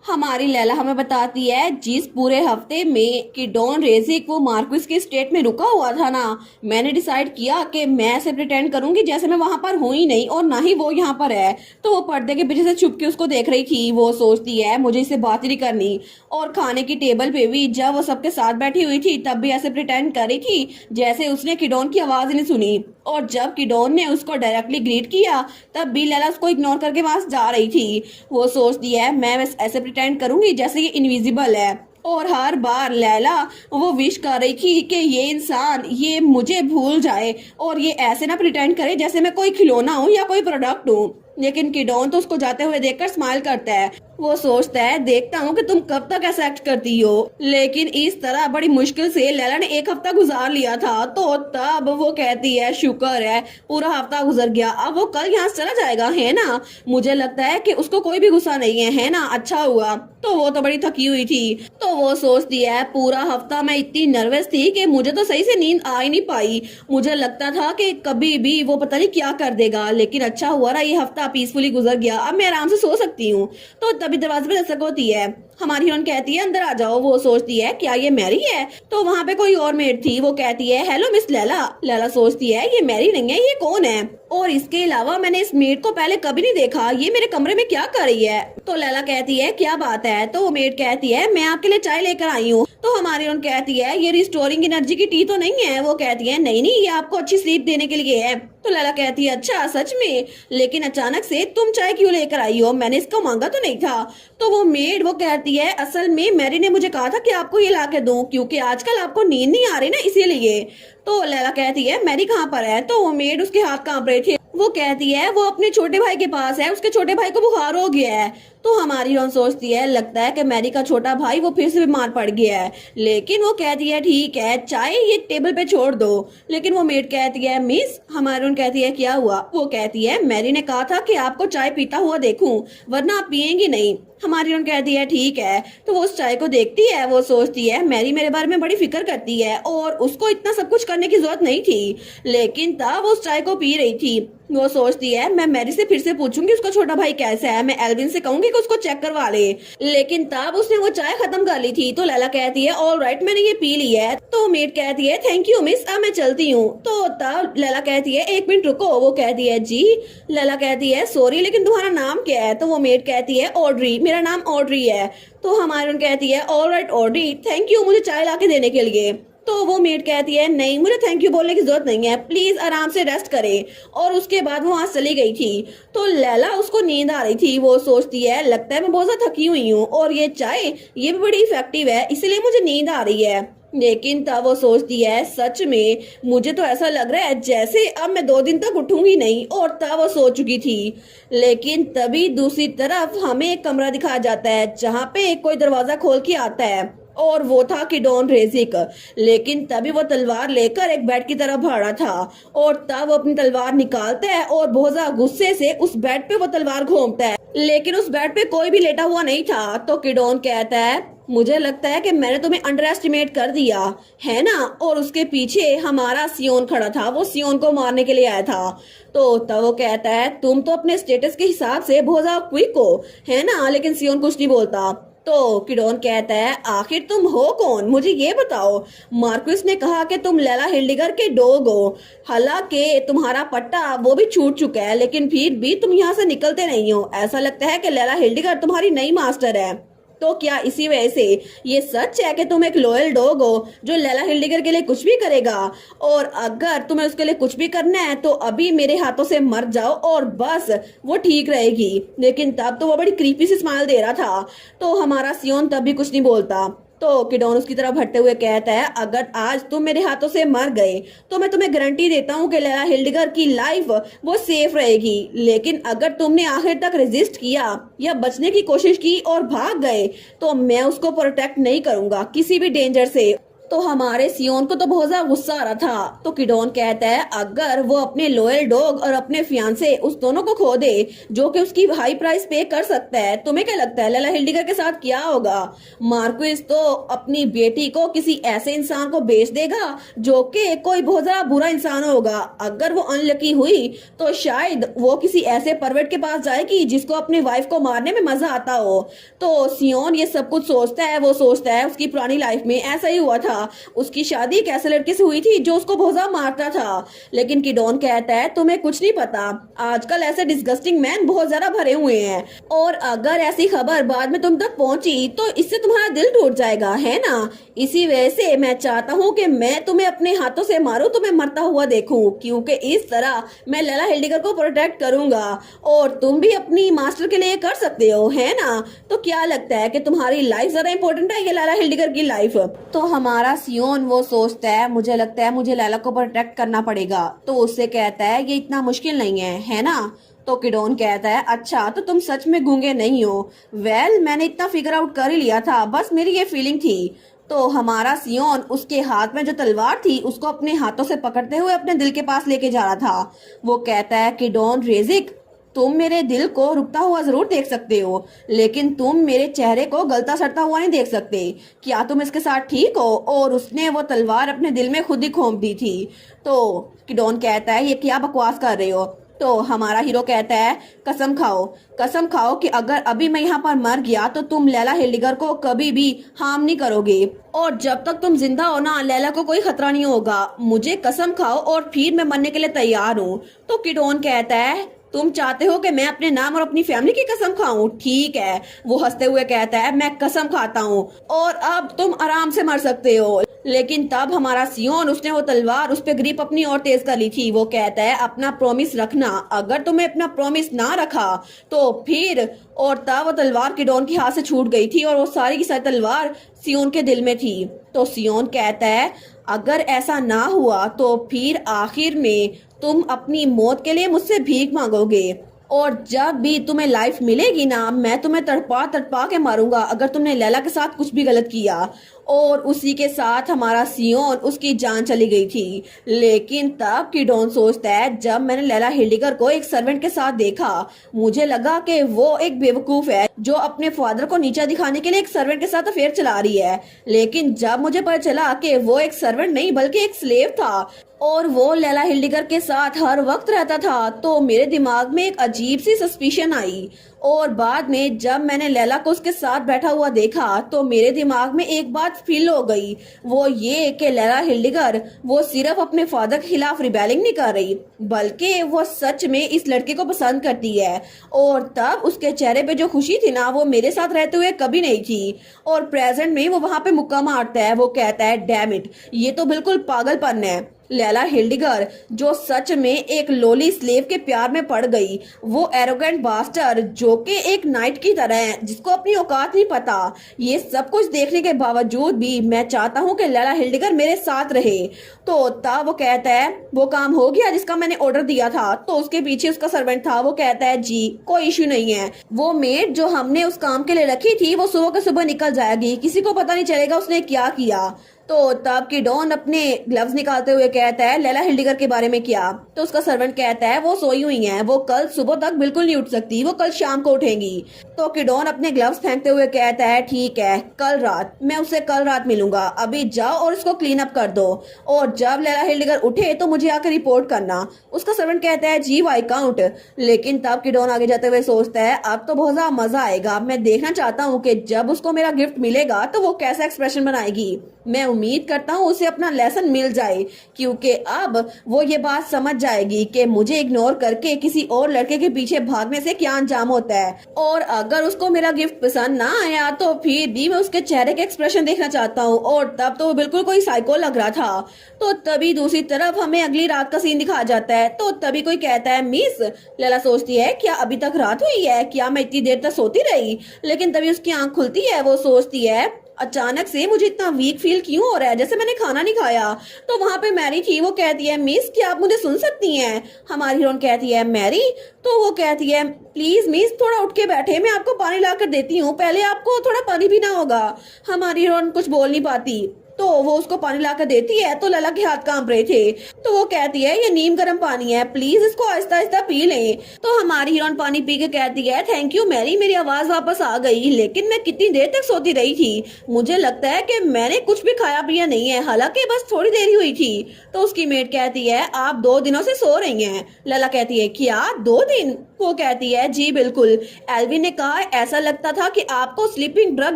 हमारी लैला हमें बताती है जिस पूरे हफ्ते में कि डॉन रेजिक वो मार्क्विस के स्टेट में रुका हुआ था ना, मैंने डिसाइड किया कि मैं ऐसे प्रिटेंड करूंगी जैसे मैं वहां पर हूं ही नहीं और ना ही वो यहाँ पर है। तो वो पर्दे के पीछे से छुप के उसको देख रही थी। वो सोचती है मुझे इससे बात ही नहीं करनी। और खाने की टेबल पे भी जब वो सबके साथ बैठी हुई थी तब भी ऐसे प्रिटेंड कर रही थी जैसे उसने किडोन की आवाज ही नहीं सुनी। और जब किडोन ने उसको डायरेक्टली ग्रीट किया तब भी लैला उसको इग्नोर करके वहां जा रही थी। वो सोचती है मैं बस ऐसे प्रिटेंड करूंगी जैसे ये इनविजिबल है। और हर बार लैला वो विश कर रही थी कि ये इंसान ये मुझे भूल जाए और ये ऐसे ना प्रिटेंड करे जैसे मैं कोई खिलौना हूँ या कोई प्रोडक्ट हूँ। लेकिन किडोन तो उसको जाते हुए देखकर स्माइल करता है। वो सोचता है देखता हूँ कि तुम कब तक ऐसा एक्ट करती हो। लेकिन इस तरह बड़ी मुश्किल से लैला ने 1 हफ्ता गुजार लिया था। तो तब वो कहती है शुक्र है पूरा हफ्ता गुजर गया, अब वो कल यहाँ से चला जाएगा है ना। मुझे लगता है कि उसको कोई भी गुस्सा नहीं है ना। अच्छा हुआ। तो वो तो बड़ी थकी हुई थी। तो वो सोचती है पूरा हफ्ता मैं इतनी नर्वस थी कि मुझे तो सही से नींद आ ही नहीं पाई। मुझे लगता था कि कभी भी वो पता नहीं क्या कर देगा, लेकिन अच्छा हुआ ना ये हफ्ता पीसफुली गुजर गया। अब मैं आराम से सो सकती हूँ। तो तभी दरवाजे पे दस्तक होती है। हमारी हीरोइन कहती है अंदर आ जाओ। वो सोचती है क्या ये मैरी है? तो वहाँ पे कोई और मेड थी। वो कहती है हेलो मिस लैला। लैला सोचती है ये मैरी नहीं है, ये कौन है? और इसके अलावा मैंने इस मेड को पहले कभी नहीं देखा, ये मेरे कमरे में क्या कर रही है? तो लैला कहती है क्या बात है? तो वो मेड कहती है मैं आपके लिए चाय लेकर आई हूँ। तो हमारी हीरोइन कहती है ये रिस्टोरिंग एनर्जी की टी तो नहीं है? वो कहती है नहीं नहीं, ये आपको अच्छी स्लीप देने के लिए है। तो लैला कहती है अच्छा सच में? लेकिन अचानक से तुम चाय क्यों लेकर आई हो? मैंने इसको मांगा तो नहीं था। तो वो मेड वो कहती है असल में मैरी ने मुझे कहा था कि आपको ये ला के दूं क्योंकि आजकल आपको नींद नहीं आ रही ना, इसीलिए। तो लैला कहती है मैरी कहाँ पर है? तो वो मेड उसके हाथ कांप रहे थे। वो कहती है वो अपने छोटे भाई के पास है, उसके छोटे भाई को बुखार हो गया है। तो हमारी हीरोइन सोचती है लगता है कि मैरी का छोटा भाई वो फिर से बीमार पड़ गया है। लेकिन वो कहती है ठीक है चाय ये टेबल पे छोड़ दो। लेकिन वो मेड कहती है मिस। हमारी हीरोइन कहती है क्या हुआ? वो कहती है मैरी ने कहा था कि आपको चाय पीता हुआ देखूं वरना आप पियेंगी नहीं। हमारी हीरोइन कहती है ठीक है। तो वो उस चाय को देखती है। वो सोचती है मैरी मेरे बारे में बड़ी फिक्र करती है और उसको इतना सब कुछ करने की जरूरत नहीं थी। लेकिन तब वो उस चाय को पी रही थी। वो सोचती है मैं मैरी से फिर से पूछूंगी उसका छोटा भाई कैसा है, मैं एल्विन से कहूंगी कि उसको चेक करवा ले। लेकिन तब उसने वो चाय खत्म कर ली थी। तो लैला कहती है ऑल राइट मैंने ये पी ली है। तो मेड कहती है थैंक यू मिस, अब मैं चलती हूँ। तो तब लैला कहती है 1 मिनट रुको। वो कहती है जी। लैला कहती है सॉरी लेकिन तुम्हारा नाम क्या है? तो वो मेड कहती है ऑड्री, मेरा नाम ऑड्री है। तो हमारी कहती है all right Audrey thank you मुझे चाय ला के देने के लिए। तो वो मेड कहती है नहीं मुझे थैंक यू बोलने की जरूरत नहीं है, प्लीज आराम से रेस्ट करें। और उसके बाद वो वहां चली गई थी। तो लैला उसको नींद आ रही थी। वो सोचती है लगता है मैं बहुत ज्यादा थकी हुई हूँ और ये चाय ये भी बड़ी इफेक्टिव है इसलिए मुझे नींद आ रही है। लेकिन तब वो सोचती है सच में मुझे तो ऐसा लग रहा है जैसे अब मैं 2 दिन तक उठूंगी नहीं। और तब वो सो चुकी थी। लेकिन तभी दूसरी तरफ हमें एक कमरा दिखाया जाता है जहाँ पे कोई दरवाजा खोल के आता है और वो था किडोन रेजिक। लेकिन तभी वो तलवार लेकर एक बेड की तरफ भागा था। और तब वो अपनी तलवार निकालता है और बहुत ज्यादा गुस्से से उस बेड पे वो तलवार घूमता है। लेकिन उस बेड पे कोई भी लेटा हुआ नहीं था। तो किडोन कहता है मुझे लगता है कि मैंने तुम्हें अंडर एस्टिमेट कर दिया है ना। और उसके पीछे हमारा सियोन खड़ा था, वो सियोन को मारने के लिए आया था। तो तब वो कहता है तुम तो अपने स्टेटस के हिसाब से बहुत ज्यादा क्विक हो, है ना। लेकिन सियोन कुछ नहीं बोलता। तो किडोन कहता है आखिर तुम हो कौन, मुझे ये बताओ। मार्क्विस ने कहा कि तुम लैला हिल्डिगर के डॉग हो। हालांकि तुम्हारा पट्टा वो भी छूट चुका है, लेकिन फिर भी तुम यहाँ से निकलते नहीं हो। ऐसा लगता है कि लैला हिल्डिगर तुम्हारी नई मास्टर है। तो क्या इसी वजह से ये सच है कि तुम एक लॉयल डॉग हो जो लैला हिल्डिगर के लिए कुछ भी करेगा? और अगर तुम्हें उसके लिए कुछ भी करना है तो अभी मेरे हाथों से मर जाओ और बस वो ठीक रहेगी। लेकिन तब तो वो बड़ी क्रीपी सी स्माइल दे रहा था। तो हमारा सियोन तब भी कुछ नहीं बोलता। तो किडोन उसकी तरफ हटते हुए कहता है अगर आज तुम मेरे हाथों से मर गए तो मैं तुम्हें गारंटी देता हूँ कि लैला हिल्डिगर की लाइफ वो सेफ रहेगी। लेकिन अगर तुमने आखिर तक रेजिस्ट किया या बचने की कोशिश की और भाग गए तो मैं उसको प्रोटेक्ट नहीं करूंगा किसी भी डेंजर से। तो हमारे सियोन को तो बहुत ज्यादा गुस्सा आ रहा था। तो किडोन कहता है अगर वो अपने लॉयल डॉग और अपने फियांसे उस दोनों को खो दे जो कि उसकी हाई प्राइस पे कर सकता है, तुम्हें क्या लगता है लैला हिल्डिगर के साथ क्या होगा? मार्क्विस तो अपनी बेटी को किसी ऐसे इंसान को बेच देगा जो कि कोई बहुत ज्यादा बुरा इंसान होगा। अगर वो अनलकी हुई तो शायद वो किसी ऐसे परवर्ट के पास जाएगी जिसको अपनी वाइफ को मारने में मजा आता हो। तो सियोन ये सब कुछ सोचता है। वो सोचता है उसकी पुरानी लाइफ में ऐसा ही हुआ था। उसकी शादी एक ऐसे लड़के से हुई थी जो उसको बहुत ज्यादा मारता था। लेकिन किडोन कहता है तुम्हें कुछ नहीं पता, आजकल ऐसे डिस्गस्टिंग मैन बहुत ज्यादा भरे हुए हैं और अगर ऐसी खबर बाद में तुम तक पहुंची तो इससे तुम्हारा दिल टूट जाएगा, है ना। इसी वजह से मैं चाहता हूँ कि मैं तुम्हें अपने हाथों से मारूं, तुम्हें मरता हुआ देखूं, क्योंकि इस तरह मैं लैला हिल्डिगर को प्रोटेक्ट करूंगा और तुम भी अपनी मास्टर के लिए कर सकते हो, है ना। तो क्या लगता है कि तुम्हारी लाइफ ज्यादा इंपॉर्टेंट है या लैला हिल्डिगर की लाइफ? तो हमारा सियोन वो सोचता है मुझे लगता है मुझे लैला को प्रोटेक्ट करना पड़ेगा। तो उससे कहता है ये इतना मुश्किल नहीं है ना। तो किडोन कहता है अच्छा तो तुम सच में गूंगे नहीं हो। वेल मैंने इतना फिगर आउट कर ही लिया था, बस मेरी ये फीलिंग थी। तो हमारा सियोन उसके हाथ में जो तलवार थी उसको अपने हाथों से पकड़ते हुए अपने दिल के पास लेके जा रहा था। वो कहता है किडोन रेजिक तुम मेरे दिल को रुकता हुआ जरूर देख सकते हो, लेकिन तुम मेरे चेहरे को गलता सड़ता हुआ नहीं देख सकते। क्या तुम इसके साथ ठीक हो? और उसने वो तलवार अपने दिल में खुद ही घोंप दी थी। तो किडोन कहता है ये क्या बकवास कर रहे हो? तो हमारा हीरो कहता है कसम खाओ कि अगर अभी मैं यहाँ पर मर गया तो तुम लैला हिल्डिगर को कभी भी हार्म नहीं करोगे और जब तक तुम जिंदा हो ना लैला को कोई खतरा नहीं होगा। मुझे कसम खाओ और फिर मैं मरने के लिए तैयार हूँ। तो किडोन कहता है तुम चाहते हो कि मैं अपने नाम और अपनी फैमिली की कसम खाऊं? ठीक है। वो हंसते हुए कहता है मैं कसम खाता हूँ और अब तुम आराम से मर सकते हो। लेकिन तब हमारा सियोन उसने वो तलवार उस पे ग्रिप अपनी और तेज कर ली थी। वो कहता है अपना प्रॉमिस रखना, अगर तुमने अपना प्रॉमिस ना रखा तो फिर। और तब वो तलवार किडोन के हाथ से छूट गई थी और वो सारी की सारी तलवार सियोन के दिल में थी। तो सियोन कहता है अगर ऐसा ना हुआ तो फिर आखिर में तुम अपनी मौत के लिए मुझसे भीख मांगोगे और जब भी तुम्हें लाइफ मिलेगी ना मैं तुम्हें तड़पा तड़पा के मारूंगा अगर तुमने लैला के साथ कुछ भी गलत किया। और उसी के साथ हमारा सियोन उसकी जान चली गई थी। लेकिन तब किडोन सोचता है जब मैंने लैला हिल्डिगर को एक सर्वेंट के साथ देखा मुझे लगा कि वो एक बेवकूफ है जो अपने फादर को नीचा दिखाने के लिए एक सर्वेंट के साथ अफेयर चला रही है। लेकिन जब मुझे पता चला कि वो एक सर्वेंट नहीं बल्कि एक स्लेव था और वो लैला हिल्डिगर के साथ हर वक्त रहता था तो मेरे दिमाग में एक अजीब सी सस्पिशन आई। और बाद में जब मैंने लैला को उसके साथ बैठा हुआ देखा तो मेरे दिमाग में एक बात फील हो गई, वो ये कि लैला हिल्डिगर वो सिर्फ अपने फादर के खिलाफ रिबेलिंग नहीं कर रही बल्कि वो सच में इस लड़के को पसंद करती है। और तब उसके चेहरे पे जो खुशी थी ना वो मेरे साथ रहते हुए कभी नहीं थी। और प्रेजेंट में वो वहां पे मुक्का मारता है। वो कहता है डैम इट, ये तो बिल्कुल पागलपन है। लैला हिल्डिगर जो सच में एक लोली स्लेव के प्यार में पड़ गई, वो एरोगेंट बास्टर जो कि एक नाइट की तरह है जिसको अपनी औकात नहीं पता। ये सब कुछ देखने के बावजूद भी मैं चाहता हूँ कि लैला हिल्डिगर मेरे साथ रहे। तो तब वो कहता है वो काम हो गया जिसका मैंने ऑर्डर दिया था। तो उसके पीछे उसका सर्वेंट था। वो कहता है जी कोई इश्यू नहीं है, वो मेड जो हमने उस काम के लिए रखी थी वो सुबह के सुबह निकल जाएगी, किसी को पता नहीं चलेगा उसने क्या किया। तो तब की डॉन अपने ग्लव्स निकालते हुए कहता है लैला हिल्डिगर के बारे में क्या? तो उसका सर्वेंट कहता है वो सोई हुई हैं, वो कल सुबह तक बिल्कुल नहीं उठ सकती, वो कल शाम को उठेंगी। तो किडॉन अपने ग्लव्स फेंकते हुए कहता है ठीक है, कल रात मैं उससे कल रात मिलूंगा, अभी जाओ और इसको क्लीन अप कर दो, और जब लैला हिल्डिगर उठे तो मुझे आकर रिपोर्ट करना। उसका सर्वेंट कहता है जी वाइकाउंट। लेकिन तब किडॉन आगे जाते हुए सोचता है अब तो बहुत ज्यादा मजा आएगा, मैं देखना चाहता हूँ कि जब उसको मेरा गिफ्ट मिलेगा तो वो कैसा एक्सप्रेशन बनाएगी। मैं उम्मीद करता हूँ उसे अपना लेसन मिल जाए, क्योंकि अब वो ये बात समझ जाएगी कि मुझे इग्नोर करके किसी और लड़के के पीछे भागने से क्या अंजाम होता है। और अगर उसको मेरा गिफ्ट पसंद ना आया तो फिर भी मैं उसके चेहरे के एक्सप्रेशन देखना चाहता हूँ। और तब तो वो बिल्कुल कोई साइको लग रहा था। तो तभी दूसरी तरफ हमें अगली रात का सीन दिखाया जाता है। तो तभी कोई कहता है मिस। लैला सोचती है क्या अभी तक रात हुई है, क्या मैं इतनी देर तक सोती रही? लेकिन तभी उसकी आंख खुलती है, वो सोचती है अचानक से मुझे इतना वीक फील क्यों हो रहा है, जैसे मैंने खाना नहीं खाया। तो वहां पे मैरी थी, वो कहती है मिस क्या आप मुझे सुन सकती हैं? हमारी हीरोइन कहती है मैरी? तो वो कहती है प्लीज मिस थोड़ा उठ के बैठे, मैं आपको पानी ला कर देती हूँ, पहले आपको थोड़ा पानी पीना होगा। हमारी हीरोइन कुछ बोल नहीं पाती, तो वो उसको पानी लाकर देती है। तो लैला के हाथ कांप रहे थे, तो वो कहती है ये नीम गर्म पानी है, प्लीज इसको आहिस्ता आहिस्ता पी लें। तो हमारी हीरोइन पानी पी के कहती है थैंक यू मैरी, मेरी आवाज वापस आ गई, लेकिन मैं कितनी देर तक सोती रही थी, मुझे लगता है कि मैंने कुछ भी खाया पिया नहीं है, हालांकि बस थोड़ी देर ही हुई थी। तो उसकी मेट कहती है आप 2 दिनों से सो रही हैं। लैला कहती है क्या 2 दिन? वो कहती है जी बिल्कुल, एल्विन ने कहा ऐसा लगता था कि आपको स्लीपिंग ड्रग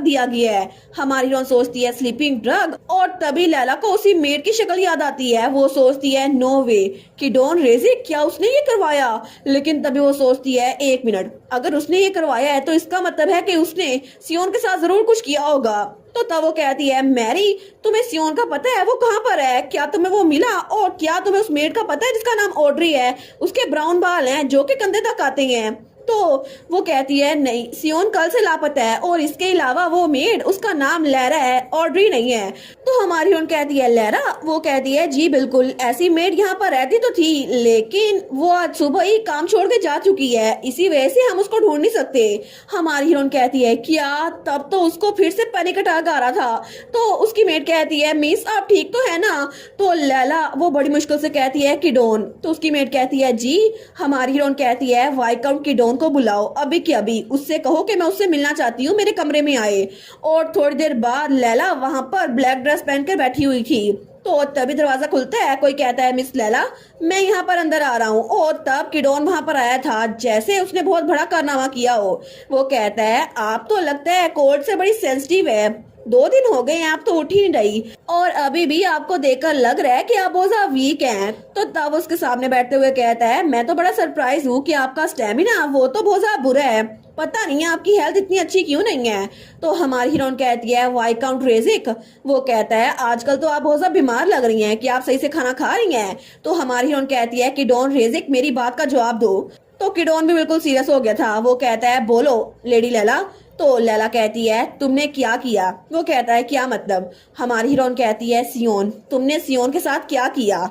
दिया गया है। हमारी हीरोइन सोचती है स्लीपिंग ड्रग, और तभी लैला को उसी मेड की शक्ल याद आती है। वो सोचती है नो वे कि डॉन रेजिक क्या उसने ये करवाया? लेकिन तभी वो सोचती है 1 मिनट, अगर उसने ये करवाया है तो इसका मतलब है कि उसने सियोन के साथ जरूर कुछ किया होगा। तो तब वो कहती है मैरी तुम्हें सियोन का पता है, वो कहाँ पर है? क्या तुम्हें वो मिला? और क्या तुम्हें उस मेड का पता है जिसका नाम ऑड्री है? उसके ब्राउन बाल हैं जो कि कंधे तक आते हैं। तो वो कहती है नहीं, सियोन कल से लापता है, और इसके अलावा वो मेड उसका नाम लैरा है, ऑड्री नहीं है। तो हमारी हीरोइन कहती है लैरा? वो कहती है जी बिल्कुल, ऐसी मेड यहाँ पर रहती तो थी, लेकिन वो आज सुबह ही काम छोड़ के जा चुकी है, इसी वजह से हम उसको ढूंढ नहीं सकते। हमारी हीरोइन कहती है क्या? तब तो उसको फिर से पैनिक अटैक आ रहा था। तो उसकी मेड कहती है मिस आप ठीक तो है ना? तो लैला वो बड़ी मुश्किल से कहती है किडोन। तो उसकी मेड कहती है जी। हमारी हीरोइन कहती है वाइकाउंट किडोन को बुलाओ अभी के अभी, उससे कहो कि मैं उससे मिलना चाहती हूँ, मेरे कमरे में आए। और थोड़ी देर बाद लैला वहां पर ब्लैक ड्रेस पहनकर बैठी हुई थी। तो तभी दरवाजा खुलता है, कोई कहता है मिस लैला मैं यहाँ पर अंदर आ रहा हूँ। और तब किडोन वहां पर आया था जैसे उसने बहुत बड़ा कारनामा किया हो। वो कहता है आप तो लगता है कोर्ट से बड़ी सेंसिटिव है, 2 दिन हो गए आप तो उठ ही नहीं रही, और अभी भी आपको देखकर लग रहा है कि आप बहुत ज्यादा वीक हैं। तो तब उसके सामने बैठते हुए कहता है मैं तो बड़ा सरप्राइज हूँ कि आपका स्टेमिना वो तो बहुत ज्यादा बुरा है, पता नहीं आपकी हेल्थ इतनी अच्छी क्यों नहीं है। तो हमारी हीरोइन कहती है वाइकाउंट रेजिक। वो कहता है आजकल तो आप बहुत ज्यादा बीमार लग रही हैं, कि आप सही से खाना खा रही हैं? तो हमारी हीरोइन कहती है कि डॉन रेजिक मेरी बात का जवाब दो। तो किडोन भी बिल्कुल सीरियस हो गया था। वो कहता है बोलो लेडी लैला। तो लैला कहती है तुमने क्या किया? वो कहता है क्या मतलब? हमारी हीरोइन कहती है सियोन, तुमने सियोन के साथ क्या किया?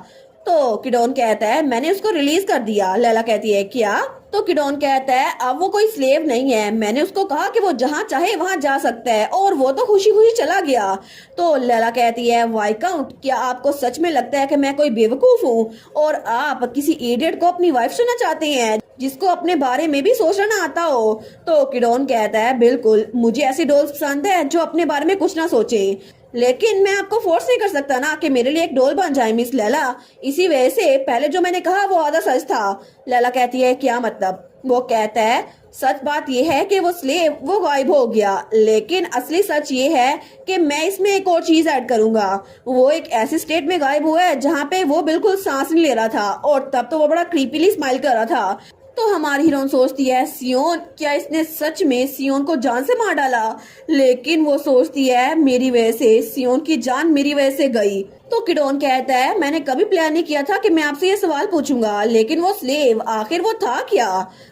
तो किडोन कहता है मैंने उसको रिलीज कर दिया। लैला कहती है क्या? तो किडोन कहता है अब वो कोई स्लेव नहीं है, मैंने उसको कहा कि वो जहाँ चाहे वहाँ जा सकता है, और वो तो खुशी खुशी चला गया। तो लैला कहती है वाइकाउंट क्या आपको सच में लगता है कि मैं कोई बेवकूफ हूँ, और आप किसी इडियट को अपनी वाइफ चुनना चाहते हैं जिसको अपने बारे में भी सोचना ना आता हो? तो किडोन कहता है बिल्कुल, मुझे ऐसी डॉल्स पसंद है जो अपने बारे में कुछ ना सोचे, लेकिन मैं आपको फोर्स नहीं कर सकता ना कि मेरे लिए एक डॉल बन जाए मिस लैला, इसी वजह से पहले जो मैंने कहा वो आधा सच था। लैला कहती है क्या मतलब? वो कहता है सच बात ये है कि वो स्लेव वो गायब हो गया, लेकिन असली सच ये है कि मैं इसमें एक और चीज ऐड करूंगा। वो एक ऐसी स्टेट में गायब हुआ है जहाँ पे वो बिल्कुल सांस नहीं ले रहा था, और तब तो वो बड़ा क्रीपीली स्माइल कर रहा था। तो हमारी हीरोइन सोचती है सियोन, क्या इसने सच में सियोन को जान से मार डाला? लेकिन वो सोचती है मेरी वजह से सियोन की जान मेरी वजह से गई। तो किडोन कहता है मैंने कभी प्लान नहीं किया था कि मैं आपसे ये सवाल पूछूंगा, लेकिन वो स्लेव आखिर वो था क्या?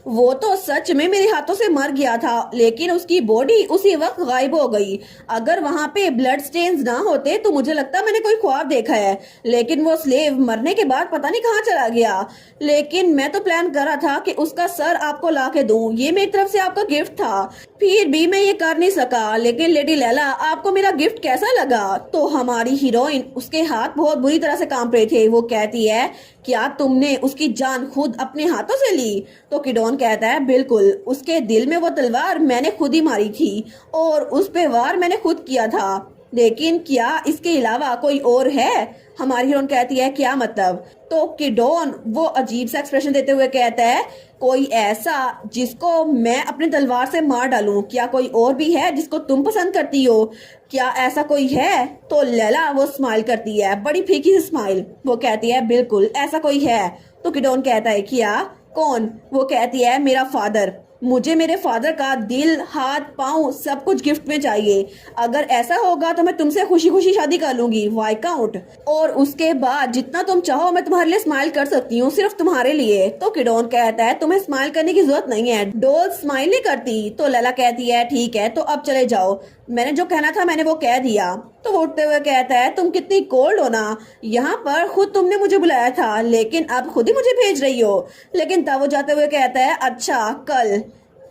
वो तो सच में मेरे हाथों से मर गया था, लेकिन उसकी बॉडी उसी वक्त गायब हो गई। अगर वहां पे ब्लड स्टेन्स ना होते तो मुझे लगता मैंने कोई ख्वाब देखा है, लेकिन वो स्लेव मरने के बाद पता नहीं कहाँ चला गया। लेकिन मैं तो प्लान कर रहा था कि उसका सर आपको ला के दूं, ये मेरी तरफ से आपका गिफ्ट था, फिर भी मैं ये कर नहीं सका। लेकिन लेडी लैला आपको मेरा गिफ्ट कैसा लगा? तो हमारी हीरोइन, उसके हाथ बहुत बुरी तरह से कांप रहे थे, वो कहती है क्या तुमने उसकी जान खुद अपने हाथों से ली? तो किडोन कहता है बिल्कुल, उसके दिल में वो तलवार मैंने खुद ही मारी थी और उस पे वार मैंने खुद किया था। लेकिन क्या इसके अलावा कोई और है? हमारी हीरोइन कहती है क्या मतलब? तो किडोन वो अजीब सा एक्सप्रेशन देते हुए कहता है कोई ऐसा जिसको मैं अपनी तलवार से मार डालूं? क्या कोई और भी है जिसको तुम पसंद करती हो? क्या ऐसा कोई है? तो लैला वो स्माइल करती है, बड़ी फीकी सी स्माइल। वो कहती है बिल्कुल ऐसा कोई है। तो किडोन कहता है क्या? कौन? वो कहती है मेरा फादर, मुझे मेरे फादर का दिल, हाथ, पाँव सब कुछ गिफ्ट में चाहिए। अगर ऐसा होगा तो मैं तुमसे खुशी खुशी शादी कर लूंगी, वाइकाउंट, और उसके बाद जितना तुम चाहो मैं तुम्हारे लिए स्माइल कर सकती हूँ, सिर्फ तुम्हारे लिए। तो किडोन कहता है तुम्हें स्माइल करने की जरूरत नहीं है, डॉल स्माइल नहीं करती। तो लैला कहती है ठीक है तो अब चले जाओ, मैंने जो कहना था मैंने वो कह दिया। तो वो उठते हुए कहता है तुम कितनी कोल्ड हो ना, यहाँ पर खुद तुमने मुझे बुलाया था लेकिन अब खुद ही मुझे भेज रही हो। लेकिन तब वो जाते हुए कहता है अच्छा कल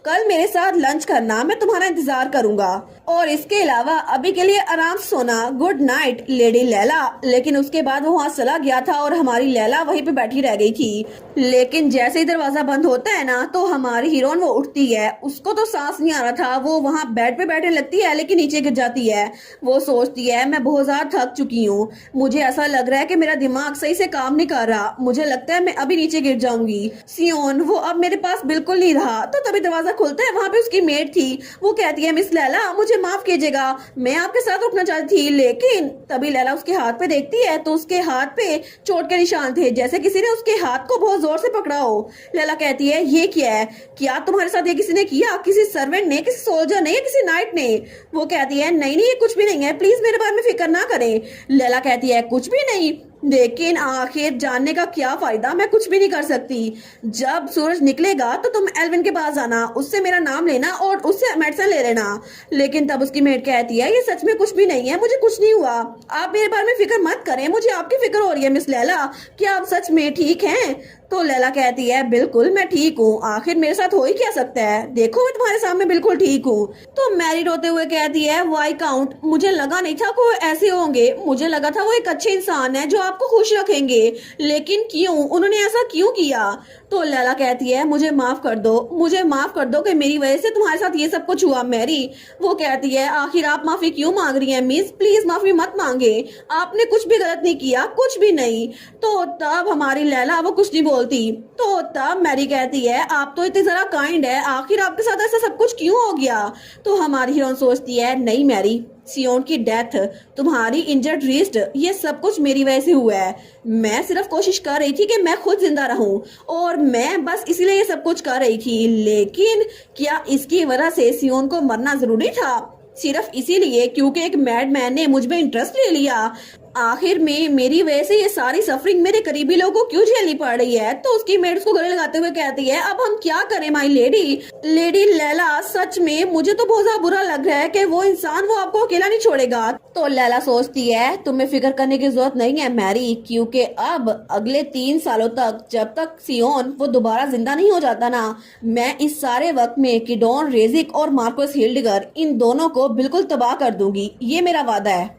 कल मेरे साथ लंच करना, मैं तुम्हारा इंतजार करूंगा, और इसके अलावा अभी के लिए आराम से सोना, गुड नाइट लेडी लैला। लेकिन उसके बाद वो वहाँ चला गया था और हमारी लैला वहीं पे बैठी रह गई थी। लेकिन जैसे ही दरवाजा बंद होता है ना तो हमारी हीरोइन वो उठती है, उसको तो सांस नहीं आ रहा था, वो वहाँ बेड पे बैठने लगती है लेकिन नीचे गिर जाती है। वो सोचती है मैं बहुत ज्यादा थक चुकी हूँ, मुझे ऐसा लग रहा है कि मेरा दिमाग सही से काम नहीं कर रहा, मुझे लगता है मैं अभी नीचे गिर जाऊंगी। सियोन वो अब मेरे पास बिल्कुल नहीं रहा। तो तभी दरवाजा खुलता है, वहाँ पे उसकी मेड थी। वो कहती है मिस लैला मुझे माफ कीजिएगा, मैं आपके साथ उठना चाहती थी। लेकिन तभी लैला उसके हाथ पे देखती है तो उसके हाथ पे चोट के निशान थे, जैसे किसी ने उसके हाथ को बहुत जोर से पकड़ा हो। लैला कहती है ये क्या है? क्या तुम्हारे साथ ये किसी ने किया? किसी सर्वेंट ने, किसी सोल्जर ने, किसी नाइट ने? वो कहती है नहीं नहीं ये कुछ भी नहीं है, प्लीज मेरे बारे में फिक्र ना करें। लैला कहती है कुछ भी नहीं, लेकिन आखिर जानने का क्या फायदा, मैं कुछ भी नहीं कर सकती। जब सूरज निकलेगा तो तुम एल्विन के पास आना, उससे मेरा नाम लेना और उससे मेडिसिन ले लेना। लेकिन तब उसकी मेड कहती है ये सच में कुछ भी नहीं है, मुझे कुछ नहीं हुआ, आप मेरे बारे में फिक्र मत करें, मुझे आपकी फिक्र हो रही है मिस लैला, क्या आप सच में ठीक हैं? तो लैला कहती है बिल्कुल मैं ठीक हूँ, आखिर मेरे साथ हो ही क्या सकता है, देखो मैं तुम्हारे सामने बिल्कुल ठीक हूँ। तो मैरी रोते हुए कहती है वाई काउंट, मुझे लगा नहीं था वो ऐसे होंगे, मुझे लगा था वो एक अच्छे इंसान है जो आपको खुश रखेंगे, लेकिन क्यों, उन्होंने ऐसा क्यों किया? तो लैला कहती है मुझे माफ कर दो, मुझे माफ कर दो कि मेरी वजह से तुम्हारे साथ ये सब कुछ हुआ। मैरी वो कहती है आखिर आप माफी क्यों मांग रही हैं मिस, प्लीज माफी मत मांगे, आपने कुछ भी गलत नहीं किया, कुछ भी नहीं। तो तब हमारी लैला वो कुछ नहीं बोलती। तो तब मैरी कहती है आप तो इतनी जरा काइंड है, आखिर आपके साथ ऐसा सब कुछ क्यों हो गया? तो हमारी हीरोइन सोचती है नहीं मैरी, सियोन की डेथ, तुम्हारी इंजर्ड रिस्ट, ये सब कुछ मेरी वजह से हुआ है। मैं सिर्फ कोशिश कर रही थी कि मैं खुद जिंदा रहूं और मैं बस इसीलिए ये सब कुछ कर रही थी। लेकिन क्या इसकी वजह से सियोन को मरना जरूरी था? सिर्फ इसीलिए क्योंकि एक मैडमैन ने मुझ में इंटरेस्ट ले लिया? आखिर में मेरी वजह से ये सारी सफरिंग मेरे करीबी लोगों को क्यों झेलनी पड़ रही है? तो उसकी मेड उसको गले लगाते हुए कहती है अब हम क्या करें माई लेडी। लेडी लैला सच में मुझे तो बहुत ज्यादा बुरा लग रहा है कि वो इंसान वो आपको अकेला नहीं छोड़ेगा। तो लैला सोचती है तुम्हें फिक्र करने की जरूरत नहीं है मैरी, क्योंकि अब अगले 3 सालों तक जब तक सियोन वो दोबारा जिंदा नहीं हो जाता ना, मैं इस सारे वक्त में किडोन रेजिक और मार्कोस हिल्डगर इन दोनों को बिल्कुल तबाह कर दूंगी, ये मेरा वादा है।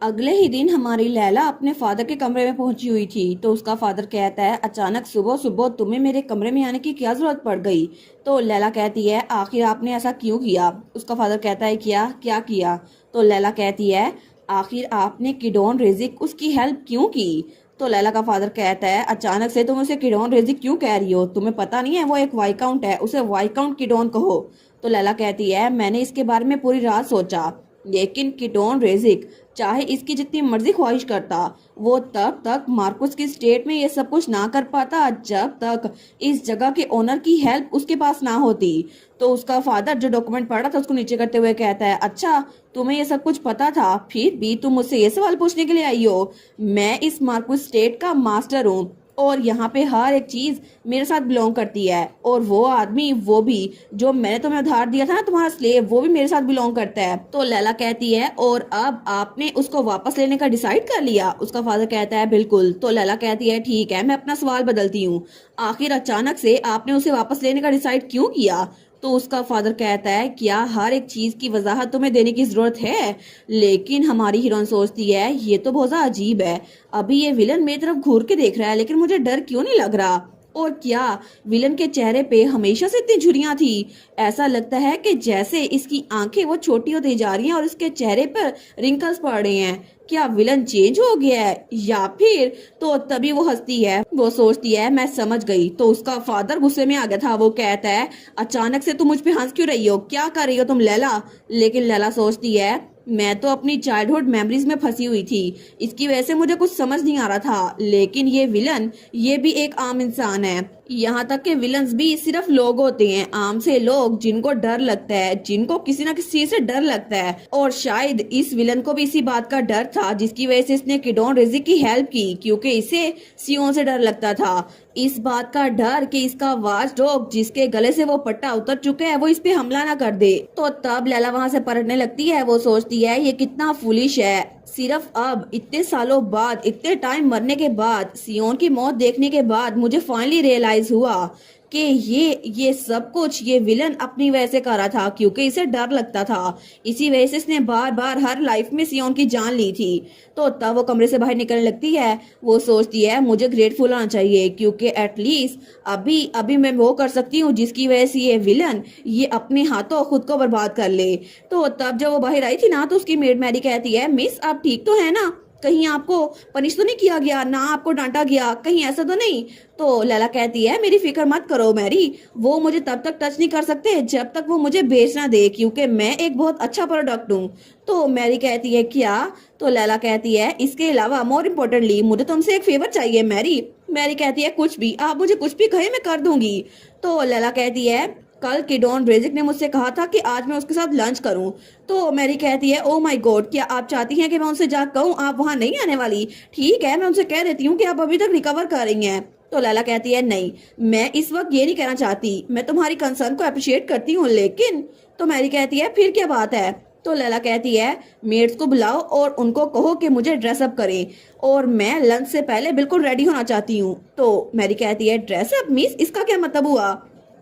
अगले ही दिन हमारी लैला अपने फादर के कमरे में पहुंची हुई थी। तो उसका फादर कहता है अचानक सुबह सुबह तुम्हें मेरे कमरे में आने की क्या जरूरत पड़ गई? तो लैला कहती है आखिर आपने ऐसा क्यों किया? उसका फादर कहता है क्या किया? तो लैला कहती है आखिर आपने किडोन रेजिक उसकी हेल्प क्यों की? तो लैला का फादर कहता है अचानक से तुम उसे किडोन रेजिक क्यों कह रही हो? तुम्हें पता नहीं है वो एक वाइकाउंट है, उसे वाइकाउंट किडोन कहो। तो लैला कहती है मैंने इसके बारे में पूरी रात सोचा, लेकिन कीटोन रेजिक चाहे इसकी जितनी मर्जी ख्वाहिश करता, वो तब तक मार्कुस की स्टेट में ये सब कुछ ना कर पाता जब तक इस जगह के ओनर की हेल्प उसके पास ना होती। तो उसका फादर जो डॉक्यूमेंट पढ़ा था उसको नीचे करते हुए कहता है, अच्छा तुम्हें ये सब कुछ पता था, फिर भी तुम मुझसे ये सवाल पूछने के लिए आई हो। मैं इस मार्कुस स्टेट का मास्टर हूँ और यहाँ पे हर एक चीज मेरे साथ बिलोंग करती है, और वो आदमी, वो भी जो मैंने तुम्हें उधार दिया था ना, तुम्हारा स्लेव, वो भी मेरे साथ बिलोंग करता है। तो लैला कहती है, और अब आपने उसको वापस लेने का डिसाइड कर लिया? उसका फादर कहता है बिल्कुल। तो लैला कहती है ठीक है, मैं अपना सवाल बदलती हूँ, आखिर अचानक से आपने उसे वापस लेने का डिसाइड क्यों किया? तो उसका फादर कहता है क्या हर एक चीज की वजाहत तुम्हें देने की जरूरत है? लेकिन हमारी हीरोइन सोचती है ये तो बहुत ज्यादा अजीब है, अभी ये विलन मेरी तरफ घूर के देख रहा है लेकिन मुझे डर क्यों नहीं लग रहा? और क्या विलन के चेहरे पे हमेशा से इतनी झुर्रियां थी? ऐसा लगता है कि जैसे इसकी आंखें वो छोटी होती जा रही हैं और इसके चेहरे पर रिंकल्स पड़ रहे हैं। क्या विलन चेंज हो गया है या फिर? तो तभी वो हंसती है, वो सोचती है मैं समझ गई। तो उसका फादर गुस्से में आ गया था, वो कहता है अचानक से तुम मुझ पे हंस क्यों रही हो, क्या कर रही हो तुम लैला? लेकिन लैला सोचती है मैं तो अपनी चाइल्डहुड मेमोरीज में फंसी हुई थी, इसकी वजह से मुझे कुछ समझ नहीं आ रहा था, लेकिन ये विलन, ये भी एक आम इंसान है। यहाँ तक के विलन्स भी सिर्फ लोग होते हैं, आम से लोग जिनको डर लगता है, जिनको किसी ना किसी चीज से डर लगता है। और शायद इस विलन को भी इसी बात का डर था जिसकी वजह से इसने कीटोन रेजिक की हेल्प की, क्योंकि इसे सियोन से डर लगता था। इस बात का डर कि इसका वॉच डॉग जिसके गले से वो पट्टा उतर चुका है वो इस पे हमला ना कर दे। तो तब लैला वहां से पलटने लगती है, वो सोचती है ये कितना फुलिश है, सिर्फ अब इतने सालों बाद, इतने टाइम मरने के बाद, सियोन की मौत देखने के बाद मुझे फाइनली रियलाइज हुआ कि ये सब कुछ ये विलन अपनी वजह से कर रहा था, क्योंकि इसे डर लगता था। इसी वजह से इसने बार बार हर लाइफ में सियोन की जान ली थी। तो तब वो कमरे से बाहर निकलने लगती है, वो सोचती है मुझे ग्रेटफुल होना चाहिए, क्योंकि एटलीस्ट अभी अभी मैं वो कर सकती हूँ जिसकी वजह से ये विलन ये अपने हाथों खुद को बर्बाद कर ले। तो तब जब वो बाहर आई थी ना, तो उसकी मेड मैरी कहती है मिस आप ठीक तो है ना, कहीं आपको पनिश तो नहीं किया गया ना, आपको डांटा गया, कहीं ऐसा तो नहीं? तो लैला कहती है मेरी फिक्र मत करो मैरी, वो मुझे तब तक टच नहीं कर सकते जब तक वो मुझे बेच ना दे, क्योंकि मैं एक बहुत अच्छा प्रोडक्ट हूँ। तो मैरी कहती है क्या? तो लैला कहती है इसके अलावा मोर इम्पोर्टेंटली मुझे तुमसे एक फेवर चाहिए मैरी। मैरी कहती है कुछ भी, आप मुझे कुछ भी कहे मैं कर दूंगी। तो लैला कहती है कल कीटोन रेजिक ने मुझसे कहा था कि आज मैं उसके साथ लंच करूं। तो मैरी कहती है ओ माय गॉड, क्या आप चाहती हैं कि मैं उनसे जा कहूं आप वहां नहीं आने वाली? ठीक है, मैं उनसे कह देती हूँ कि आप अभी तक रिकवर कर रही हैं। तो लैला कहती है नहीं, मैं इस वक्त ये नहीं कहना चाहती, मैं तुम्हारी कंसर्न को अप्रिशिएट करती हूँ लेकिन। तो मैरी कहती है फिर क्या बात है? तो लैला कहती है मेड्स को बुलाओ और उनको कहो कि मुझे ड्रेसअप करें, और मैं लंच से पहले बिल्कुल रेडी होना चाहती हूँ। तो मैरी कहती है ड्रेसअप मिस, इसका क्या मतलब हुआ?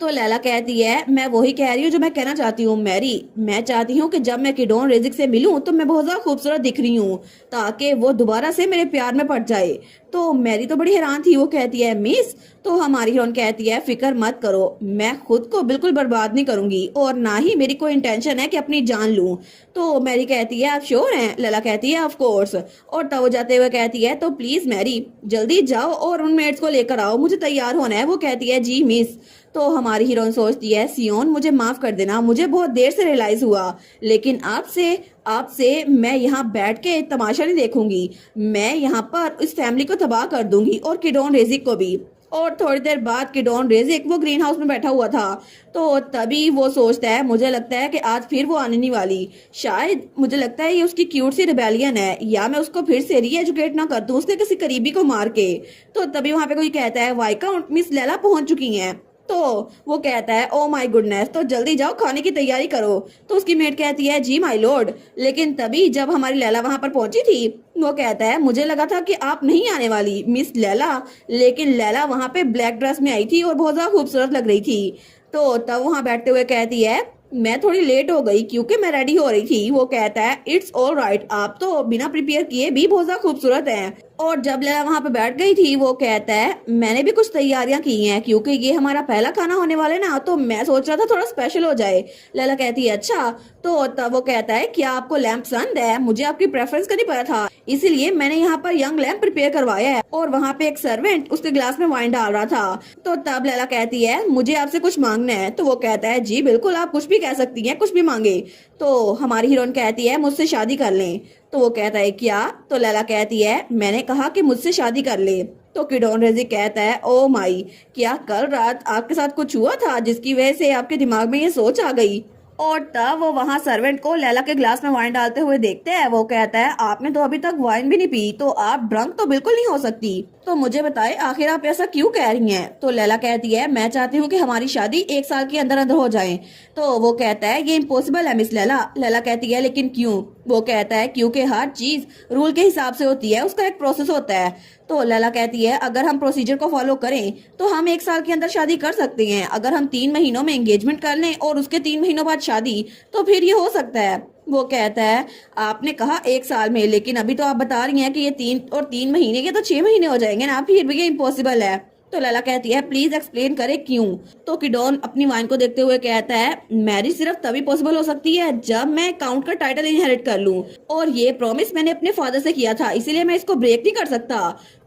तो लैला कहती है मैं वही कह रही हूँ जो मैं कहना चाहती हूँ मैरी, मैं चाहती हूँ कि जब मैं कीटोन रेजिक से मिलूं तो मैं बहुत ज्यादा खूबसूरत दिख रही हूँ, ताकि वो दोबारा से मेरे प्यार में पड़ जाए। तो मैरी तो बड़ी हैरान थी, वो कहती है मिस। तो हमारी हीरोइन कहती है फिक्र मत करो, मैं खुद को बिल्कुल बर्बाद नहीं करूंगी और ना ही मेरी कोई इंटेंशन है कि अपनी जान लूं। तो मैरी कहती है आप श्योर हैं? लैला कहती है ऑफ कोर्स। और तब वो जाते हुए कहती है तो प्लीज मैरी जल्दी जाओ और उन मेड्स को लेकर आओ, मुझे तैयार होना है। वो कहती है जी मिस। तो हमारी हीरोइन सोचती है सियोन मुझे माफ कर देना, मुझे बहुत देर से रियलाइज हुआ, लेकिन आपसे आपसे मैं यहाँ बैठ के तमाशा नहीं देखूंगी, मैं यहाँ पर इस फैमिली को तबाह कर दूंगी और कीटोन रेजिक को भी। और थोड़ी देर बाद कीटोन रेजिक वो ग्रीन हाउस में बैठा हुआ था, तो तभी वो सोचता है मुझे लगता है कि आज फिर वो आने नहीं वाली, शायद मुझे लगता है ये उसकी क्यूट सी रिबेलियन है, या मैं उसको फिर से री एजुकेट ना कर दूं उसने किसी करीबी को मार के। तो तभी वहां पे कोई कहता है वाइकाउंट मिस लैला पहुंच चुकी हैं। तो वो कहता है ओ माय गुडनेस, तो जल्दी जाओ खाने की तैयारी करो। तो उसकी मेट कहती है जी माय लॉर्ड। लेकिन तभी जब हमारी लैला वहां पर पहुंची थी, वो कहता है मुझे लगा था कि आप नहीं आने वाली मिस लैला, लेकिन लैला वहां पे ब्लैक ड्रेस में आई थी और बहुत ज्यादा खूबसूरत लग रही थी। तो तब वहां बैठते हुए कहती है मैं थोड़ी लेट हो गई क्योंकि मैं रेडी हो रही थी। वो कहता है इट्स ऑल राइट, आप तो बिना प्रिपेयर किए भी बहुत ज्यादा खूबसूरत हैं। और जब लैला वहां पे बैठ गई थी वो कहता है मैंने भी कुछ तैयारियां की हैं क्योंकि ये हमारा पहला खाना होने वाला है ना, तो मैं सोच रहा था थोड़ा स्पेशल हो जाए। लैला कहती है अच्छा। तो तब वो कहता है क्या आपको लैम्प पसंद है? मुझे आपकी प्रेफरेंस का नहीं पता था, इसीलिए मैंने यहाँ पर यंग लैम्प प्रिपेयर करवाया है। और वहाँ पे एक सर्वेंट उसके ग्लास में वाइन डाल रहा था। तो तब लैला कहती है मुझे आपसे कुछ मांगना है। तो वो कहता है जी बिल्कुल, आप कुछ भी कह सकती हैं, कुछ भी मांगे। तो हमारी हीरोइन कहती है मुझसे शादी कर लें। तो वो कहता है क्या? तो लैला कहती है मैंने कहा कि मुझसे शादी कर ले। तो किडोन रेजी कहता है ओ माई, क्या कल रात आपके साथ कुछ हुआ था जिसकी वजह से आपके दिमाग में ये सोच आ गई? और तब वो वहाँ सर्वेंट को लैला के ग्लास में वाइन डालते हुए देखते हैं। वो कहता है आपने तो अभी तक वाइन भी नहीं पी, तो आप ड्रंक तो बिल्कुल नहीं हो सकती। तो मुझे बताए आखिर आप ऐसा क्यों कह रही हैं? तो लैला कहती है मैं चाहती हूँ कि हमारी शादी 1 साल के अंदर अंदर हो जाए। तो वो कहता है ये इम्पॉसिबल है मिस लैला। लैला कहती है लेकिन क्यों? वो कहता है क्योंकि हर चीज रूल के हिसाब से होती है, उसका एक प्रोसेस होता है। तो लैला कहती है अगर हम प्रोसीजर को फॉलो करें तो हम 1 साल के अंदर शादी कर सकते हैं। अगर हम 3 महीनों में एंगेजमेंट कर लें और उसके 3 महीनों बाद शादी, तो फिर ये हो सकता है। वो कहता है आपने कहा 1 साल में, लेकिन अभी तो आप बता रही हैं कि ये 3 और 3 महीने के तो 6 महीने हो जाएंगे ना, फिर भी ये इम्पॉसिबल है। तो लैला कहती है प्लीज एक्सप्लेन करे क्यों। तो किडोन अपनी वाइन को देखते हुए कहता है मैरिज सिर्फ तभी पॉसिबल हो सकती है जब मैं काउंट का टाइटल इनहेरिट कर लूं, और ये प्रॉमिस मैंने अपने फादर से किया था, इसीलिए मैं इसको ब्रेक नहीं कर सकता।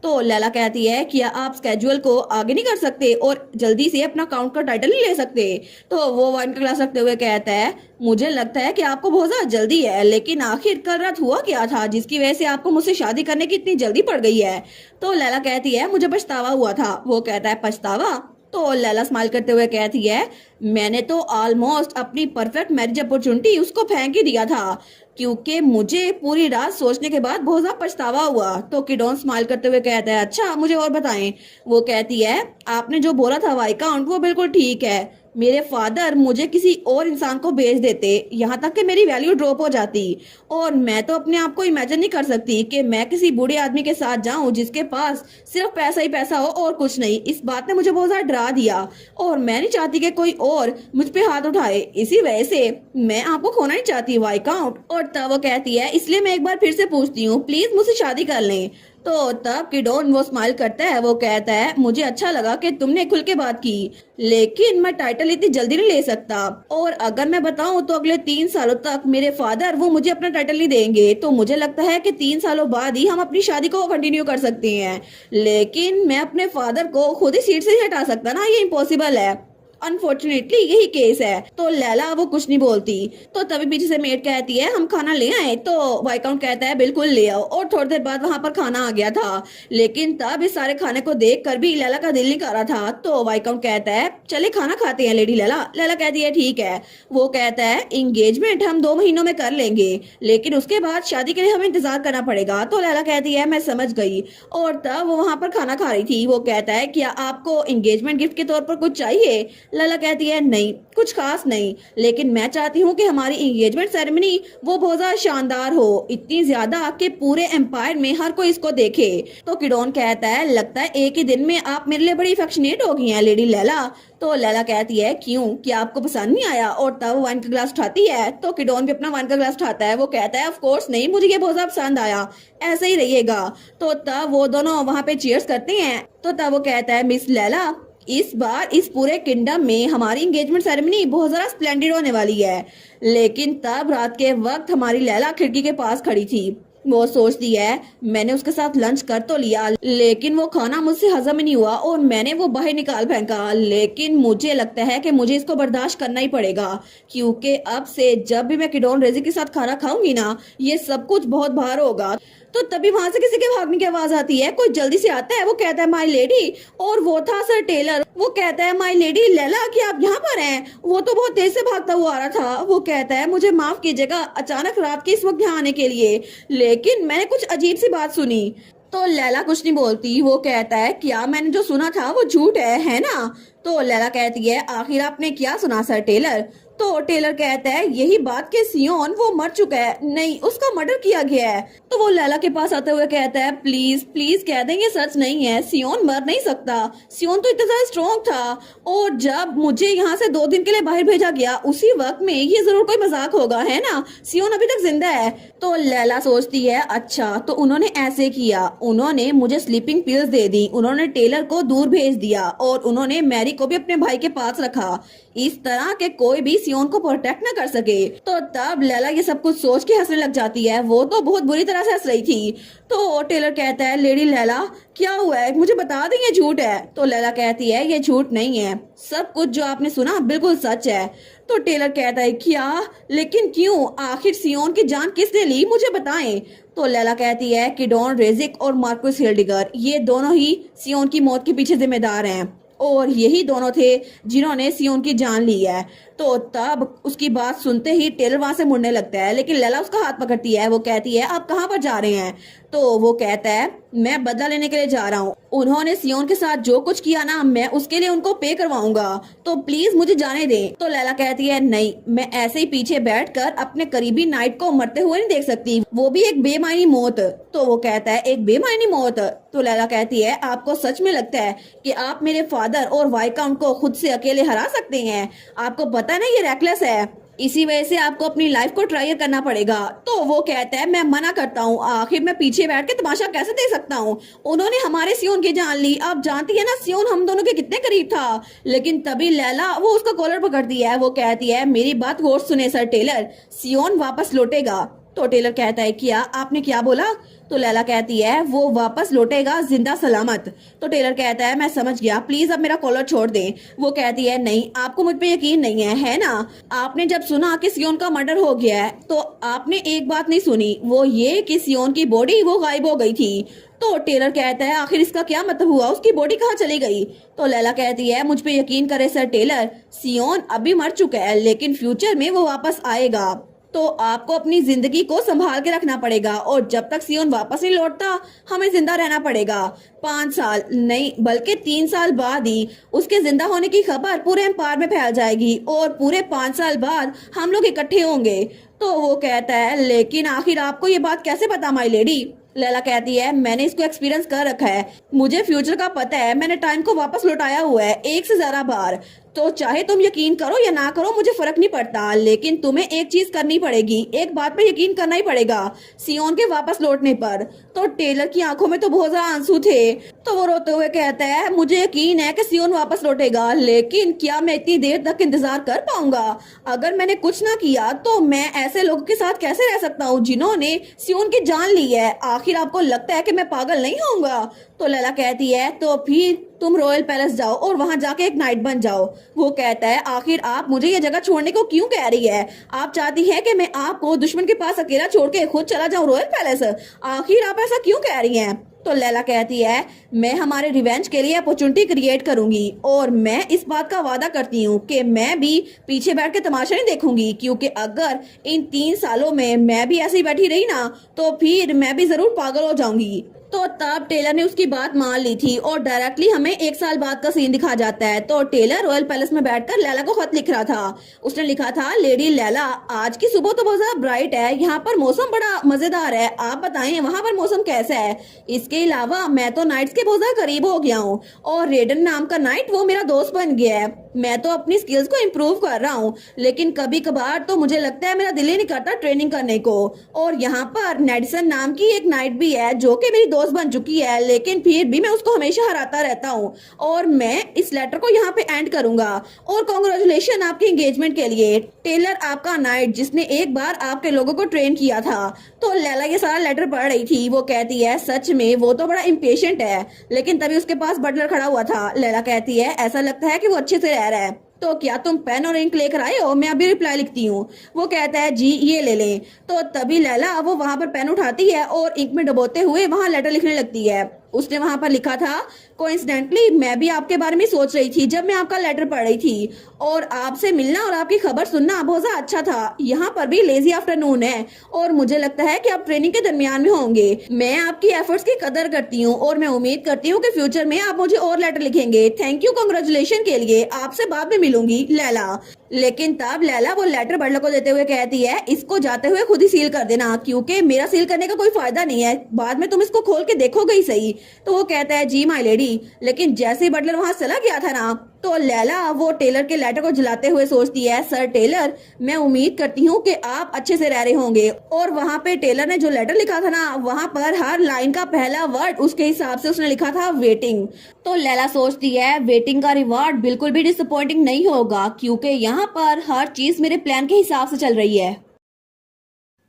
तो लैला कहती है क्या आप स्केड्यूल को आगे नहीं कर सकते और जल्दी से अपना काउंट का टाइटल नहीं ले सकते? तो वो वाइन का ग्लास रखते हुए कहता है मुझे लगता है कि आपको बहुत ज्यादा जल्दी है, लेकिन आखिर कल रात हुआ क्या था जिसकी वजह से आपको मुझसे शादी करने की इतनी जल्दी पड़ गई है? तो लैला कहती है मुझे पछतावा हुआ था। वो कहता है पछतावा? तो लैला स्माइल करते हुए कहती है मैंने तो ऑलमोस्ट अपनी परफेक्ट मैरिज अपॉर्चुनिटी उसको फेंक ही दिया था, क्योंकि मुझे पूरी रात सोचने के बाद बहुत ज्यादा पछतावा हुआ। तो किडोन स्माइल करते हुए कहता है अच्छा मुझे और बताएं। वो कहती है आपने जो बोला था वाई काउंट वो बिल्कुल ठीक है, मेरे फादर मुझे किसी और इंसान को भेज देते, यहाँ तक कि मेरी वैल्यू ड्रॉप हो जाती, और मैं तो अपने आप को इमेजिन नहीं कर सकती कि मैं किसी बूढ़े आदमी के साथ जाऊं जिसके पास सिर्फ पैसा ही पैसा हो और कुछ नहीं। इस बात ने मुझे बहुत ज्यादा डरा दिया और मैं नहीं चाहती कि कोई और मुझ पे हाथ उठाए, इसी वजह से मैं आपको खोना नहीं चाहती वाई काउंट। और तब वो कहती है इसलिए मैं एक बार फिर से पूछती हूँ प्लीज मुझसे शादी कर लें। तो तब किडोन वो स्माइल करता है। वो कहता है मुझे अच्छा लगा कि तुमने खुल के बात की, लेकिन मैं टाइटल इतनी जल्दी नहीं ले सकता, और अगर मैं बताऊं तो अगले 3 सालों तक मेरे फादर वो मुझे अपना टाइटल नहीं देंगे। तो मुझे लगता है कि 3 सालों बाद ही हम अपनी शादी को कंटिन्यू कर सकते हैं, लेकिन मैं अपने फादर को खुद ही सीट से ही हटा सकता ना, ये इम्पॉसिबल है। अनफॉर्चुनेटली यही केस है। तो लैला वो कुछ नहीं बोलती। तो तभी पीछे से मेड कहती है हम खाना ले आए। तो वाइकाउंट कहता है बिल्कुल ले आओ, और थोड़ी देर बाद वहां पर खाना आ गया था, लेकिन तब इस सारे खाने को देख कर भी लैला का दिल नहीं कर रहा था। तो वाइकाउंट कहता है चले खाना खाते हैं लेडी लैला। लैला कहती है ठीक है। वो कहता है एंगेजमेंट हम 2 महीनों में कर लेंगे, लेकिन उसके बाद शादी के लिए हमें इंतजार करना पड़ेगा। तो लैला कहती है मैं समझ गई, और तब वो वहां पर खाना खा रही थी। वो कहता है क्या आपको एंगेजमेंट गिफ्ट के तौर पर कुछ चाहिए? लैला कहती है नहीं कुछ खास नहीं, लेकिन मैं चाहती हूँ कि हमारी एंगेजमेंट सेरेमनी वो बहुत ज्यादा शानदार हो, इतनी ज्यादा कि पूरे एम्पायर में हर कोई इसको देखे। तो किडोन कहता है लगता है एक ही दिन में आप मेरे लिए बड़ी अफेक्शनेट हो गई हैं लेडी लैला। तो लैला कहती है क्यों, क्या आपको पसंद नहीं आया? और तब वाइन का ग्लास उठाती है। तो किडोन भी अपना वाइन का ग्लास उठाता है। वो कहता है ऑफ कोर्स नहीं, मुझे ये बहुत ज्यादा पसंद आया, ऐसे ही रहिएगा। तो तब वो दोनों वहां पे चीयर्स करते हैं। तो तब वो कहता है मिस लैला इस बार इस पूरे किंगडम में हमारी एंगेजमेंट सेरेमनी बहुत ज्यादा स्प्लेंडेड होने वाली है। लेकिन तब रात के वक्त हमारी लैला खिड़की के पास खड़ी थी। वो सोचती है मैंने उसके साथ लंच कर तो लिया, लेकिन वो खाना मुझसे हजम ही नहीं हुआ और मैंने वो बाहर निकाल फेंका। लेकिन मुझे लगता है कि मुझे इसको बर्दाश्त करना ही पड़ेगा, क्योंकि अब से जब भी मैं किडोन रेजी के साथ खाना खाऊंगी ना, ये सब कुछ बहुत भार होगा। तो तभी वहां से किसी के भागने की आवाज आती है। कोई जल्दी से आता है। वो कहता है माय लेडी, और वो था सर टेलर। वो कहता है माय लेडी लैला कि आप यहाँ पर हैं? वो तो बहुत तेज से भागता हुआ आ रहा था। वो कहता है मुझे माफ कीजिएगा अचानक रात के इस वक्त यहाँ आने के लिए, लेकिन मैंने कुछ अजीब सी बात सुनी। तो लैला कुछ नहीं बोलती। वो कहता है क्या मैंने जो सुना था वो झूठ है ना? तो लैला कहती है आखिर आपने क्या सुना सर टेलर। तो टेलर कहता है यही बात कि सियोन वो मर चुका है, नहीं उसका मर्डर किया गया है। तो वो लैला के पास आते हुए कहता है प्लीज प्लीज कह दें ये सच नहीं है, सियोन मर नहीं सकता, सियोन तो इतना ज्यादा स्ट्रॉन्ग था और जब मुझे यहाँ से 2 दिन के लिए बाहर भेजा गया उसी वक्त में ये जरूर कोई मजाक होगा, है ना, सियोन अभी तक जिंदा है। तो लैला सोचती है अच्छा तो उन्होंने ऐसे किया, उन्होंने मुझे स्लीपिंग पिल्स दे दी, उन्होंने टेलर को दूर भेज दिया और उन्होंने मैरी को भी अपने भाई के पास रखा, इस तरह के कोई भी सियोन को प्रोटेक्ट न कर सके। तो तब लैला ये सब कुछ सोच के हंसने लग जाती है, वो तो बहुत बुरी तरह से हंस रही थी। तो टेलर कहता है लेडी लैला क्या हुआ है, मुझे बता दें ये झूठ है। तो लैला कहती है ये झूठ नहीं है, सब कुछ जो आपने सुना बिल्कुल सच है। तो टेलर कहता है क्या, लेकिन क्यों, आखिर सियोन की जान किसने ली, मुझे बताएं। तो लैला कहती है कि डॉन रेजिक और मार्कस हिल्डिगर ये दोनों ही सियोन की मौत के पीछे जिम्मेदार हैं और यही दोनों थे जिन्होंने सियोन की जान ली है। तो तब उसकी बात सुनते ही टेलर वहां से मुड़ने लगता है, लेकिन लैला उसका हाथ पकड़ती है। वो कहती है आप कहाँ पर जा रहे हैं। तो वो कहता है मैं बदला लेने के लिए जा रहा हूँ, उन्होंने सियोन के साथ जो कुछ किया ना मैं उसके लिए उनको पे करवाऊंगा, तो प्लीज मुझे जाने दें। तो लैला कहती है नहीं, मैं ऐसे ही पीछे बैठकर अपने करीबी नाइट को मरते हुए नहीं देख सकती, वो भी एक बेमायनी मौत। तो वो कहता है एक बेमायनी मौत। तो लैला कहती है आपको सच में लगता है कि आप मेरे फादर और वाइकाउंट को खुद से अकेले हरा सकते हैं, आपको पता नहीं ये रेकलेस है, इसी वजह से आपको अपनी लाइफ को ट्राई करना पड़ेगा। तो वो कहता है मैं मना करता हूँ, आखिर मैं पीछे बैठ के तमाशा कैसे देख सकता हूँ, उन्होंने हमारे सियोन की जान ली, आप जानती है ना सियोन हम दोनों के कितने करीब था। लेकिन तभी लैला वो उसका कॉलर पकड़ती है, वो कहती है मेरी बात गौर सुने सर टेलर, सियोन वापस लौटेगा। तो टेलर कहता है क्या, आपने क्या बोला। तो लैला कहती है वो वापस लौटेगा जिंदा सलामत। तो टेलर कहता है मैं समझ गया, प्लीज अब मेरा कॉलर छोड़ दें। वो कहती है नहीं आपको मुझ पे यकीन नहीं है ना, आपने जब सुना कि सियोन का मर्डर हो गया है तो आपने एक बात नहीं सुनी, वो ये कि सियोन की बॉडी वो गायब हो गई थी। तो टेलर कहता है आखिर इसका क्या मतलब हुआ, उसकी बॉडी कहाँ चली गई। तो लैला कहती है मुझ पे यकीन करे सर टेलर, सियोन अभी मर चुका है लेकिन फ्यूचर में वो वापस आएगा, तो आपको अपनी जिंदगी को संभाल के रखना पड़ेगा और जब तक सियोन वापस नहीं लौटता हमें जिंदा रहना पड़ेगा। 5 साल नहीं बल्कि 3 साल बाद ही उसके जिंदा होने की खबर पूरे एम्पायर में फैल जाएगी और पूरे 5 साल बाद हम लोग इकट्ठे होंगे। तो वो कहता है लेकिन आखिर आपको ये बात कैसे पता माई लेडी। लैला कहती है मैंने इसको एक्सपीरियंस कर रखा है, मुझे फ्यूचर का पता है, मैंने टाइम को वापस लौटाया हुआ है 1 से ज्यादा बार, तो चाहे तुम यकीन करो या ना करो मुझे फर्क नहीं पड़ता, लेकिन तुम्हें एक चीज करनी पड़ेगी, एक बात पे यकीन करना ही पड़ेगा, सियोन के वापस लौटने पर। तो टेलर की आंखों में तो बहुत ज्यादा आंसू थे, तो वो रोते हुए कहता है मुझे यकीन है कि सियोन वापस लौटेगा, लेकिन क्या मैं इतनी देर तक इंतजार कर पाऊंगा, अगर मैंने कुछ ना किया तो मैं ऐसे लोगों के साथ कैसे रह सकता हूँ जिन्होंने सियोन की जान ली है, आखिर आपको लगता है कि मैं पागल नहीं होऊंगा। तो लैला कहती है तो फिर तुम रॉयल पैलेस जाओ और वहां जाके एक नाइट बन जाओ। वो कहता है आखिर आप मुझे ये जगह छोड़ने को क्यों कह रही है, आप चाहती है कि मैं आपको दुश्मन के पास अकेला छोड़ के खुद चला जाऊं रॉयल पैलेस, आखिर आप ऐसा क्यों कह रही हैं। तो लैला कहती है मैं हमारे रिवेंज के लिए अपॉर्चुनिटी क्रिएट करूंगी और मैं इस बात का वादा करती हूँ कि मैं भी पीछे बैठ के तमाशा नहीं देखूंगी, क्योंकि अगर इन 3 सालों में मैं भी ऐसे ही बैठी रही ना तो फिर मैं भी जरूर पागल हो जाऊंगी। तो तब टेलर ने उसकी बात मान ली थी और डायरेक्टली हमें 1 साल बाद का सीन दिखा जाता है। तो टेलर रॉयल पैलेस में बैठकर लैला को खत लिख रहा था, उसने लिखा था लेडी लैला आज की सुबह तो बहुत ज्यादा ब्राइट है, यहाँ पर मौसम बड़ा मजेदार है, आप बताएं वहाँ पर मौसम कैसा है। इसके अलावा मैं तो नाइट्स के बहुत ज्यादा करीब हो गया हूँ और रेडन नाम का नाइट वो मेरा दोस्त बन गया है, मैं तो अपनी स्किल्स को इम्प्रूव कर रहा हूँ, लेकिन कभी कभार तो मुझे लगता है मेरा दिल ही नहीं करता ट्रेनिंग करने को। और यहाँ पर नेडिसन नाम की एक नाइट भी है जो कि मेरी दोस्त बन चुकी है, लेकिन फिर भी मैं उसको हमेशा हराता रहता हूँ। और मैं इस लेटर को यहाँ पे एंड करूंगा और कॉन्ग्रेचुलेशन आपके एंगेजमेंट के लिए, टेलर आपका नाइट जिसने एक बार आपके लोगों को ट्रेन किया था। तो लैला ये सारा लेटर पढ़ रही थी, वो कहती है सच में वो तो बड़ा इम्पेशेंट है, लेकिन तभी उसके पास बटलर खड़ा हुआ था। लैला कहती है ऐसा लगता है कि वो अच्छे से रह रहा है, तो क्या तुम पेन और इंक लेकर आए हो, मैं अभी रिप्लाई लिखती हूँ। वो कहता है जी ये ले लें। तो तभी लैला वो वहां पर पेन उठाती है और इंक में डुबोते हुए वहां लेटर लिखने लगती है। उसने वहां पर लिखा था, कोइंसिडेंटली मैं भी आपके बारे में सोच रही थी जब मैं आपका लेटर पढ़ रही थी, और आपसे मिलना और आपकी खबर सुनना बहुत ज्यादा अच्छा था। यहाँ पर भी लेजी आफ्टरनून है और मुझे लगता है कि आप ट्रेनिंग के दरमियान में होंगे। मैं आपकी एफर्ट्स की कदर करती हूँ और मैं उम्मीद करती हूँ कि फ्यूचर में आप मुझे और लेटर लिखेंगे। थैंक यू, कांग्रेचुलेशन के लिए, आपसे बाद में मिलूंगी लैला। लेकिन तब लैला वो लेटर बटलर को देते हुए कहती है, इसको जाते हुए खुद ही सील कर देना, क्योंकि मेरा सील करने का कोई फायदा नहीं है, बाद में तुम इसको खोल के देखोगे ही सही। तो वो कहता है, जी माय लेडी। लेकिन जैसे ही बटलर वहां चला गया था ना, तो लैला वो टेलर के लेटर को जलाते हुए सोचती है, सर टेलर, मैं उम्मीद करती हूँ कि आप अच्छे से रह रहे होंगे। और वहां पे टेलर ने जो लेटर लिखा था ना, वहां पर हर लाइन का पहला वर्ड उसके हिसाब से उसने लिखा था वेटिंग। तो लैला सोचती है, वेटिंग का रिवॉर्ड बिल्कुल भी डिसअपॉइंटिंग नहीं होगा, क्योंकि यहाँ पर हर चीज मेरे प्लान के हिसाब से चल रही है।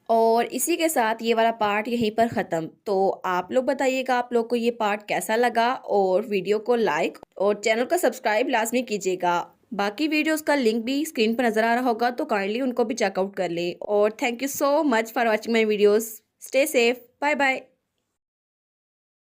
और इसी के साथ ये वाला पार्ट यहीं पर ख़त्म। तो आप लोग बताइएगा आप लोग को ये पार्ट कैसा लगा, और वीडियो को लाइक और चैनल को सब्सक्राइब लाजमी कीजिएगा। बाकी वीडियोस का लिंक भी स्क्रीन पर नज़र आ रहा होगा, तो काइंडली उनको भी चेकआउट कर लें। और thank you so much for watching my videos. Stay safe, bye bye.